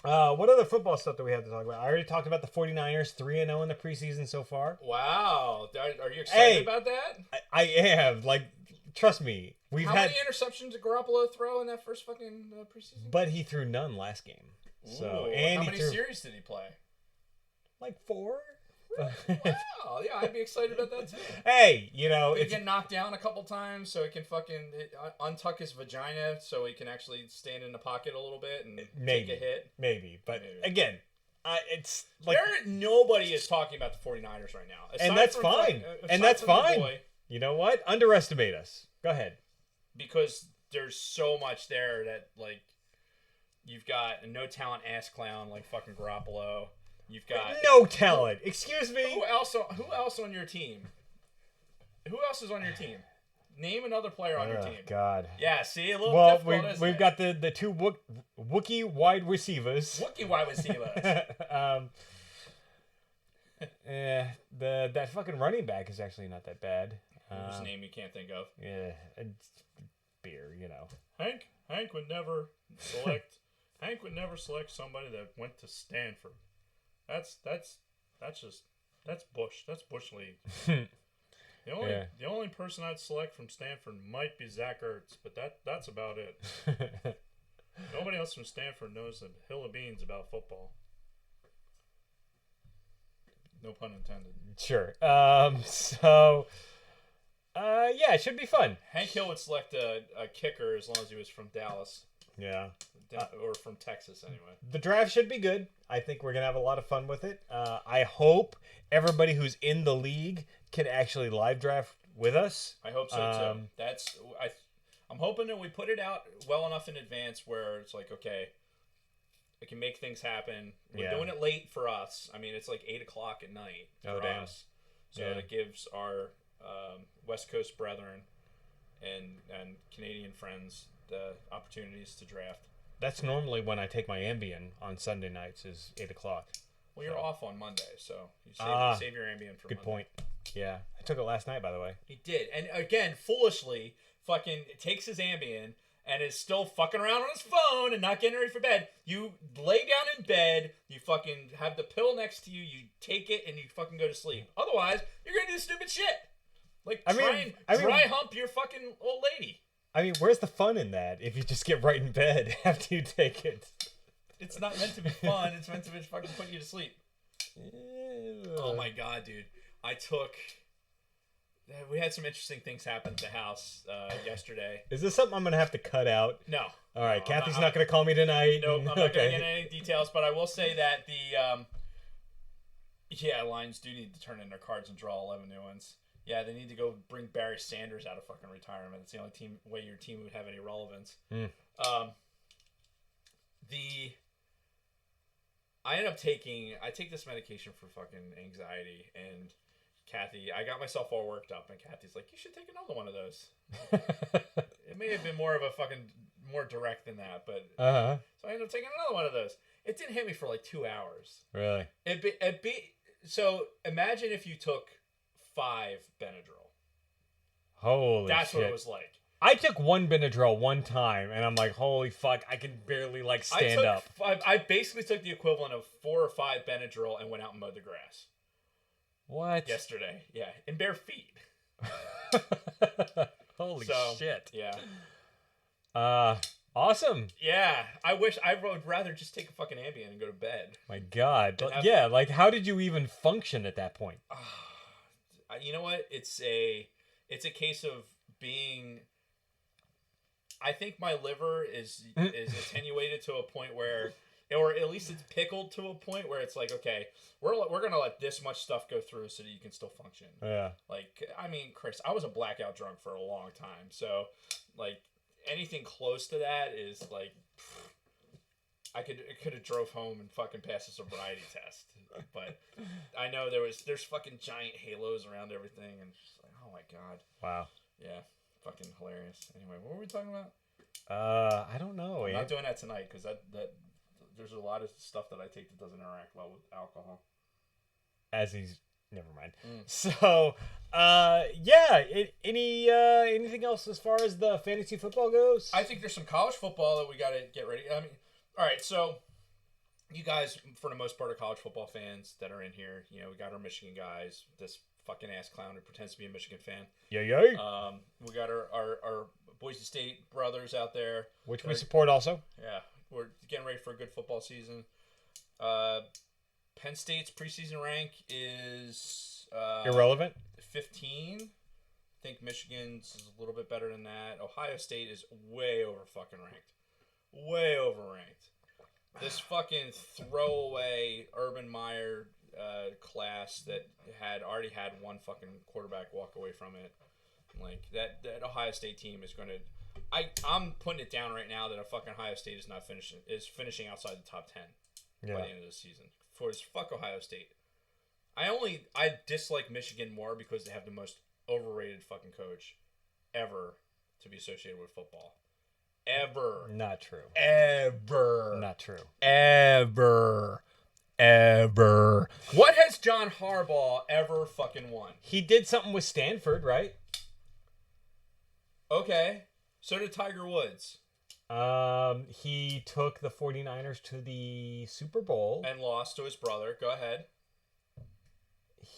What other football stuff do we have to talk about? I already talked about the 49ers, 3-0 in the preseason so far. Wow. Are you excited about that? I am. Like, trust me. How many interceptions did Garoppolo throw in that first fucking preseason? But he threw none last game. So, ooh, and how many series did he play? Like 4. Wow, yeah, I'd be excited about that too. Hey, you know, he can knock down a couple times so he can fucking untuck his vagina so he can actually stand in the pocket a little bit and take a hit. But again, it's like nobody is talking about the 49ers right now. And that's fine. And that's fine. You know what? Underestimate us. Go ahead. Because there's so much there that, like, you've got a no talent ass clown like fucking Garoppolo. You've got no talent. Excuse me. Who else on your team? Who else is on your team? Name another player on your team. God. Yeah, see, a little difficult. We've got the two Wookiee wide receivers. Wookiee wide receivers. That fucking running back is actually not that bad. Whose name you can't think of? Yeah, it's beer, you know. Hank would never select. Hank would never select somebody that went to Stanford. That's Bush. That's Bush League. The only person I'd select from Stanford might be Zach Ertz, but that's about it. Nobody else from Stanford knows a hill of beans about football. No pun intended. Sure. Yeah, it should be fun. Hank Hill would select a kicker as long as he was from Dallas. Yeah. Or from Texas, anyway. The draft should be good. I think we're going to have a lot of fun with it. I hope everybody who's in the league can actually live draft with us. I hope so, too. I'm hoping that we put it out well enough in advance where it's like, okay, we can make things happen. We're doing it late for us. I mean, it's like 8 o'clock at night for us. So it gives our West Coast brethren and Canadian friends the opportunities to draft. That's normally when I take my Ambien on Sunday nights is 8 o'clock. Well, you're off on Monday, so you save your Ambien for good Monday. Point. Yeah. I took it last night, by the way. He did. And again, foolishly, fucking takes his Ambien and is still fucking around on his phone and not getting ready for bed. You lay down in bed, you fucking have the pill next to you, you take it, and you fucking go to sleep. Otherwise, you're going to do stupid shit. Like, try hump your fucking old lady. I mean, where's the fun in that if you just get right in bed after you take it? It's not meant to be fun. It's meant to be fucking put you to sleep. Oh, my God, dude. We had some interesting things happen at the house yesterday. Is this something I'm going to have to cut out? No. All right, Kathy's not going to call me tonight. Nope, I'm not going to get any details, but I will say that Lions do need to turn in their cards and draw 11 new ones. Yeah, they need to go bring Barry Sanders out of fucking retirement. It's the only way your team would have any relevance. I take this medication for fucking anxiety, and Kathy, I got myself all worked up, and Kathy's like, you should take another one of those. It may have been more direct than that, but so I ended up taking another one of those. It didn't hit me for like 2 hours. Really? So imagine if you took 5 Benadryl. Holy That's shit. what it was like. I took 1 Benadryl one time, and I'm like, holy fuck, I can barely stand up. I basically took the equivalent of 4 or 5 Benadryl and went out and mowed the grass. What? Yesterday, yeah, in bare feet. Holy shit. Yeah. Awesome. Yeah, I would rather just take a fucking Ambien and go to bed. My God. How did you even function at that point? You know what? It's a case of being. I think my liver is attenuated to a point where, or at least it's pickled to a point where it's like, okay, we're gonna let this much stuff go through so that you can still function. Yeah. Like, I mean, Chris, I was a blackout drunk for a long time, so like anything close to that is like, I could have drove home and fucking passed a sobriety test, but I know there's fucking giant halos around everything, and it's just like, oh my God. Wow. Yeah. Fucking hilarious. Anyway, what were we talking about? I don't know. I'm not doing that tonight because that there's a lot of stuff that I take that doesn't interact well with alcohol. Never mind. So, anything else as far as the fantasy football goes? I think there's some college football that we got to get ready. I mean, all right. So you guys, for the most part, are college football fans that are in here. You know, we got our Michigan guys. This fucking ass clown who pretends to be a Michigan fan. Yay. We got our Boise State brothers out there, which we support also. Yeah, we're getting ready for a good football season. Penn State's preseason rank is irrelevant. 15. I think Michigan's is a little bit better than that. Ohio State is way over fucking ranked. Way over ranked. This fucking throwaway Urban Meyer class that already had one fucking quarterback walk away from it. Like that Ohio State team is going to. I'm putting it down right now that a fucking Ohio State is finishing outside the top 10 by the end of the season. Fuck Ohio State. I dislike Michigan more because they have the most overrated fucking coach ever to be associated with football. Ever. Not true. Ever. Not true. Ever. What has John Harbaugh ever fucking won? He did something with Stanford, right? Okay. So did Tiger Woods. He took the 49ers to the Super Bowl. And lost to his brother. Go ahead.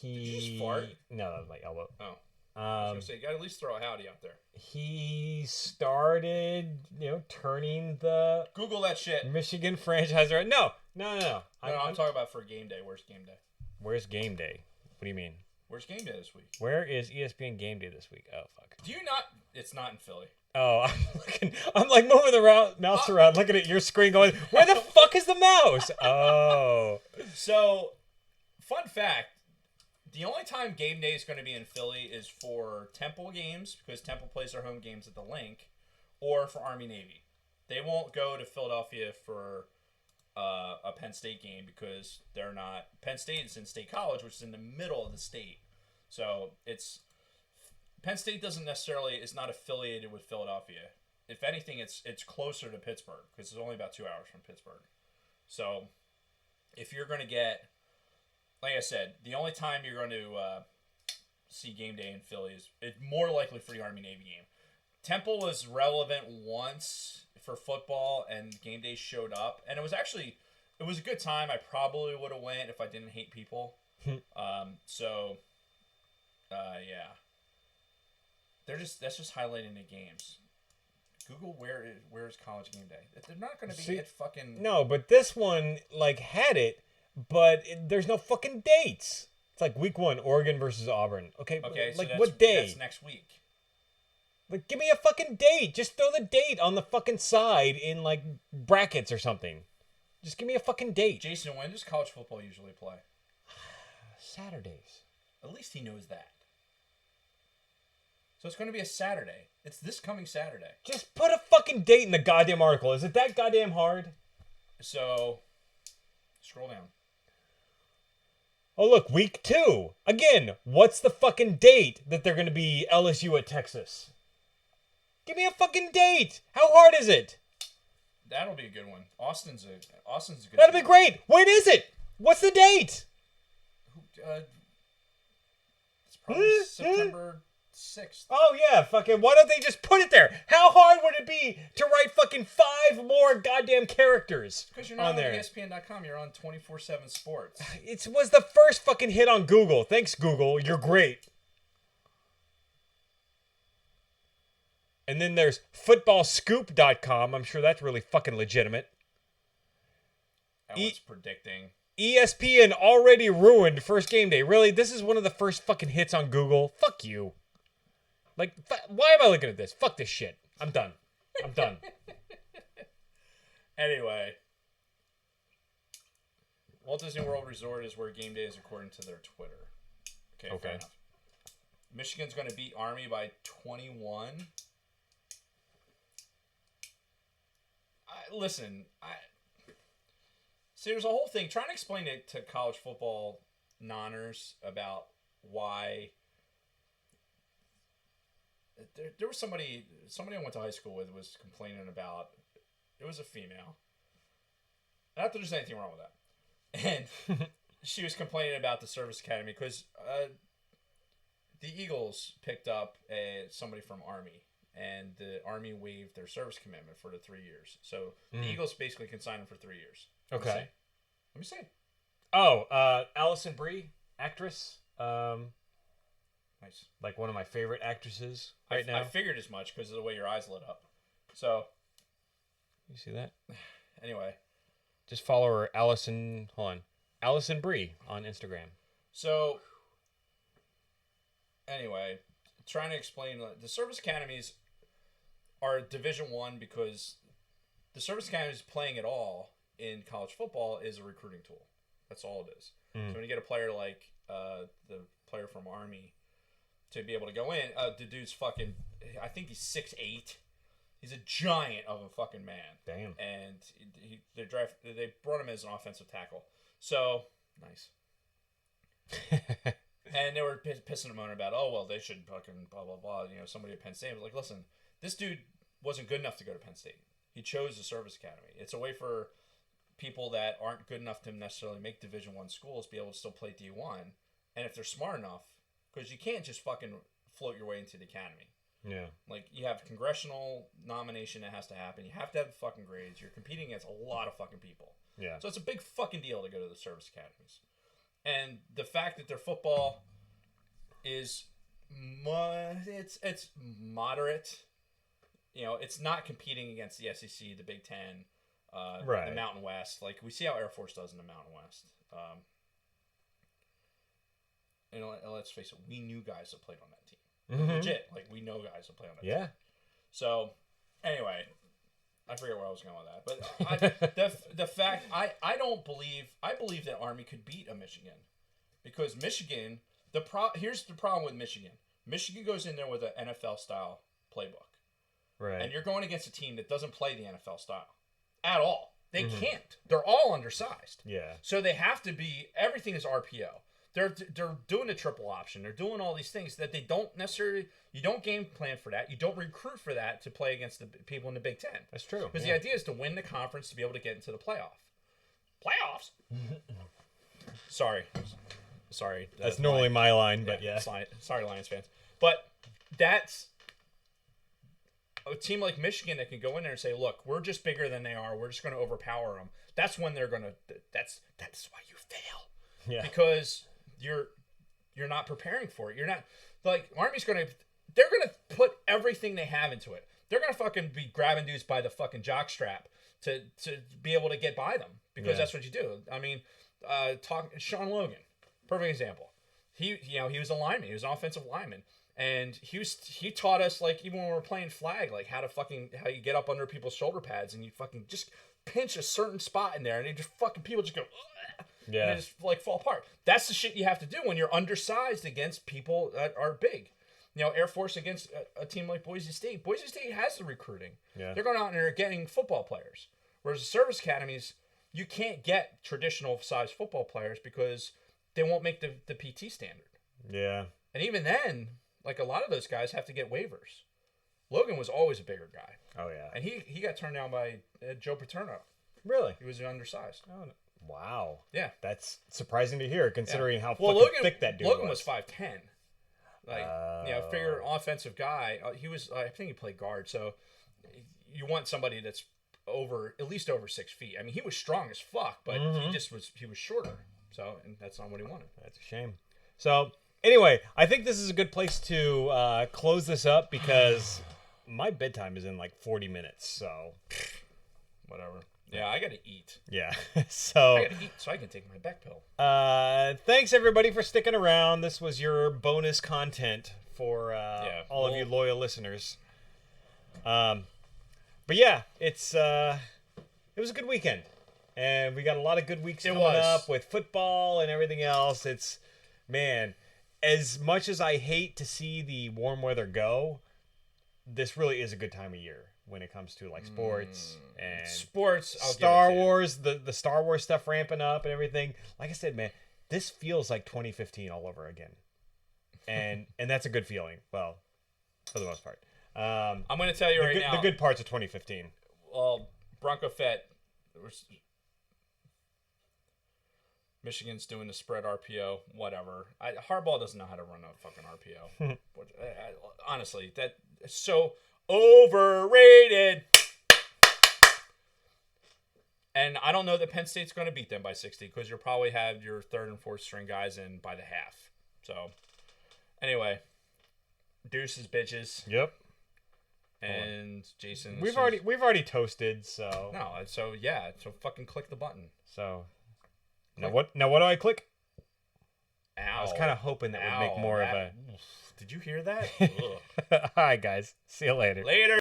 Did you just fart? No, that was my elbow. Oh. I was going to say, you got to at least throw a howdy out there. He started, turning the... Google that shit. Michigan franchise around. No. I'm talking about for game day. Where's game day? Where's game day? What do you mean? Where's game day this week? Where is ESPN game day this week? Oh, fuck. Do you not... It's not in Philly. Oh, I'm like moving the mouse around, looking at your screen going, where the fuck is the mouse? Oh. So, fun fact. The only time game day is going to be in Philly is for Temple games, because Temple plays their home games at the Link, or for Army-Navy. They won't go to Philadelphia for a Penn State game because they're not... Penn State is in State College, which is in the middle of the state. So, Penn State is not affiliated with Philadelphia. If anything, it's closer to Pittsburgh, because it's only about 2 hours from Pittsburgh. So, if you're going to get... Like I said, the only time you're going to see game day in Philly is it's more likely for the Army-Navy game. Temple was relevant once for football, and game day showed up. And it was a good time. I probably would have went if I didn't hate people. Yeah. That's just highlighting the games. Google where is college game day. They're not going to be at fucking... No, but this one, had it. But there's no fucking dates. It's like week 1, Oregon versus Auburn. Okay, so what day? That's next week. Give me a fucking date. Just throw the date on the fucking side in, brackets or something. Just give me a fucking date. Jason, when does college football usually play? Saturdays. At least he knows that. So it's going to be a Saturday. It's this coming Saturday. Just put a fucking date in the goddamn article. Is it that goddamn hard? So, scroll down. Oh, look, week 2. Again, what's the fucking date that they're going to be LSU at Texas? Give me a fucking date. How hard is it? That'll be a good one. Austin's a good That'll be great. When is it? What's the date? It's probably September 6th. Oh, yeah, fucking, why don't they just put it there? How hard would it be to write fucking 5 more goddamn characters because you're not on ESPN.com, you're on 24/7 Sports. It was the first fucking hit on Google. Thanks, Google. You're great. And then there's footballscoop.com. I'm sure that's really fucking legitimate. That one's predicting. ESPN already ruined first game day. Really? This is one of the first fucking hits on Google? Fuck you. Why am I looking at this? Fuck this shit. I'm done. Anyway. Walt Disney World Resort is where game day is according to their Twitter. Okay. Fair enough. Michigan's going to beat Army by 21. See, there's a whole thing. Trying to explain it to college football nonners about why... There was somebody I went to high school with was complaining about... It was a female. Not that there's anything wrong with that. And she was complaining about the service academy because the Eagles picked up somebody from Army. And the Army waived their service commitment for the 3 years. So the Eagles basically can sign them for 3 years. Okay. Let me see. Oh, Alison Brie, actress. Nice. Like one of my favorite actresses right now. I figured as much because of the way your eyes lit up. So. You see that? Anyway. Just follow her, Alison Brie on Instagram. So. Anyway, trying to explain, the service academies are Division I because the service academies playing at all in college football is a recruiting tool. That's all it is. So when you get a player like the player from Army to be able to go in, the dude's fucking, I think he's 6'8". He's a giant of a fucking man. Damn. And they brought him as an offensive tackle. So, nice. And they were pissing and moaning about, oh, well, they should fucking blah, blah, blah. You know, somebody at Penn State was like, listen, this dude wasn't good enough to go to Penn State. He chose the service academy. It's a way for people that aren't good enough to necessarily make Division I schools be able to still play D1. And if they're smart enough, because you can't just fucking float your way into the academy. Yeah. Like, you have congressional nomination that has to happen. You have to have fucking grades. You're competing against a lot of fucking people. Yeah. So it's a big fucking deal to go to the service academies. And the fact that their football is it's moderate. You know, it's not competing against the SEC, the Big Ten, right. the Mountain West. Like, we see how Air Force does in the Mountain West. And let's face it, we knew guys that played on that team. Mm-hmm. Legit. Like, we know guys that play on that team. Yeah. So, anyway, I forget where I was going with that. But the fact, I believe that Army could beat a Michigan. Because Michigan, here's the problem with Michigan. Michigan goes in there with an NFL-style playbook. Right. And you're going against a team that doesn't play the NFL style at all. They can't. They're all undersized. Yeah. So they have to be, everything is RPO. They're doing the triple option. They're doing all these things that they don't necessarily, you don't game plan for that. You don't recruit for that to play against the people in the Big Ten. That's true. Because the idea is to win the conference to be able to get into the playoffs. Sorry. That's normally my line, but yeah. Sorry, Lions fans. But that's a team like Michigan that can go in there and say, look, we're just bigger than they are. We're just going to overpower them. That's when they're going to, that's why you fail. Yeah. Because you're not preparing for it. You're not, like, Army's going to, they're going to put everything they have into it. They're going to fucking be grabbing dudes by the fucking jock strap to be able to get by them. Because that's what you do. I mean, Sean Logan, perfect example. He was a lineman. He was an offensive lineman. And he taught us, like, even when we were playing flag, like, how you get up under people's shoulder pads and you fucking just pinch a certain spot in there and people just go, ugh, yeah, and they just, like, fall apart. That's the shit you have to do when you're undersized against people that are big. You know, Air Force against a team like Boise State. Boise State has the recruiting. Yeah. They're going out and they're getting football players. Whereas the service academies, you can't get traditional size football players because they won't make the PT standard. Yeah. And even then, like, a lot of those guys have to get waivers. Logan was always a bigger guy. Oh, yeah. And he got turned down by Joe Paterno. Really? He was undersized. Oh, wow. Yeah. That's surprising to hear, considering how thick that dude Logan was. was 5'10". Like, figure offensive guy. He was, I think he played guard. So you want somebody that's at least over 6 feet. I mean, he was strong as fuck, but he was shorter. So, and that's not what he wanted. That's a shame. So, anyway, I think this is a good place to close this up because my bedtime is in like 40 minutes. So, whatever. Yeah, I gotta eat. Yeah. So I gotta eat so I can take my back pill. Thanks everybody for sticking around. This was your bonus content for all of you loyal listeners. But yeah, it was a good weekend, and we got a lot of good weeks coming up with football and everything else. It's, man, as much as I hate to see the warm weather go, this really is a good time of year when it comes to like sports and Star Wars, the Star Wars stuff ramping up and everything. Like I said, man, this feels like 2015 all over again, and that's a good feeling. Well, for the most part. I'm going to tell you right now the good parts of 2015. Well, Bronco Fett, Michigan's doing the spread RPO, whatever. Harbaugh doesn't know how to run a fucking RPO. Honestly, that is so overrated. And I don't know that Penn State's going to beat them by 60 because you'll probably have your third and fourth string guys in by the half. So, anyway, deuces, bitches. Yep. And Jason. We've already toasted, so. No, so yeah, so fucking click the button. So. Now what do I click? Ow. I was kind of hoping that would make more of a. Did you hear that? All right, guys. See you later. Later.